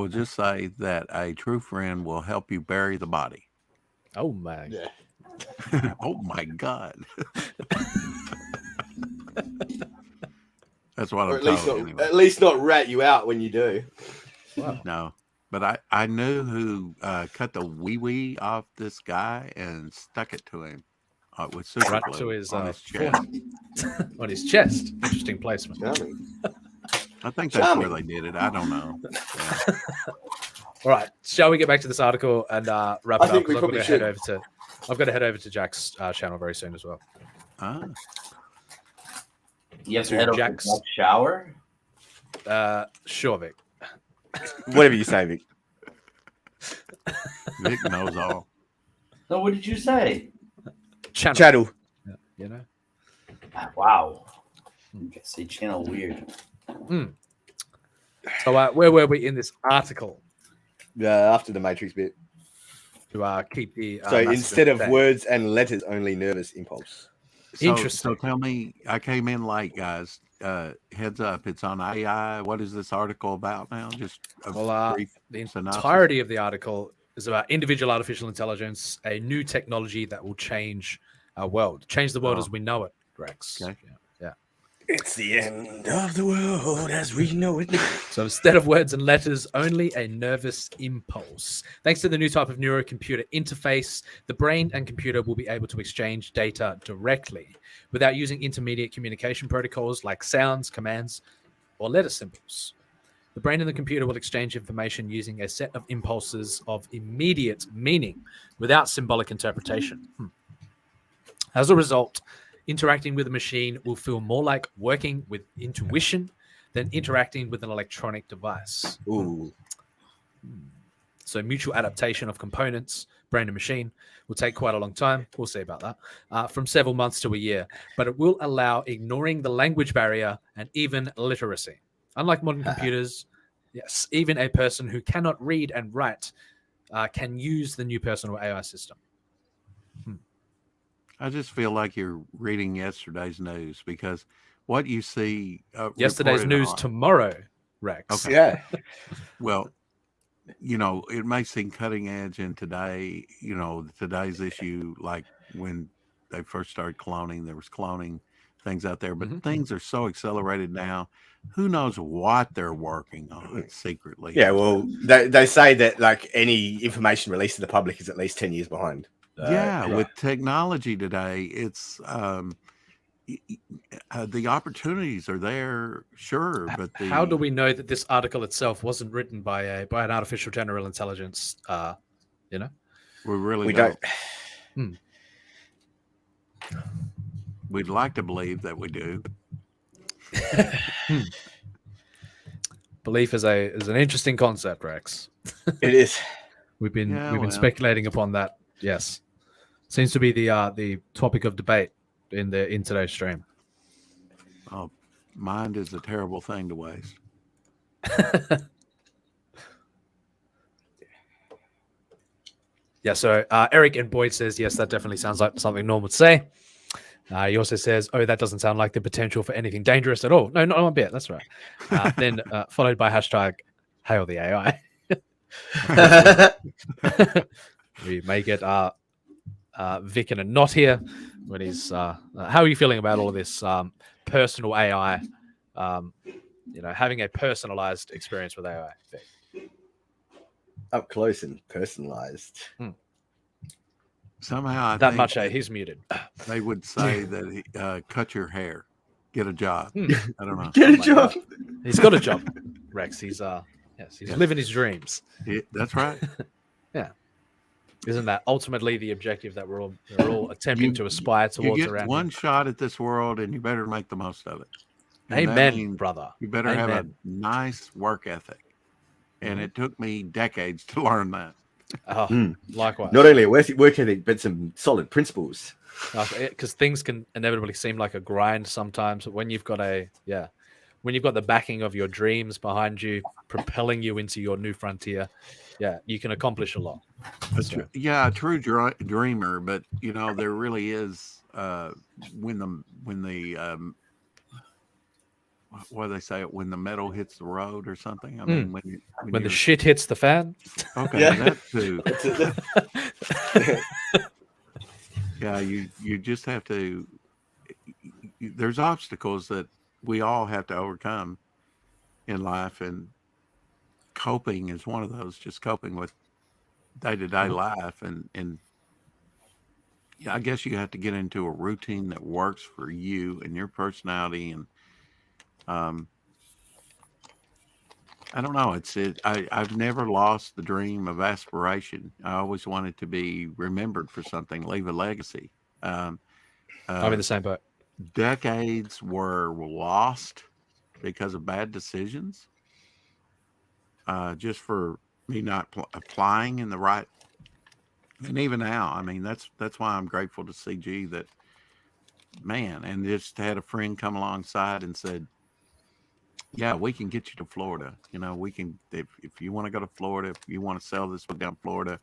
just say that a true friend will help you bury the body. Oh my! Yeah. Oh my God! That's what I'm told. Anyway. At least not rat you out when you do. Wow. No, but I knew who cut the wee off this guy and stuck it to him with super right glue to his on his chest. On his chest. Interesting placement. I think that's where they did it. I don't know. Yeah. All right, shall we get back to this article and wrap it up? Because I've got to head over to Jack's channel very soon as well. You have to head over to Jack's shower? Sure, Vic. Whatever you say, Vic. Vic knows all. No, what did you say? Channel. Yeah, Wow. You can say channel weird. So where were we in this article? After the Matrix bit. To keep the so instead of words and letters, only nervous impulse. Interesting. So tell me, I came in late, guys. Heads up, it's on AI. What is this article about now? Just brief the synopsis. Entirety of the article is about individual artificial intelligence, a new technology that will change our world, change the world as we know it, Rex. Okay. Yeah. It's the end of the world as we know it. So instead of words and letters, only a nervous impulse. Thanks to the new type of neurocomputer interface, the brain and computer will be able to exchange data directly without using intermediate communication protocols like sounds, commands, or letter symbols. The brain and the computer will exchange information using a set of impulses of immediate meaning without symbolic interpretation. As a result, interacting with a machine will feel more like working with intuition than interacting with an electronic device. Ooh. So mutual adaptation of components, brain and machine, will take quite a long time. We'll see about that. From several months to a year. But it will allow ignoring the language barrier and even literacy. Unlike modern computers, yes, even a person who cannot read and write can use the new personal AI system. I just feel like you're reading yesterday's news, because what you see yesterday's news tomorrow, Rex. Okay. Yeah. Well, it may seem cutting edge in today, today's issue, like when they first started cloning, there was cloning things out there, but things are so accelerated now. Who knows what they're working on secretly? Yeah, well, they say that like any information released to the public is at least 10 years behind. With technology today, it's the opportunities are there, sure, but how do we know that this article itself wasn't written by an artificial general intelligence? We really don't. We'd like to believe that we do. Belief is an interesting concept, Rex. It is. We've been speculating upon that. Yes, seems to be the topic of debate in today's stream. Oh, mind is a terrible thing to waste. Yeah. So Eric and Boyd says yes, that definitely sounds like something Norm would say. He also says, "Oh, that doesn't sound like the potential for anything dangerous at all." No, not one bit. That's right. Then followed by hashtag Hail the AI. We may get Vic in a knot here when he's. How are you feeling about all of this personal AI? Having a personalized experience with AI. Vic? Up close and personalized. Somehow, I that think much. He's muted. They would say that cut your hair, get a job. I don't know. Get a job. God. He's got a job, Rex. He's living his dreams. That's right. Yeah. Isn't that ultimately the objective that we're all attempting to aspire towards? You get around one here? shot at this world, and you better make the most of it. And Amen, brother. You better have a nice work ethic. And it took me decades to learn that. Likewise. Not only a work ethic, but some solid principles. Because things can inevitably seem like a grind sometimes. But when you've got when you've got the backing of your dreams behind you, propelling you into your new frontier, you can accomplish a lot. Yeah, a true dreamer. But there really is when the what do they say? When the metal hits the road or something. I mean, when the shit hits the fan. Okay, that too. Yeah, you just have to. There's obstacles that we all have to overcome in life, and coping is one of those. Just coping with day-to-day life, and I guess you have to get into a routine that works for you and your personality, and I don't know. I've never lost the dream of aspiration. I always wanted to be remembered for something, leave a legacy. I'm in the same boat. Decades were lost because of bad decisions. Just for me not applying in the right. And even now, I mean, that's why I'm grateful to CG that, man, and just had a friend come alongside and said, yeah, we can get you to Florida. We can, if you want to go to Florida, if you want to sell this book down Florida,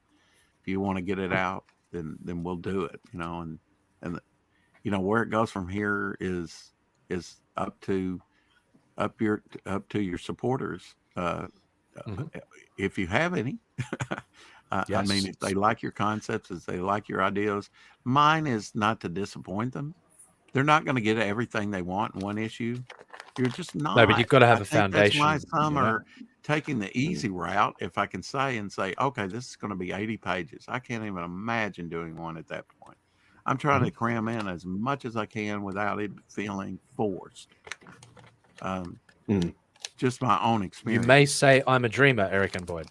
if you want to get it out, then we'll do it, and where it goes from here is up to your supporters. If you have any, Yes. I mean, if they like your concepts, if they like your ideas, mine is not to disappoint them. They're not going to get everything they want in one issue. You're just not. No, but you've got to have a foundation. That's why some are taking the easy route, if I can say, okay, this is going to be 80 pages. I can't even imagine doing one at that point. I'm trying to cram in as much as I can without it feeling forced. Just my own experience. You may say I'm a dreamer, Eric and Boyd.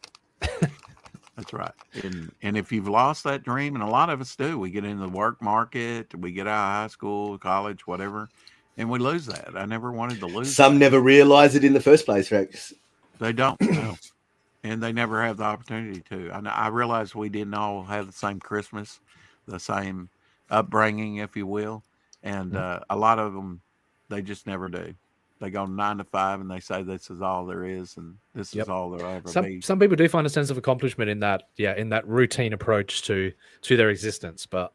That's right. And if you've lost that dream, and a lot of us do, we get into the work market, we get out of high school, college, whatever, and we lose that. I never wanted to lose Some never realize it in the first place, Rex. They don't. No. And they never have the opportunity to. I realized we didn't all have the same Christmas, the same upbringing, if you will. And a lot of them, they just never do. They go 9 to 5 and they say this is all there is, and this is all there ever be. Some people do find a sense of accomplishment in that, in that routine approach to their existence. But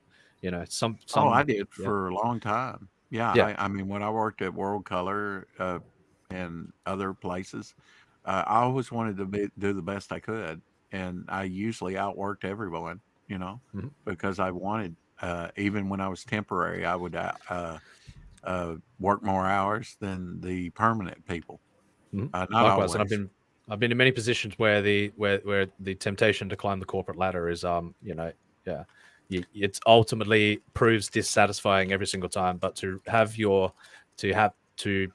some I did for a long time. Yeah. I mean, when I worked at World Color and other places, I always wanted to do the best I could, and I usually outworked everyone. Because I wanted, even when I was temporary, I would work more hours than the permanent people. Not Likewise, always. and I've been in many positions where the temptation to climb the corporate ladder is it's ultimately proves dissatisfying every single time. But to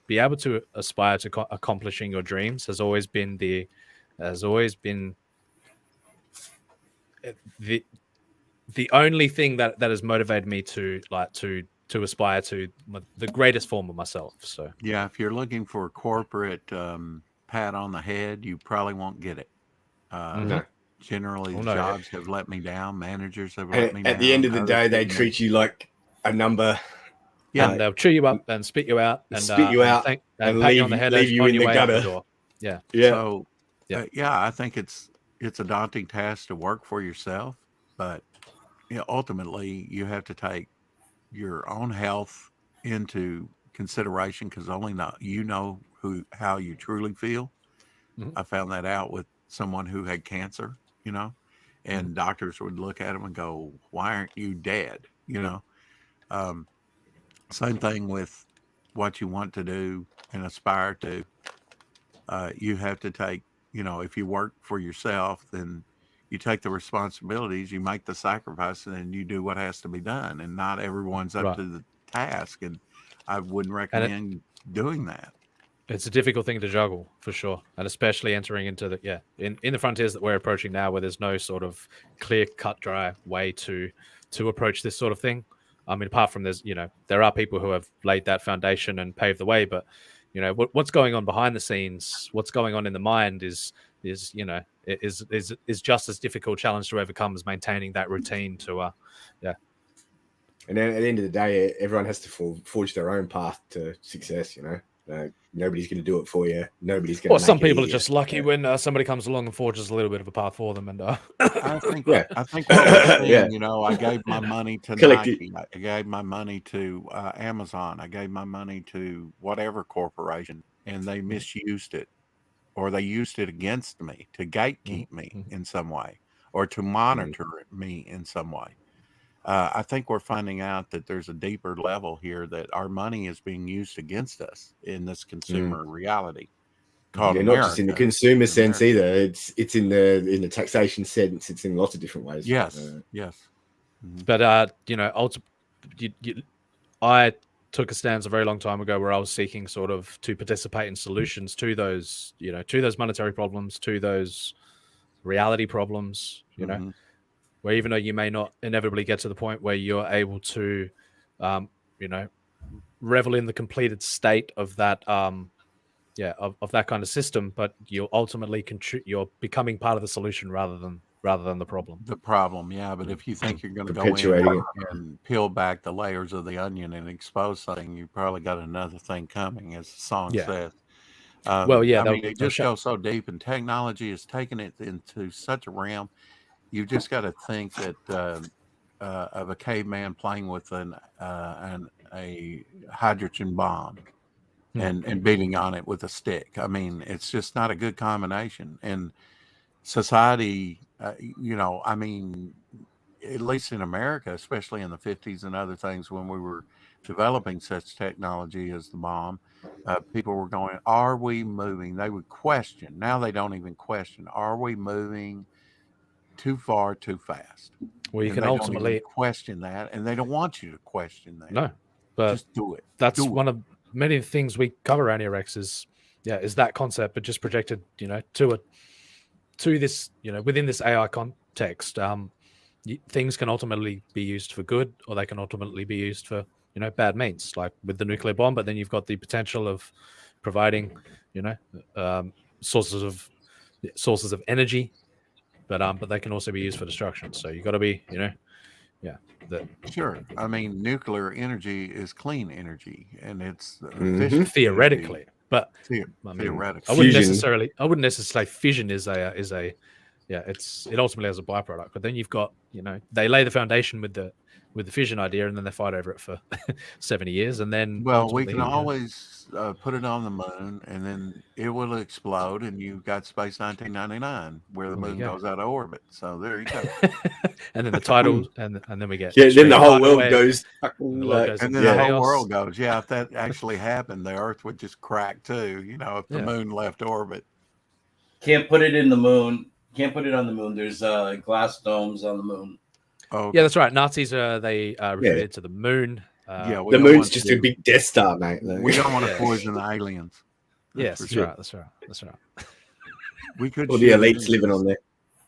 be able to aspire to accomplishing your dreams has always been the only thing that has motivated me to aspire to the greatest form of myself. So if you're looking for a corporate pat on the head, you probably won't get it. Generally, jobs have let me down. Managers have let me down. At the end of the day, they treat you like a number. Yeah, and they'll chew you up and spit you out and spit you out and pat you on the head leave you in the gutter. Door. Yeah. So I think it's a daunting task to work for yourself, but ultimately you have to take your own health into consideration, because only you know how you truly feel. I found that out with someone who had cancer, and doctors would look at him and go, "Why aren't you dead?" Same thing with what you want to do and aspire to. You have to take, if you work for yourself, then you take the responsibilities, you make the sacrifice, and then you do what has to be done. And not everyone's up to the task. And I wouldn't recommend doing that. It's a difficult thing to juggle, for sure, and especially entering into the in the frontiers that we're approaching now, where there's no sort of clear cut, dry way to approach this sort of thing. I mean, apart from there are people who have laid that foundation and paved the way, but what's going on behind the scenes, what's going on in the mind is just as difficult challenge to overcome as maintaining that routine to And then at the end of the day, everyone has to forge their own path to success. Nobody's going to do it for you. Nobody's going to. Well, some people are just lucky when somebody comes along and forges a little bit of a path for them. And I think what we're seeing, I gave my money to Nike. I gave my money to Amazon. I gave my money to whatever corporation, and they misused it, or they used it against me to gatekeep me in some way, or to monitor me in some way. I think we're finding out that there's a deeper level here, that our money is being used against us in this consumer reality. Called not just in the consumer sense either. It's in the taxation sense. It's in lots of different ways. Yes, yes. But I took a stance a very long time ago where I was seeking sort of to participate in solutions to those, to those monetary problems, to those reality problems, where even though you may not inevitably get to the point where you're able to, revel in the completed state of that, of that kind of system, but you're ultimately you're becoming part of the solution rather than the problem. The problem, yeah. But if you think you're going to go in and peel back the layers of the onion and expose something, you probably got another thing coming, as the song says. It just goes so deep, and technology has taken it into such a realm. You just got to think that of a caveman playing with a hydrogen bomb and beating on it with a stick. I mean, it's just not a good combination. And society, at least in America, especially in the 50s and other things, when we were developing such technology as the bomb, people were going, "Are we moving?" They would question. Now they don't even question. Are we moving too far, too fast? Well, you can ultimately question that, and they don't want you to question that. No, but just do it. That's one of many things we cover around here, Rex, is that concept, but just projected, to this, within this AI context. Things can ultimately be used for good, or they can ultimately be used for bad means, like with the nuclear bomb. But then you've got the potential of providing sources of energy. But they can also be used for destruction. So you got to be, Sure. I mean, nuclear energy is clean energy, and it's theoretically, but theoretically, I wouldn't necessarily say fission is a it ultimately has a byproduct. But then you've got, they lay the foundation with the fission idea, and then they fight over it for 70 years, and then we can always put it on the moon, and then it will explode, and you've got Space 1999, where the moon goes out of orbit. So there you go. And then the title, and then we get then the whole world goes, and then the whole world goes. Yeah, if that actually happened, the Earth would just crack too. If the moon left orbit. Can't put it in the moon. Can't put it on the moon. There's glass domes on the moon. Oh, yeah, that's right. Nazis retreated to the moon. The moon's just a big Death Star, mate. We don't want to poison the aliens. That's right. We could. All the elites living on there.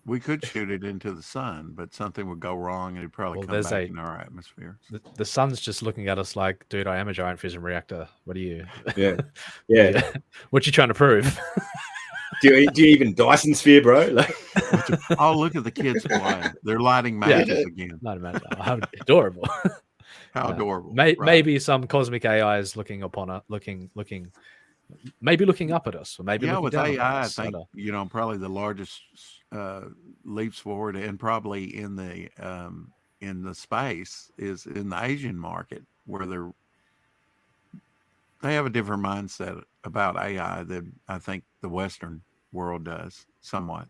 We could shoot it into the sun, but something would go wrong, and it'd probably come back in our atmosphere. The sun's just looking at us like, dude, I am a giant fission reactor. What are you? Yeah. What you trying to prove? Do you even Dyson sphere, bro? Oh, look at the kids playing. They're lighting matches again. How adorable. How adorable. Maybe some cosmic AI is looking upon us, maybe looking up at us, or maybe with down AI, us. I think probably the largest leaps forward, and probably in the in the space is in the Asian market, where they have a different mindset about AI than I think the Western world does somewhat.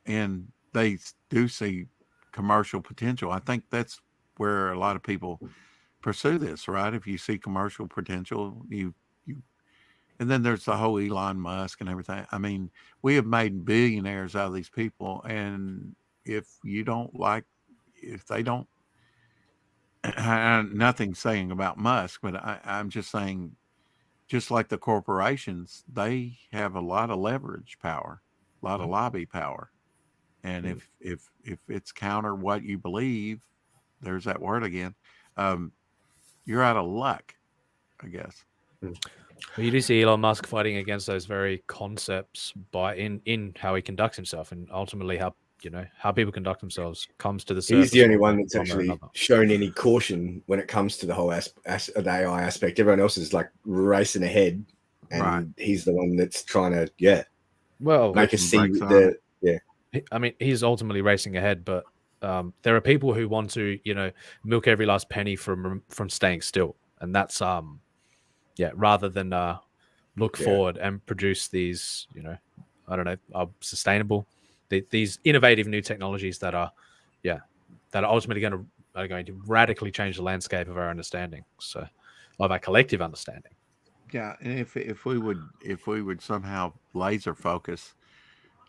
And they do see commercial potential. I think that's where a lot of people pursue this, right? If you see commercial potential, you and then there's the whole Elon Musk and everything. I mean, we have made billionaires out of these people, and if they don't, nothing saying about Musk, but I'm just saying, just like the corporations, they have a lot of leverage power, a lot of lobby power. And if it's counter what you believe, there's that word again, you're out of luck, I guess. Well, you do see Elon Musk fighting against those very concepts by in how he conducts himself, and ultimately how people conduct themselves comes to the surface. He's the only one that's actually shown any caution when it comes to the whole the AI aspect. Everyone else is like racing ahead, and he's the one that's trying to make us see the I mean, he's ultimately racing ahead, but there are people who want to milk every last penny from staying still, and that's rather than look forward and produce these, I don't know, sustainable, these innovative new technologies that are ultimately going to radically change the landscape of our understanding, so of our collective understanding. Yeah, and if we would somehow laser focus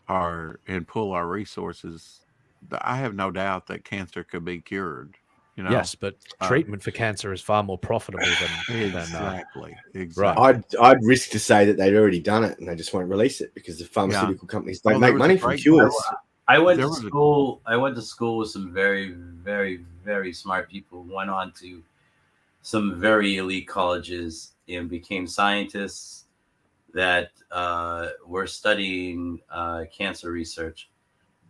and pull our resources, I have no doubt that cancer could be cured. Yes, but treatment for cancer is far more profitable than exactly. Right. I'd risk to say that they've already done it and they just won't release it because the pharmaceutical companies don't make money from cures. I went to school with some very, very, very smart people who went on to some very elite colleges and became scientists that were studying cancer research.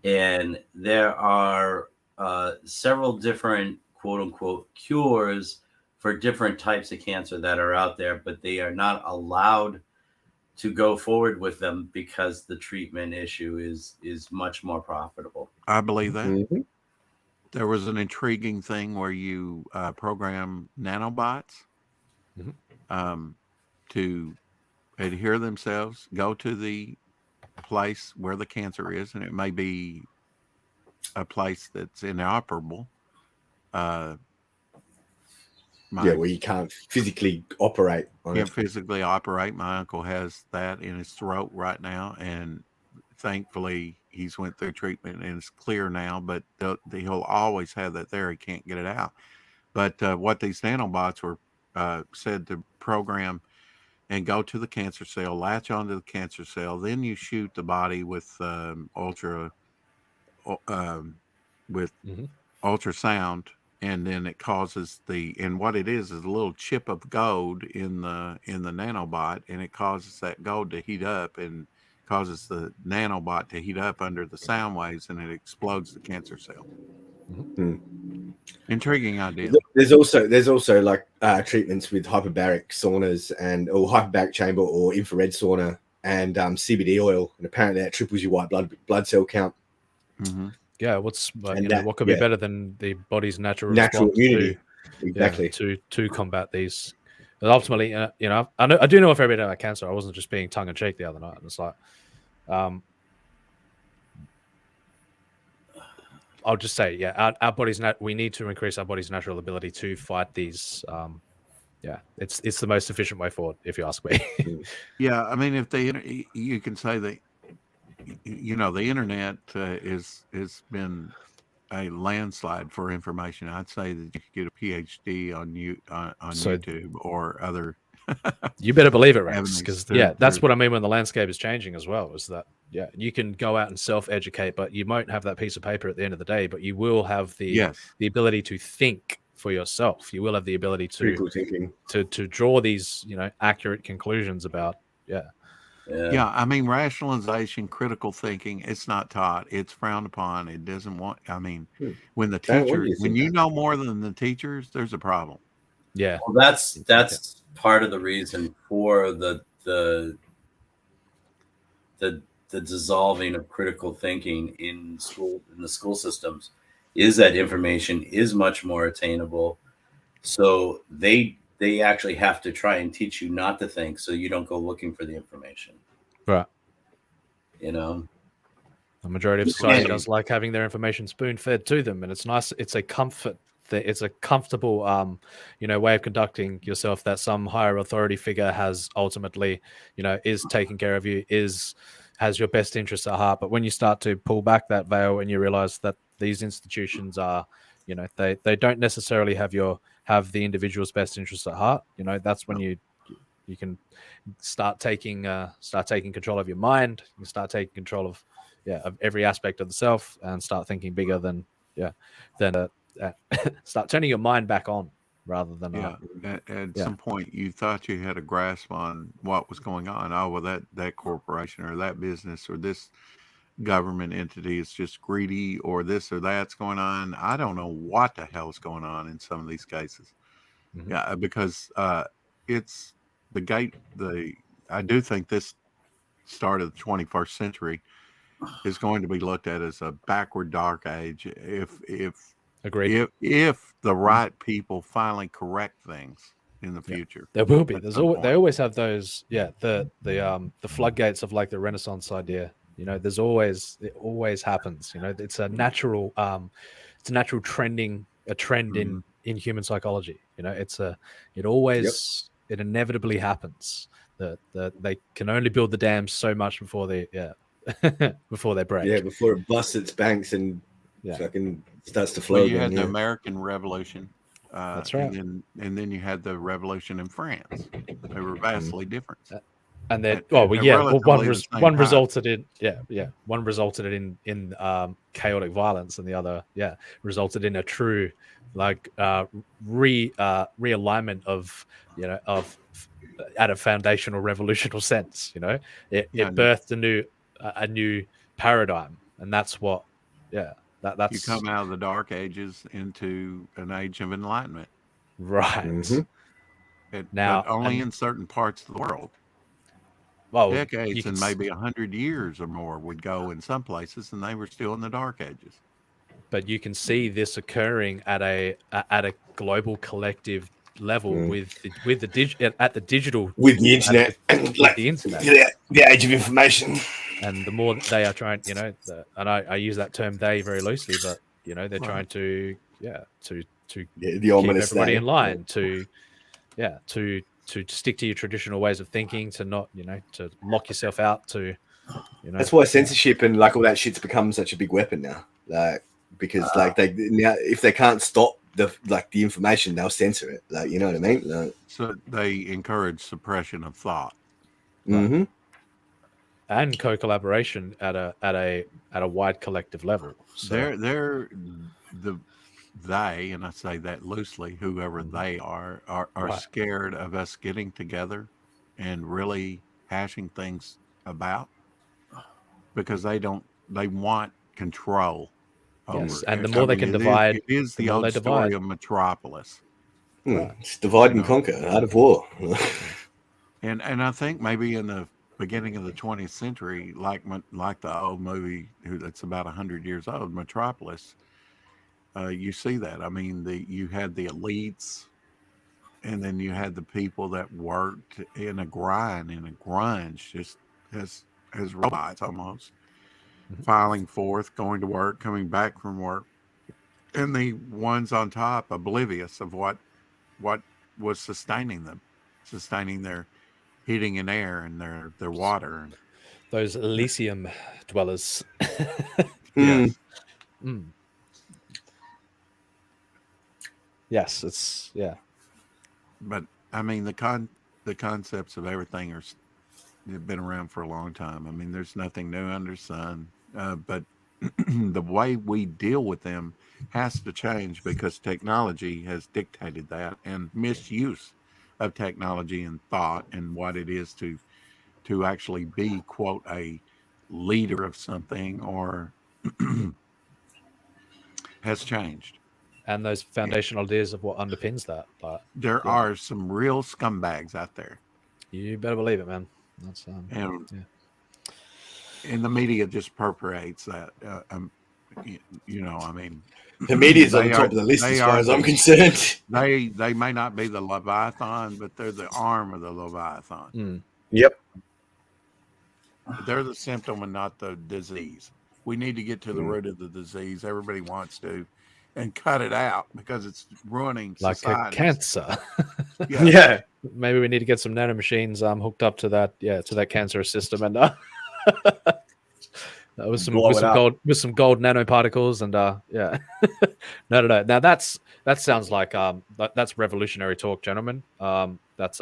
And there are several different quote unquote cures for different types of cancer that are out there, but they are not allowed to go forward with them because the treatment issue is much more profitable. I believe that. There was an intriguing thing where you program nanobots to adhere themselves, go to the place where the cancer is, and it may be a place that's inoperable. Where you can't physically operate on it. Physically operate. My uncle has that in his throat right now, and thankfully he's went through treatment and it's clear now, but he'll always have that there. He can't get it out. But what these nanobots were said to program and go to the cancer cell, latch onto the cancer cell, then you shoot the body with ultrasound, and then it causes and what it is a little chip of gold in the nanobot, and it causes that gold to heat up and causes the nanobot to heat up under the sound waves, and it explodes the cancer cell. Intriguing idea. There's also like treatments with hyperbaric saunas or hyperbaric chamber or infrared sauna and CBD oil, and apparently that triples your white blood cell count. Yeah, what could be better than the body's natural immunity to combat these? But ultimately, I do know a fair bit about cancer. I wasn't just being tongue in cheek the other night. And it's like, I'll just say, our body's we need to increase our body's natural ability to fight these. It's the most efficient way forward, if you ask me. Yeah, I mean, you can say that. The internet has been a landslide for information. I'd say that you could get a PhD on YouTube or other. You better believe it, Rex, because that's what I mean when the landscape is changing as well. Is that you can go out and self-educate, but you won't have that piece of paper at the end of the day. But you will have the ability to think for yourself. You will have the ability to draw these accurate conclusions about Yeah, I mean, rationalization, critical thinking, it's not taught. It's frowned upon. It doesn't want, when the teachers, when you know more than the teachers, there's a problem. Yeah. Well, that's part of the reason for the dissolving of critical thinking in the school systems is that information is much more attainable. So they actually have to try and teach you not to think, so you don't go looking for the information. Right. You know, the majority of society does like having their information spoon-fed to them, and it's nice. It's a comfort. It's a comfortable, way of conducting yourself that some higher authority figure has ultimately, is taking care of you, has your best interests at heart. But when you start to pull back that veil and you realize that these institutions are, they don't necessarily have the individual's best interests at heart. That's when you can start taking control of your mind. You start taking control of every aspect of the self, and start thinking bigger than start turning your mind back on rather than at some point you thought you had a grasp on what was going on. Oh, well, that corporation or that business or this government entity is just greedy, or this or that's going on. I don't know what the hell is going on in some of these cases. Mm-hmm. Yeah, because it's I do think this start of the 21st century is going to be looked at as a backward dark age if Agreed. If the right people finally correct things in the future. There will be. They always have those. Yeah, the floodgates of like the Renaissance idea. It always happens. It's a natural trend in human psychology. It inevitably happens. That they can only build the dams so much before they before they break. Yeah, before it busts its banks and fucking starts to flow. Well, you had the American Revolution. That's right. And then you had the revolution in France. They were vastly different. And then, one resulted in chaotic violence, and the other, resulted in a true, realignment of at a foundational revolutionary sense. It birthed a new paradigm, and that's what, that's you come out of the dark ages into an age of enlightenment, right? But only in certain parts of the world. Well, decades and maybe 100 years or more would go in some places, and they were still in the dark ages. But you can see this occurring at a global collective level with the digital, with the internet, the age of information. And the more they are trying, and I use that term "they" very loosely, but they're trying to the keep everybody everybody in line, to stick to your traditional ways of thinking, to not to lock yourself out, to That's why censorship and all that shit's become such a big weapon now. Because they now, if they can't stop the information, they'll censor it. You know what I mean? So they encourage suppression of thought. Mm-hmm. And co-collaboration at a wide collective level. So they, and I say that loosely, whoever they are right. Scared of us getting together and really hashing things about, because they want control. Yes, and the more they can divide, it is the old story of Metropolis. Right. It's divide and conquer, art of war. and I think maybe in the beginning of the 20th century, like the old movie that's about 100 years old, Metropolis, you see that. I mean, you had the elites, and then you had the people that worked in a grunge, just as robots almost, filing forth, going to work, coming back from work, and the ones on top oblivious of what was sustaining them, sustaining their heating and air and their water. Those Elysium dwellers. Yes. Yes, it's But I mean, the concepts of everything have been around for a long time. I mean, there's nothing new under the sun. But the way we deal with them has to change, because technology has dictated that, and misuse of technology and thought and what it is to actually be, quote, a leader of something, or has changed. And those foundational ideas of what underpins that. But there are some real scumbags out there. You better believe it, man. That's and the media just perpetuates that. You know, I mean, the media's on the top of the list as far as I'm concerned. They may not be the Leviathan, but they're the arm of the Leviathan. Yep. They're the symptom and not the disease. We need to get to the root of the disease. Everybody wants to, and cut it out because it's ruining like society. A cancer. Yeah. Maybe we need to get some nanomachines hooked up to that, to that cancerous system, and with some gold nanoparticles, and no. Now that sounds like that's revolutionary talk, gentlemen. That's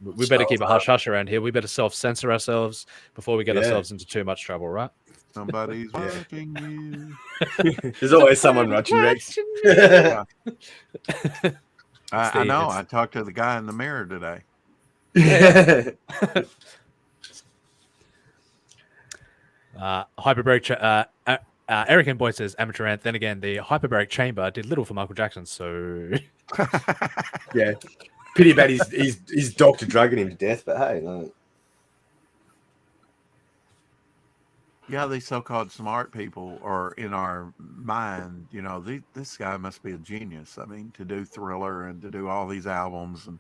we better keep a hush hush around here. We better self-censor ourselves before we get ourselves into too much trouble, right? Somebody's watching you. There's always someone watching, Rex. I know. I talked to the guy in the mirror today. Hyperbaric. Eric and Boy says amateur ant. Then again, the hyperbaric chamber did little for Michael Jackson. So yeah, pity about his doctor drugging him to death. But hey, no. Yeah, these so-called smart people are in our mind. You know, this guy must be a genius. I mean, to do Thriller and to do all these albums, and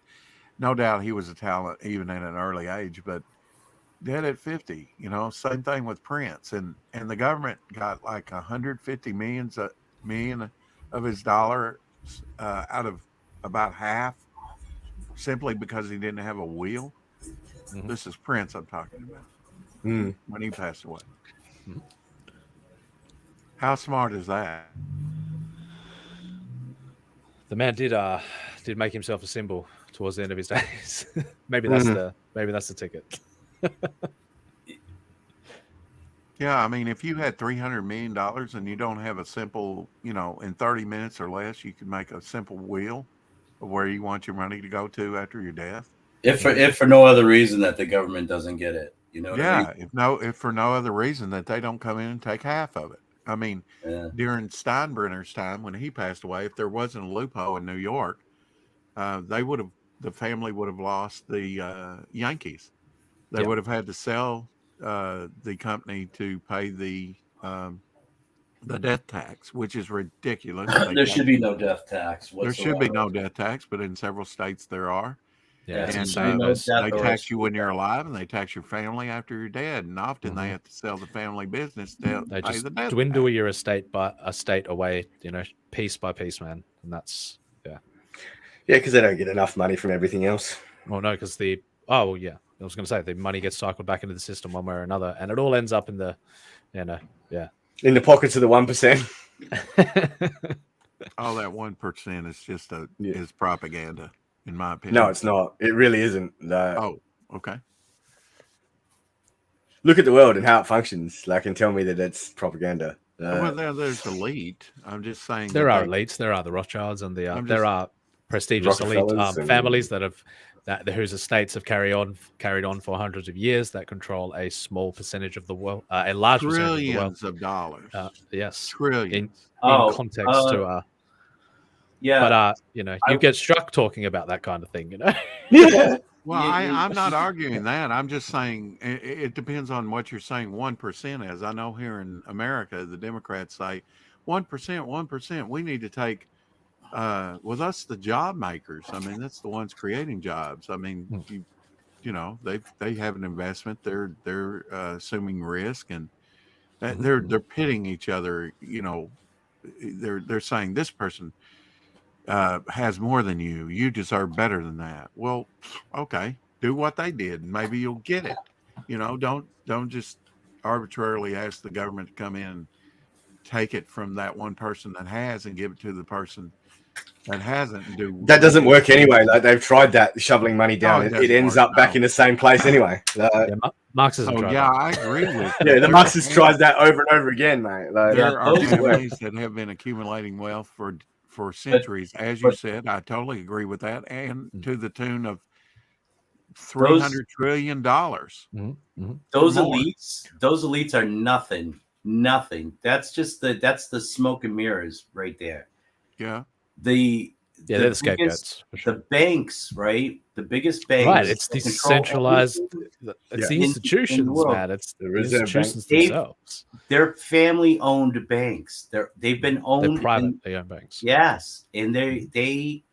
no doubt he was a talent even at an early age. But dead at 50, you know, same thing with Prince, and the government got like 150 million of his dollars out of about half, simply because he didn't have a will. Mm-hmm. This is Prince I'm talking about when he passed away. Mm-hmm. How smart is that? The man did make himself a symbol towards the end of his days. maybe that's the ticket. Yeah, I mean, if you had $300 million and you don't have a simple, you know, in 30 minutes or less, you could make a simple will of where you want your money to go to after your death. If for no other reason that the government doesn't get it, you know. Yeah, if for no other reason that they don't come in and take half of it. I mean, during Steinbrenner's time when he passed away, if there wasn't a loophole in New York, the family would have lost the Yankees. They would have had to sell the company to pay the death tax, which is ridiculous. There should be no death tax whatsoever. There should be no death tax, but in several states there are. Yeah, and they tax you when you're alive, and they tax your family after you're dead, and often they have to sell the family business to they pay just the death dwindle tax. your estate by a state away, you know, piece by piece, man, and that's because they don't get enough money from everything else. Well, no, because I was going to say the money gets cycled back into the system one way or another, and it all ends up in the, in the pockets of the 1%. All that 1% is just is propaganda, in my opinion. No, it's not. It really isn't. Oh, okay. Look at the world and how it functions. Like, and tell me that it's propaganda. Well, there's elite. I'm just saying there are elites. There are the Rothschilds, and there are prestigious elite families whose estates have carried on for hundreds of years that control a small percentage of the wealth, a large trillions percentage of dollars. Yes, trillions. In context to but you know, you get struck talking about that kind of thing, you know. Yeah. Well, I'm not arguing that. I'm just saying it depends on what you're saying 1% is. I know here in America, the Democrats say 1%. We need to take with us, the job makers. I mean, that's the ones creating jobs. I mean, you know, they have an investment. They're assuming risk, and they're pitting each other. You know, they're saying this person has more than you. You deserve better than that. Well, okay, do what they did, and maybe you'll get it. You know, don't just arbitrarily ask the government to come in and take it from that one person that has and give it to the person that hasn't. That doesn't work anyway. Like, they've tried that, shoveling money down. It ends up back in the same place anyway. Marxism. I agree with. The Marxists tried that over and over again, mate. Like, there are families that have been accumulating wealth for centuries, as you said. I totally agree with that, and to the tune of $300 trillion. Those elites are nothing. That's just the smoke and mirrors right there. Yeah. The Yeah, they're the scapegoats. The banks, right? The biggest banks. Right, it's the centralized. It's the institutions, man. It's the institutions themselves. They're family-owned banks. They've been owned. They're privately owned banks. Yes, and they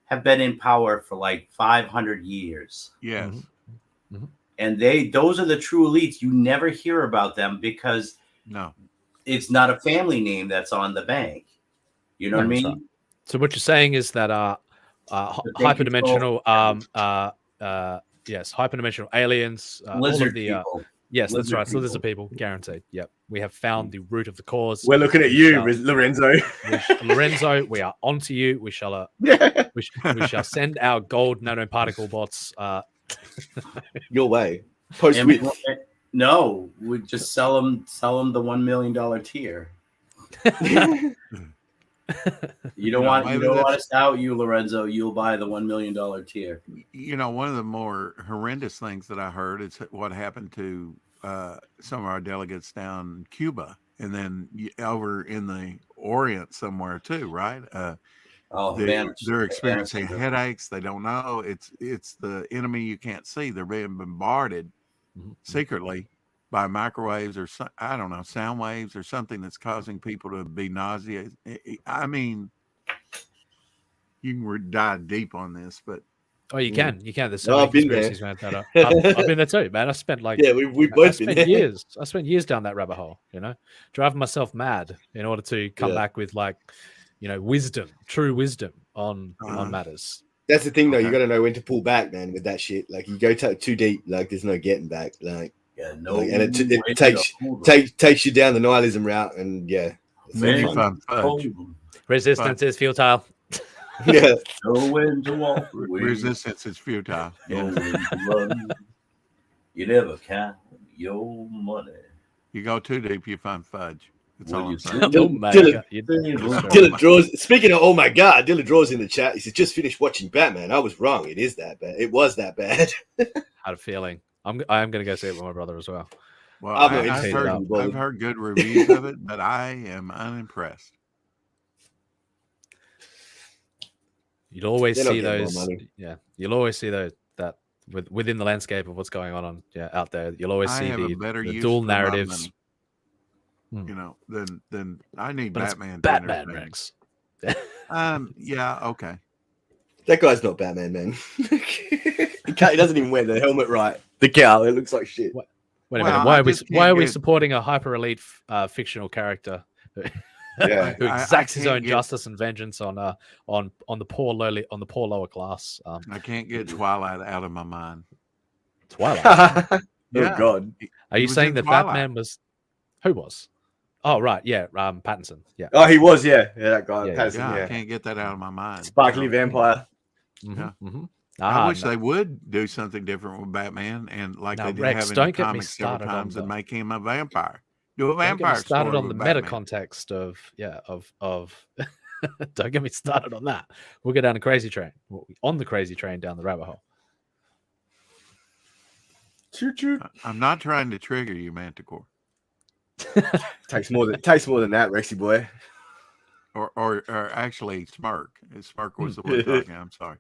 have been in power for like 500 years. Yes. And those are the true elites. You never hear about them because it's not a family name that's on the bank. You know what I mean? Right. So what you're saying is that hyperdimensional hyperdimensional aliens, lizard people. Yes, that's right. So lizard people, guaranteed. Yep. We have found the root of the cause. We're looking at you, Lorenzo. Lorenzo, we are onto you. We shall we shall send our gold nanoparticle bots your way. No, we just sell them the $1 million tier. You don't want us to out you, Lorenzo. You'll buy the $1 million tier. You know, one of the more horrendous things that I heard is what happened to some of our delegates down in Cuba, and then over in the Orient somewhere too, right? They're experiencing headaches. They don't know. It's the enemy you can't see. They're being bombarded secretly by microwaves or I don't know, sound waves or something that's causing people to be nauseous. I mean, you can dive deep on this, but you can. There's so many conspiracies around that. I've been there too, man. I spent we both spent years. I spent years down that rabbit hole. You know, driving myself mad in order to come back with wisdom, true wisdom on matters. That's the thing, though. You got to know when to pull back, man. With that shit, like you go too deep, like there's no getting back. And it takes you down the nihilism route, and resistance is futile. Yeah, resistance is futile. You never count your money. You go too deep, you find fudge. Dylan draws. Speaking of, oh my god, Dylan draws in the chat. He said, "Just finished watching Batman. I was wrong. It is that bad. It was that bad." Had a feeling. I'm going to go see it with my brother as well. Well, I've heard good reviews of it, but I am unimpressed. You'll always see those. Yeah, you'll always see those that within the landscape of what's going on out there. You'll always see the dual narratives. You know, then I need Batman. Batman Rex. Yeah, okay. That guy's not Batman, man. He doesn't even wear the helmet right. The cowl, it looks like shit. Wait a minute. Why are we supporting a hyper elite fictional character who exacts his own justice and vengeance on the poor lower class? I can't get Twilight out of my mind. Twilight. Oh God. Are you saying that Twilight. Batman was? Who was? Oh right, yeah, Pattinson. Yeah. Oh, he was, that guy. Pattinson, I can't get that out of my mind. Sparkly vampire. I wish they would do something different with Batman, and they did have in the comics several times, and make him a vampire. Do a vampire. Started on the Batman. meta context of. Don't get me started on that. We'll go down the crazy train. On the crazy train down the rabbit hole. Choo choo. I'm not trying to trigger you, Manticore. Takes more than that, Rexy boy. Or actually, Smirk. Smirk was the word talking. I'm sorry.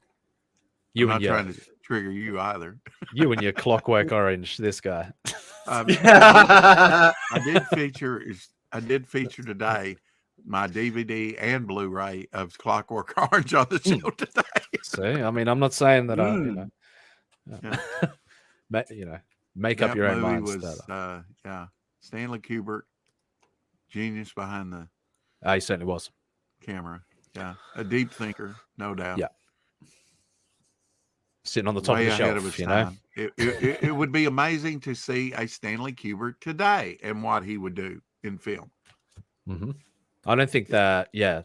I'm not trying to trigger you either. You and your Clockwork Orange. This guy. I did feature today my DVD and Blu-ray of Clockwork Orange on the show today. See, I mean, I'm not saying that make up your own minds. Stanley Kubrick, genius behind the. He certainly was. Camera, a deep thinker, no doubt. Yeah, sitting on the top Way of the ahead shelf. of his You time. know, It would be amazing to see a Stanley Kubrick today and what he would do in film. Mm-hmm. I don't think that. Yeah,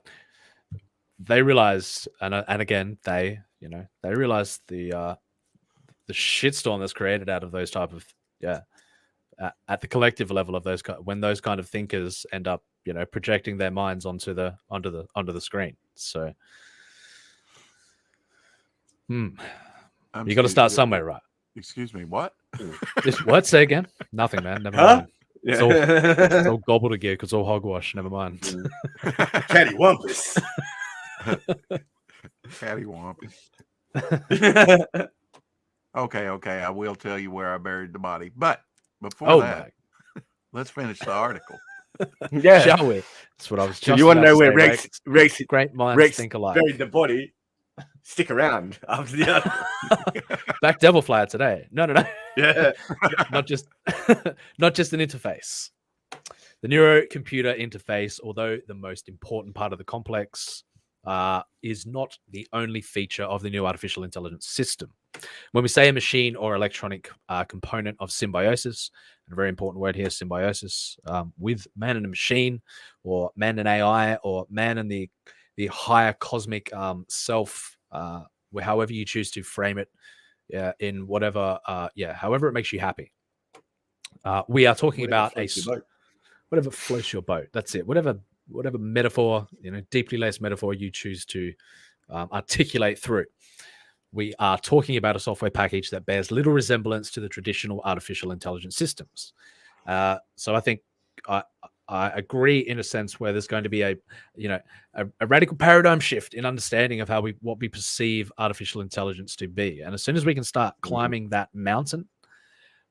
they realized, and again, they realized the shitstorm that's created out of those type of at the collective level of those when those kind of thinkers end up projecting their minds onto the screen. So you got to start somewhere, right? Excuse me, what? What? Say again? Nothing, man. Never mind. It's all gobbledygook. It's all hogwash. Never mind. Cattywampus. Cattywampus. Okay. I will tell you where I buried the body. But before that, let's finish the article. Yeah. Shall we? That's what I was just you want to know where Rex great minds Rex think alike. buried the body? Stick around after the article. Back Devil Flyer today. No. Yeah. not just an interface. The neurocomputer interface, although the most important part of the complex, is not the only feature of the new artificial intelligence system. When we say a machine or electronic component of symbiosis, and a very important word here, symbiosis, with man and a machine, or man and AI, or man and the higher cosmic self, however you choose to frame it, in whatever, however it makes you happy. We are talking about whatever floats your boat. That's it. Whatever metaphor, deeply laced metaphor you choose to articulate through. We are talking about a software package that bears little resemblance to the traditional artificial intelligence systems. So I think I agree in a sense where there's going to be a radical paradigm shift in understanding of what we perceive artificial intelligence to be. And as soon as we can start climbing that mountain,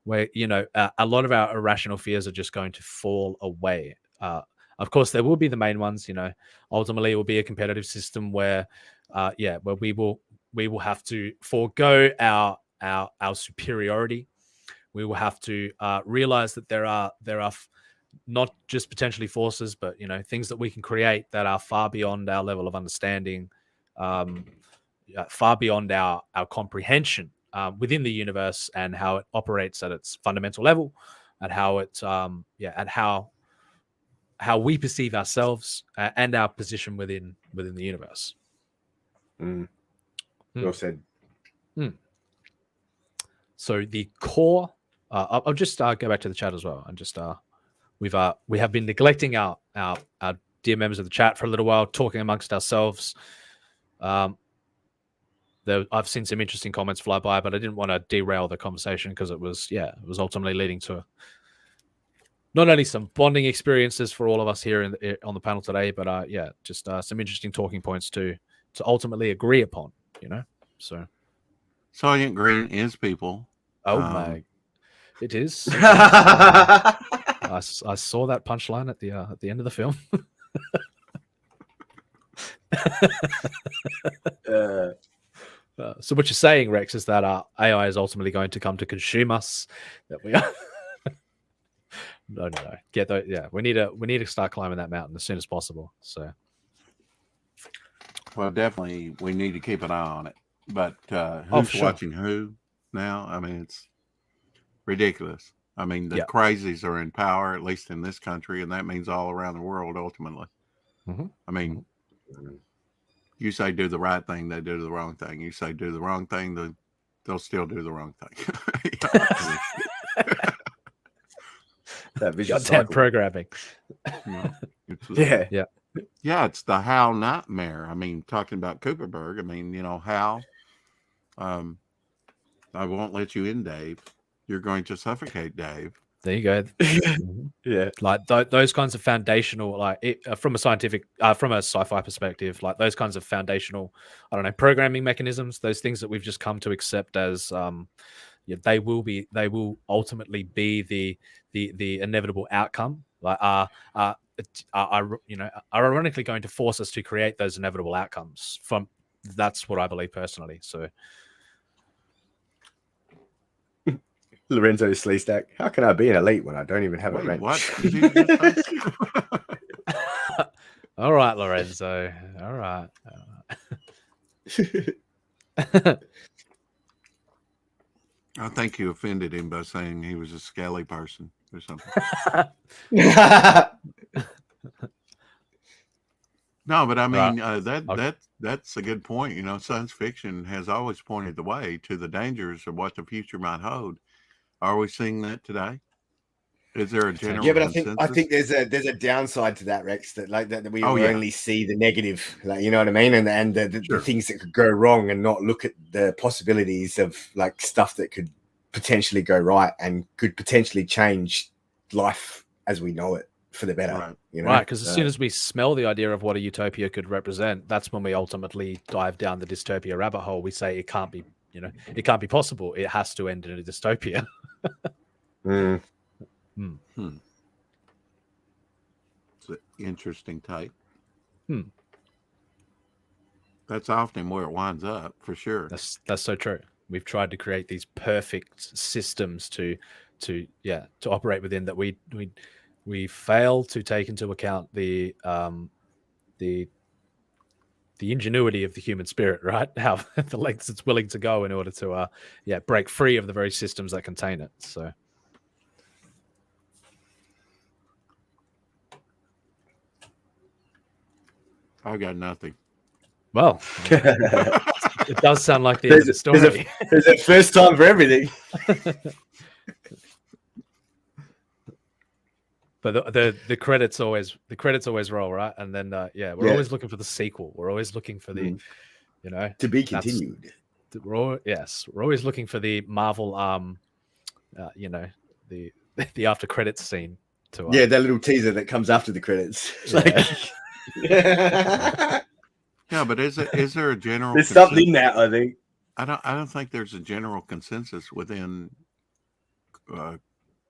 where a lot of our irrational fears are just going to fall away. Of course, there will be the main ones. Ultimately, it will be a competitive system where we will have to forego our superiority. We will have to realize that there are not just potentially forces, but things that we can create that are far beyond our level of understanding, far beyond our comprehension within the universe and how it operates at its fundamental level, and how it and how we perceive ourselves and our position within the universe. Well said. So the core, I'll just go back to the chat as well, and just we have been neglecting our dear members of the chat for a little while, talking amongst ourselves. I've seen some interesting comments fly by, but I didn't want to derail the conversation because it was ultimately leading to not only some bonding experiences for all of us here on the panel today, but just some interesting talking points to ultimately agree upon. So Sergeant Green is people. Oh my, it is. I saw that punchline at the end of the film. So what you're saying, Rex, is that AI is ultimately going to come to consume us. That we are. No. We need to start climbing that mountain as soon as possible. So, well, definitely we need to keep an eye on it. But who's watching who now? I mean, it's ridiculous. I mean, the crazies are in power, at least in this country, and that means all around the world ultimately. I mean, you say do the right thing, they do the wrong thing. You say do the wrong thing, they'll still do the wrong thing. That vicious goddamn cycle. programming. Yeah. Yeah, it's the Hal nightmare. I mean, talking about Cooperberg, I mean, Hal, I won't let you in, Dave. You're going to suffocate, Dave. There you go. Yeah. Like those kinds of foundational, from a sci-fi perspective, like those kinds of foundational, programming mechanisms, those things that we've just come to accept as, they will ultimately be the inevitable outcome. Are ironically going to force us to create those inevitable outcomes. That's what I believe personally. So, Lorenzo Sleestack, how can I be an elite when I don't even have a wrench? What? All right, Lorenzo. All right. I think you offended him by saying he was a scaly person or something. No, but I mean, that's a good point. Science fiction has always pointed the way to the dangers of what the future might hold. Are we seeing that today? Is there a general consensus? I think there's a downside to that, Rex. That we only see the negative, you know what I mean, and the things that could go wrong, and not look at the possibilities of stuff that could potentially go right and could potentially change life as we know it for the better. You know? Right, because as soon as we smell the idea of what a utopia could represent, that's when we ultimately dive down the dystopia rabbit hole. We say it can't be, it can't be possible. It has to end in a dystopia. It's an interesting type. That's often where it winds up, for sure. That's so true. We've tried to create these perfect systems to operate within that we fail to take into account the ingenuity of the human spirit, right? How the lengths it's willing to go in order to break free of the very systems that contain it. So I got nothing. Well, it does sound like the end of the story. There's a first time for everything. But the credits always roll, right? And then we're always looking for the sequel. We're always looking for the to be continued. We're always looking for the Marvel the after credits scene to that little teaser that comes after the credits. Yeah, but is there a general? There's something in that, I think. I don't think there's a general consensus within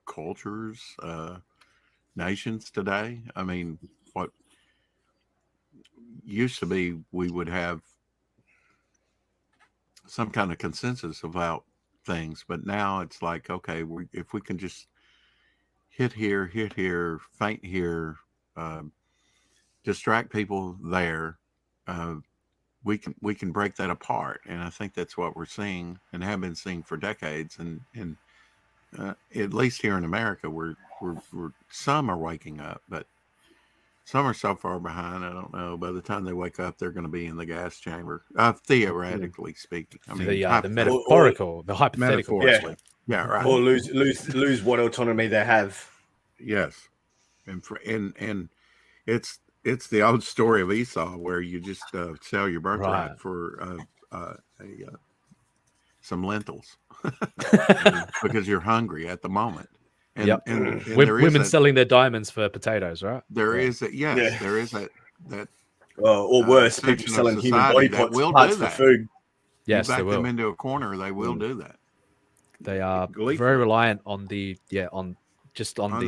cultures, nations today. I mean, what used to be, we would have some kind of consensus about things, but now it's like, okay, if we can just hit here, faint here, distract people there, we can break that apart. And I think that's what we're seeing and have been seeing for decades. And at least here in America, we're some are waking up, but some are so far behind. I don't know. By the time they wake up, they're going to be in the gas chamber, theoretically speaking. I mean, the metaphorical, the hypothetical. Yeah, right. Or lose what autonomy they have. Yes, and it's the old story of Esau, where you just sell your birthright for some lentils because you're hungry at the moment. And women selling their diamonds for potatoes, right? There is that. Yes, there is that. Or worse, people selling human body parts for food. Yes, you back they will. them into a corner. They will do that. They are very reliant on the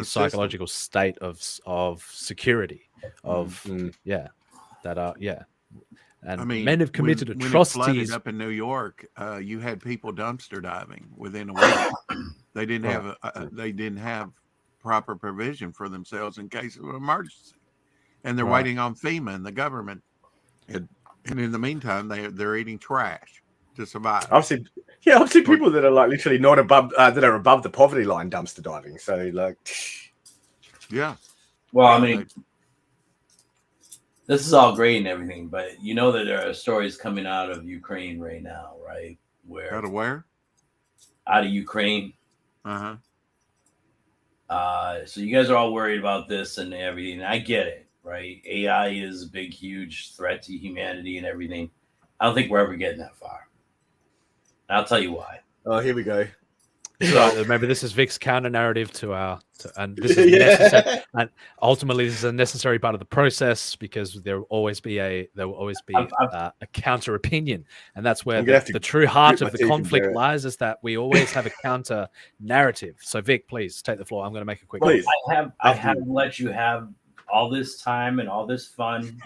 psychological state of security And I mean, men have committed when atrocities. it flooded up in New York, you had people dumpster diving within a week. They didn't have proper provision for themselves in case of an emergency, and they're waiting on FEMA and the government. And in the meantime, they're eating trash to survive. I've seen people that are like literally not above that are above the poverty line dumpster diving. So like, yeah. Well, I mean, this is all great and everything, but you know that there are stories coming out of Ukraine right now, right? Out of where? Out of Ukraine. Uh-huh. So you guys are all worried about this and everything. I get it, right? AI is a big, huge threat to humanity and everything. I don't think we're ever getting that far. And I'll tell you why. Oh, here we go. So remember, this is Vic's counter narrative and this is necessary. And ultimately, this is a necessary part of the process because there will always be a counter opinion, and that's where the true heart of the conflict lies. Is that we always have a counter narrative. So Vic, please take the floor. I'm going to make a quick. Please. I have let you have all this time and all this fun.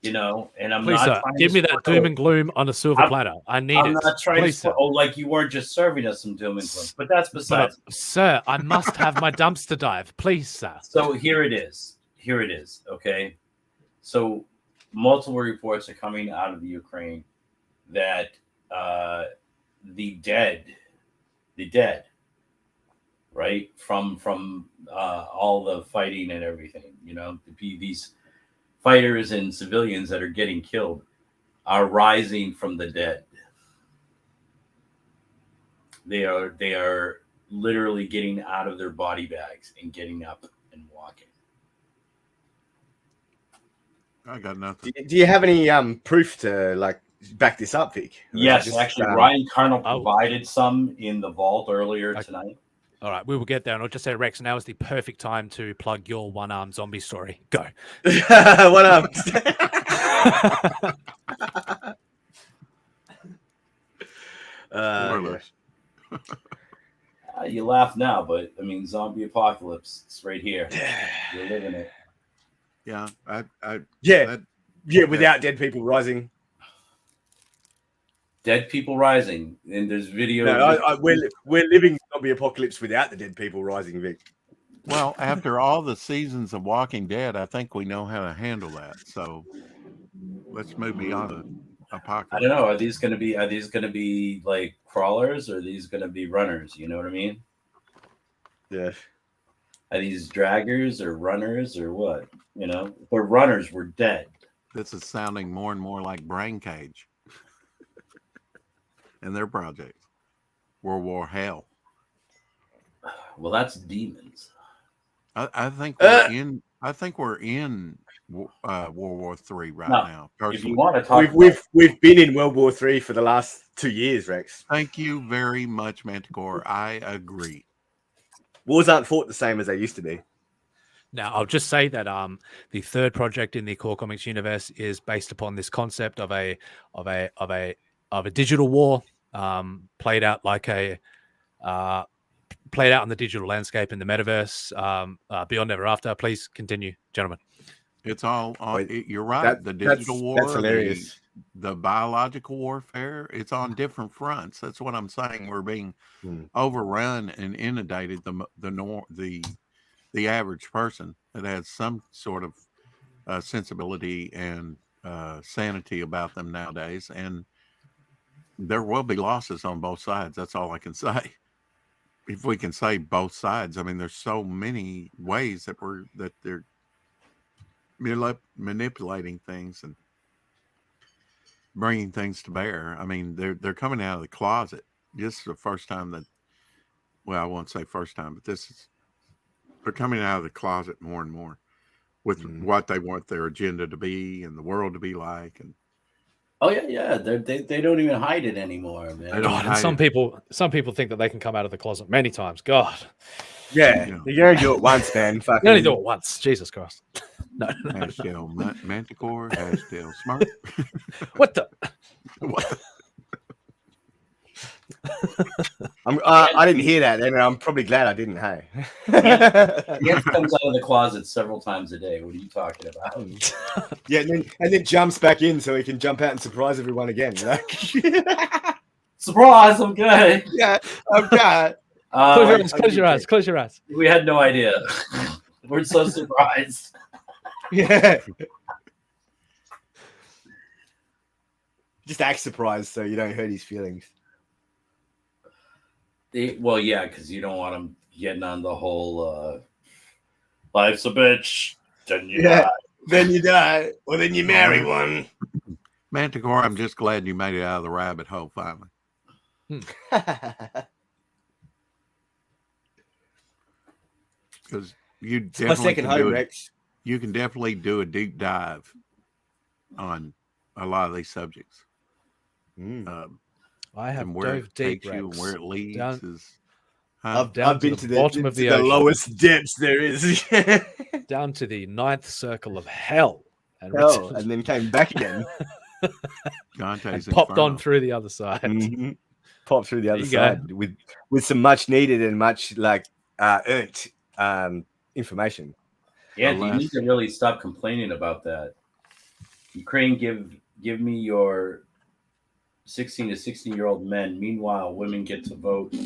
And I'm please, not. Sir, give me that doom and gloom on a silver platter. I need it. I'm not trying please, to. Like you weren't just serving us some doom and gloom, but that's besides. Sir, I must have my dumpster dive, please, sir. So here it is. Okay. So multiple reports are coming out of the Ukraine that the dead, right, from all the fighting and everything, these fighters and civilians that are getting killed are rising from the dead. They are literally getting out of their body bags and getting up and walking. I got nothing. Do you have any proof to back this up, Vic? Yes, actually, Ryan Carnell provided some in the vault earlier tonight. All right, we will get there, and I'll just say, Rex, now is the perfect time to plug your one-armed zombie story. Go. One-armed. You laugh now, but I mean, zombie apocalypse. It's right here. You're living it. Yeah, without dead people rising. Dead people rising, and there's video. No, we're living zombie apocalypse without the dead people rising, Vic. Well, after all the seasons of Walking Dead, I think we know how to handle that. So let's move beyond the apocalypse. I don't know. Are these going to be like crawlers, or are these going to be runners? You know what I mean? Yeah. Are these draggers or runners or what? You know, if they're runners, we're dead. This is sounding more and more like Brain Cage and their project, World War Hell. Well, that's demons. I think we're in. I think we're in World War III now. If you want to talk, we've been in World War III for the last 2 years, Rex. Thank you very much, Manticore. I agree. Wars aren't fought the same as they used to be. Now, I'll just say that the third project in the Core Comics universe is based upon this concept of a digital war, played out like played out in the digital landscape in the metaverse, beyond ever after. Please continue, gentlemen. It's all on. You're right. The digital war, that's hilarious. The biological warfare. It's on different fronts. That's what I'm saying. We're being overrun and inundated. The average person that has some sort of sensibility and sanity about them nowadays, and there will be losses on both sides. That's all I can say. If we can say both sides, I mean, there's so many ways that they're manipulating things and bringing things to bear. I mean, they're coming out of the closet. This is the first time that, well, I won't say first time, but they're coming out of the closet more and more with what they want their agenda to be and the world to be like. And oh yeah, they don't even hide it anymore, man. God, and some people think that they can come out of the closet many times. God. Yeah, you only do it once, man. You only do it once. Jesus Christ. No. Hashtag Manticore, hashtag Smart. What the? I didn't hear that, and I'm probably glad I didn't. Hey, He comes out of the closet several times a day. What are you talking about? Yeah, and then jumps back in so he can jump out and surprise everyone again. You know? Surprise! I'm good. Yeah, I'm good. Close your eyes. We had no idea. We're so surprised. Yeah. Just act surprised so you don't hurt his feelings. Well, yeah, because you don't want him getting on the whole life's a bitch, then you die. Then you die, or then you marry one. Manticore, I'm just glad you made it out of the rabbit hole finally. Because you definitely you can definitely do a deep dive on a lot of these subjects. I have where dove it takes deep, you, Rex. where it leads is. I've been to the bottom of the ocean. lowest depths there is. Down to the ninth circle of hell. And then came back again. Dante's and popped Inferno. on through the other side. Mm-hmm. Popped through the other side with some much needed and much earned information. Yeah, you need to really stop complaining about that. Ukraine, give me your 16 to 16-year-old men. Meanwhile, women get to vote,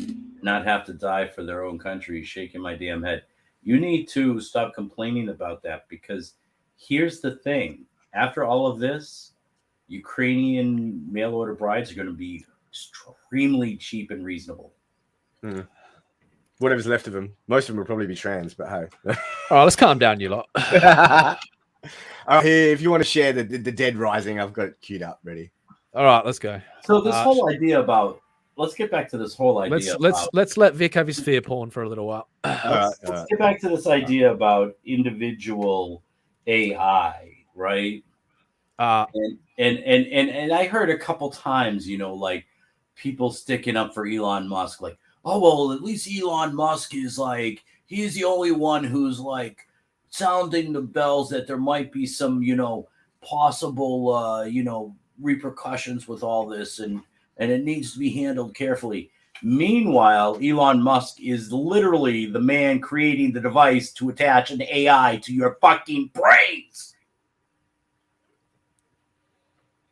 not have to die for their own country. Shaking my damn head. You need to stop complaining about that, because here's the thing. After all of this, Ukrainian mail order brides are going to be extremely cheap and reasonable. Whatever's left of them. Most of them will probably be trans, but hey. All right, let's calm down, you lot. Here, if you want to share the dead rising, I've got it queued up, ready. All right, let's go. So this whole idea about, let's get back to this whole idea. Let's let Vic have his fear porn for a little while. Let's get back to this idea about individual AI, right? And I heard a couple times, like people sticking up for Elon Musk, like, oh, well, at least Elon Musk is like, he's the only one who's like sounding the bells that there might be some, possible, repercussions with all this, and it needs to be handled carefully. Meanwhile, Elon Musk is literally the man creating the device to attach an AI to your fucking brains.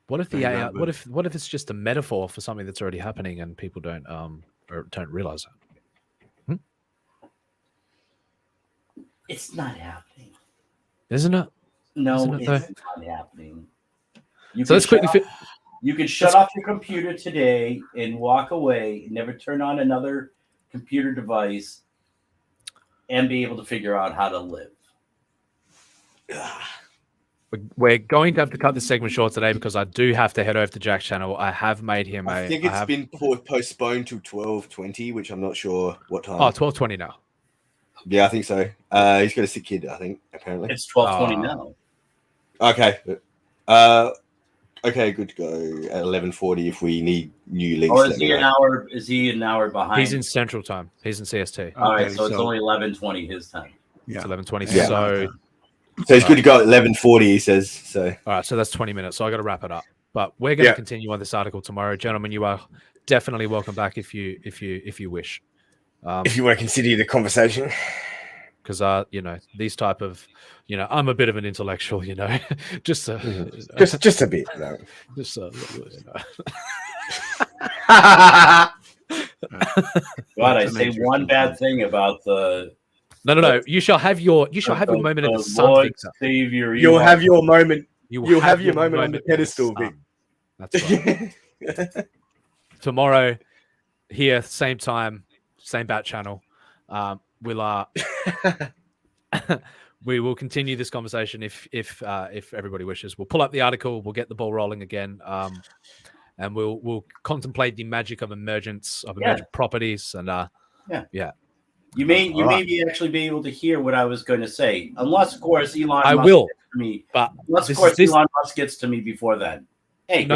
What if the AI? What if it's just a metaphor for something that's already happening and people don't realize it? It's not happening. Isn't it? No, Isn't it, it's not happening. So let's quickly. You can shut off your computer today and walk away, never turn on another computer device, and be able to figure out how to live. We're going to have to cut this segment short today because I do have to head over to Jack's channel. I have made him I think it's been postponed to 12:20, which I'm not sure what time. Oh, 12:20 now. Yeah, I think so. He's got a sick kid, I think, apparently. It's 12:20 now. Okay. Okay, good to go at 11:40 if we need new links. Or is he an hour? Is he an hour behind? He's in Central Time. He's in CST. All right, so it's only 11:20 his time. Yeah, it's 11:20. Yeah. So it's good to go at 11:40. He says so. All right, so that's 20 minutes. So I got to wrap it up. But we're going to continue on this article tomorrow, gentlemen. You are definitely welcome back if you wish. If you want to continue the conversation, because these type of I'm a bit of an intellectual, just a just a bit, no. Just a God, I say one bad thing about the. No. You shall have your moment in the sun, Lord Victor. Savior, You'll have your moment. You'll have your moment on the pedestal, Vic. That's right. Tomorrow, here, same time, same bat channel. We will continue this conversation if everybody wishes. We'll pull up the article. We'll get the ball rolling again, and we'll contemplate the magic of emergent properties. And you may actually be able to hear what I was going to say, unless of course Elon. I Musk will, gets to me. But unless of course Elon Musk gets to me before then. Hey,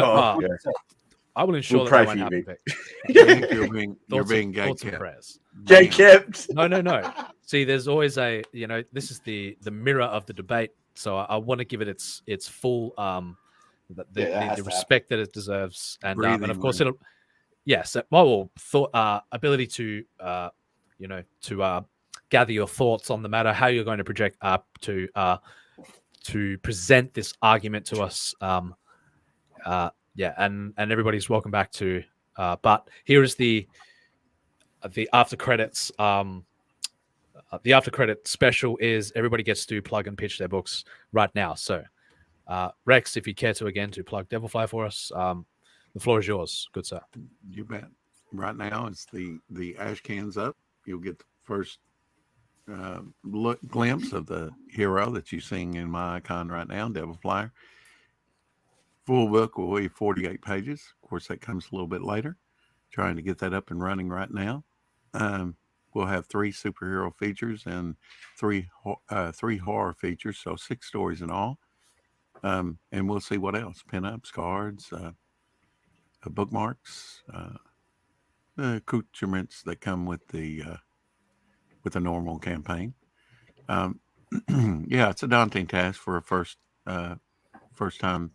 I will ensure we'll that pray won't for you, happen. You're being gay prayers. Gay kept. No. See, there's always this is the mirror of the debate. So I want to give it its full the respect that it deserves, and of course it'll ability to gather your thoughts on the matter, how you're going to project to present this argument to us. And everybody's welcome back to. But here is the after credits. The after credit special is everybody gets to plug and pitch their books right now. So, Rex, if you care to plug Devilfly for us, the floor is yours, good sir. You bet. Right now, it's the ash cans up. You'll get the first glimpse of the hero that you're seeing in my icon right now, Devilfly. Full book will be 48 pages. Of course, that comes a little bit later. Trying to get that up and running right now. We'll have 3 superhero features and 3 horror features, so 6 stories in all. And we'll see what else: pinups, cards, bookmarks, the accoutrements that come with the normal campaign. It's a daunting task for a first time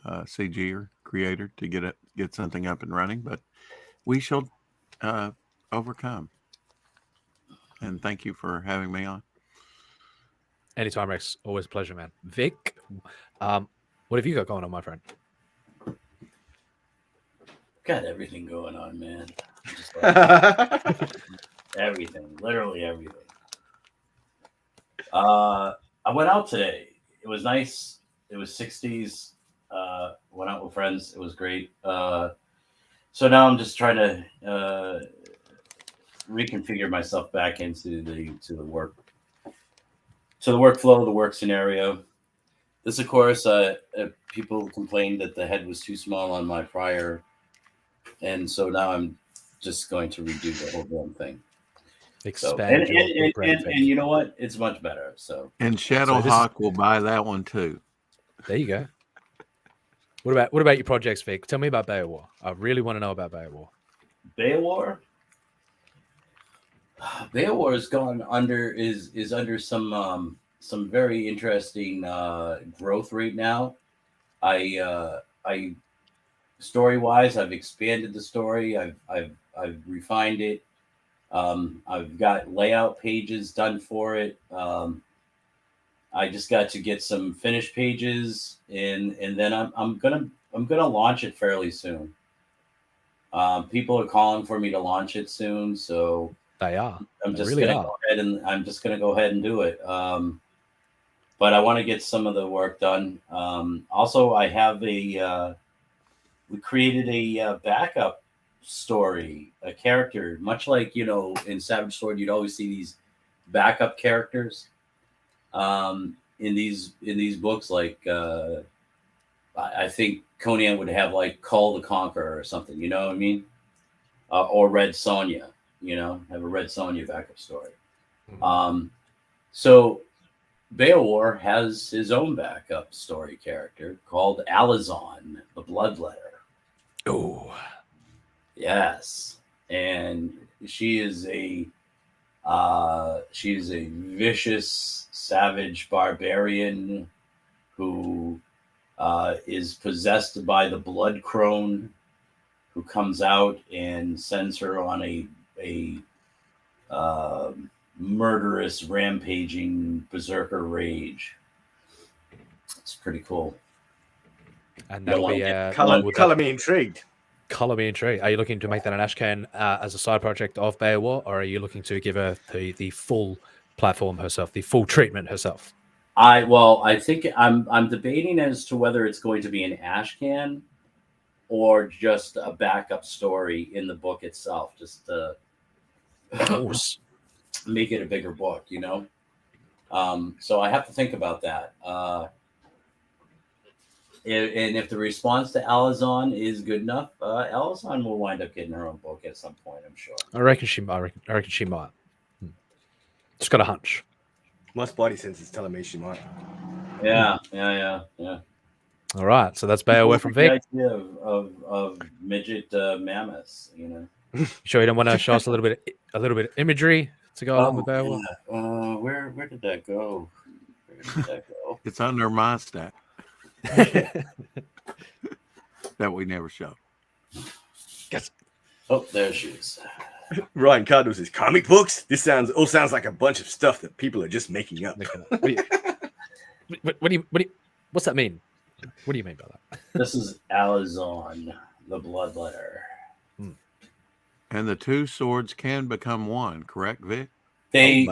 CG or creator to get something up and running, but we shall overcome. And thank you for having me on. Anytime, Rex. Always a pleasure, man. Vic, what have you got going on, my friend? Got everything going on, man. Just everything, literally everything. I went out today. It was nice. It was 60s. Went out with friends. It was great. So now I'm just trying to reconfigure myself back into the workflow, the work scenario. This, of course, people complained that the head was too small on my prior, and so now I'm just going to redo the whole damn thing. Expand and you know what? It's much better. So and Shadowhawk will buy that one too. There you go. What about your projects, Vic? Tell me about Bay of War. I really want to know about Bay of War. Bay of War? Beowar has gone under is under some very interesting growth right now. I story wise, I've expanded the story. I've refined it. I've got layout pages done for it. I just got to get some finished pages, and then I'm gonna launch it fairly soon. People are calling for me to launch it soon, so they are. I'm just gonna go ahead and do it. But I want to get some of the work done. Also, I have we created a backup story, a character, much like in Savage Sword, you'd always see these backup characters. In these books, like I think Conan would have like Call the Conqueror or something, you know what I mean? Or Red Sonja, have a Red Sonja backup story. So Beowar has his own backup story character called Alizon, the Bloodletter. Oh, yes, and she is a vicious, savage barbarian who is possessed by the Blood Crone, who comes out and sends her on a murderous, rampaging berserker rage. It's pretty cool. And that'll be color me intrigued. Color me intrigued. Are you looking to make that an Ashcan as a side project of Beowar, or are you looking to give her the full platform herself, the full treatment herself? I think I'm debating as to whether it's going to be an Ashcan or just a backup story in the book itself, just to make it a bigger book, So I have to think about that. And if the response to Alizon is good enough, Alizon will wind up getting her own book at some point, I'm sure. I reckon she might. Just got a hunch. My spidey sense is telling me she might. Yeah. All right, so that's Beowar from Vic. The idea of midget mammoths, Sure, you don't want to show us a little bit of imagery to go along with Beowar? Yeah. Where did that go? It's under my stack. That we never show. Yes. Oh, there she is. Ryan Cardinal says, comic books? This sounds like a bunch of stuff that people are just making up. What's that mean? What do you mean by that? This is Alizon, the Bloodletter. And the two swords can become one, correct, Vic? They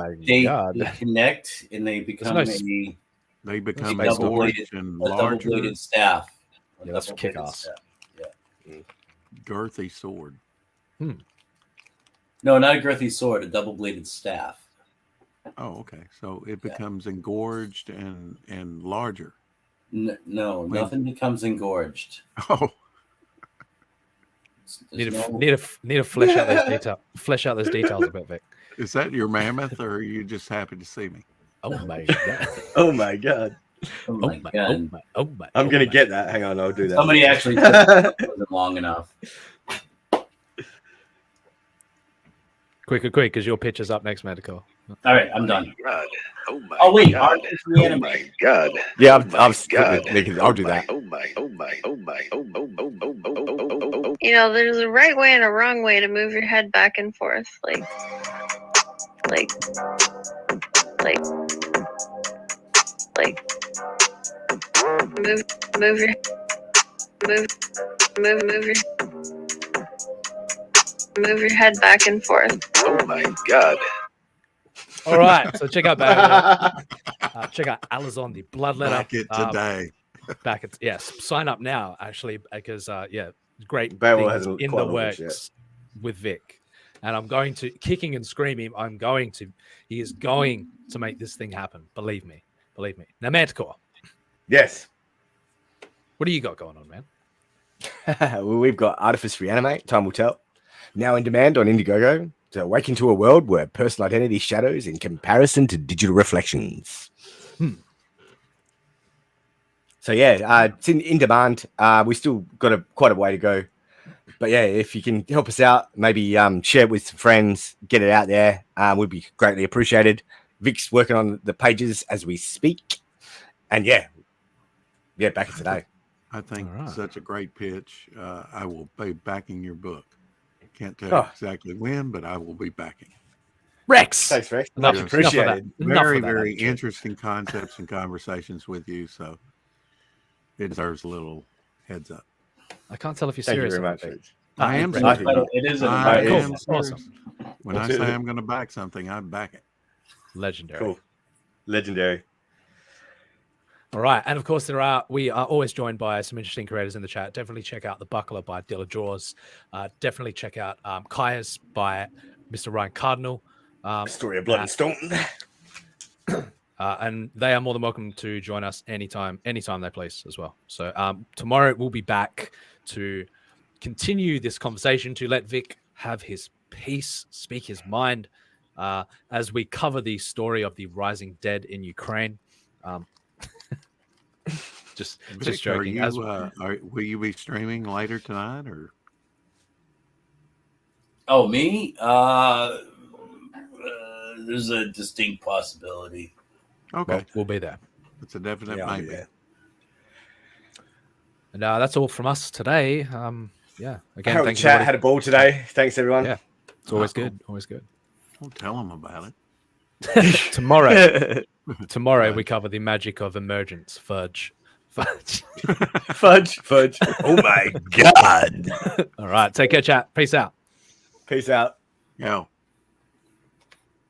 connect and they become They become a double-bladed staff. Yeah, that's kick ass. Yeah. Girthy sword. No, not a girthy sword, a double-bladed staff. Oh, okay. So it becomes engorged and larger. No, nothing becomes engorged. Oh. Need to flesh out those details. Flesh out those details a bit, Vic. Is that your mammoth, or are you just happy to see me? Oh my god! Oh my god! Oh my god! I'm gonna get that. Hang on, I'll do that. Somebody actually took it long enough. Quick, because your pitch is up next, Medical. All right, I'm done. God. Oh my. Oh wait, God. Re-Animate. Oh my god. Yeah, I'll do that. Oh my. There's a right way and a wrong way to move your head back and forth, like move your head back and forth. Oh my god. All right, so check out check out Alizon, the Bloodletter. Back it today. Yes, sign up now actually, because great Beowar things in the works with Vic, and I'm going to kicking and screaming. He is going to make this thing happen. Believe me. Now, Manticore. Yes. What do you got going on, man? Well, we've got Artifice Re-Animate. Time will tell. Now in demand on Indiegogo to awaken to a world where personal identity shadows in comparison to digital reflections. So yeah, it's in demand. We still got quite a way to go But yeah, if you can help us out, maybe share it with some friends, get it out there, would be greatly appreciated. Vic's working on the pages as we speak. And yeah, back in today. I think such a great pitch. I will be backing your book. Can't tell exactly when, but I will be backing. Rex. Thanks, Rex. Much appreciated. Very interesting concepts and conversations with you. So it deserves a little heads up. I can't tell if you're Thank serious. you very much. I am It is Awesome. When I say I'm going to back something, I back it. Legendary. Cool. Legendary. All right, and of course we are always joined by some interesting creators in the chat. Definitely check out The Buckler by Dilla Jaws. Definitely check out Kaya's by Mr. Ryan Cardinal. Story of Blood and Stone. And they are more than welcome to join us anytime they please as well. So tomorrow we'll be back to continue this conversation, to let Vic have his piece, speak his mind, as we cover the story of the rising dead in Ukraine. Just joking. Will you be streaming later tonight, or? Oh, me? There's a distinct possibility. Okay, well, we'll be there. It's a definite maybe. And that's all from us today. Again, thanks. Chat had a ball today. Thanks, everyone. Yeah, it's always good. Always good. Don't tell them about it. Tomorrow we cover the magic of emergence. Fudge. Fudge. Oh my God. All right. Take care, chat. Peace out. Peace out. Yo.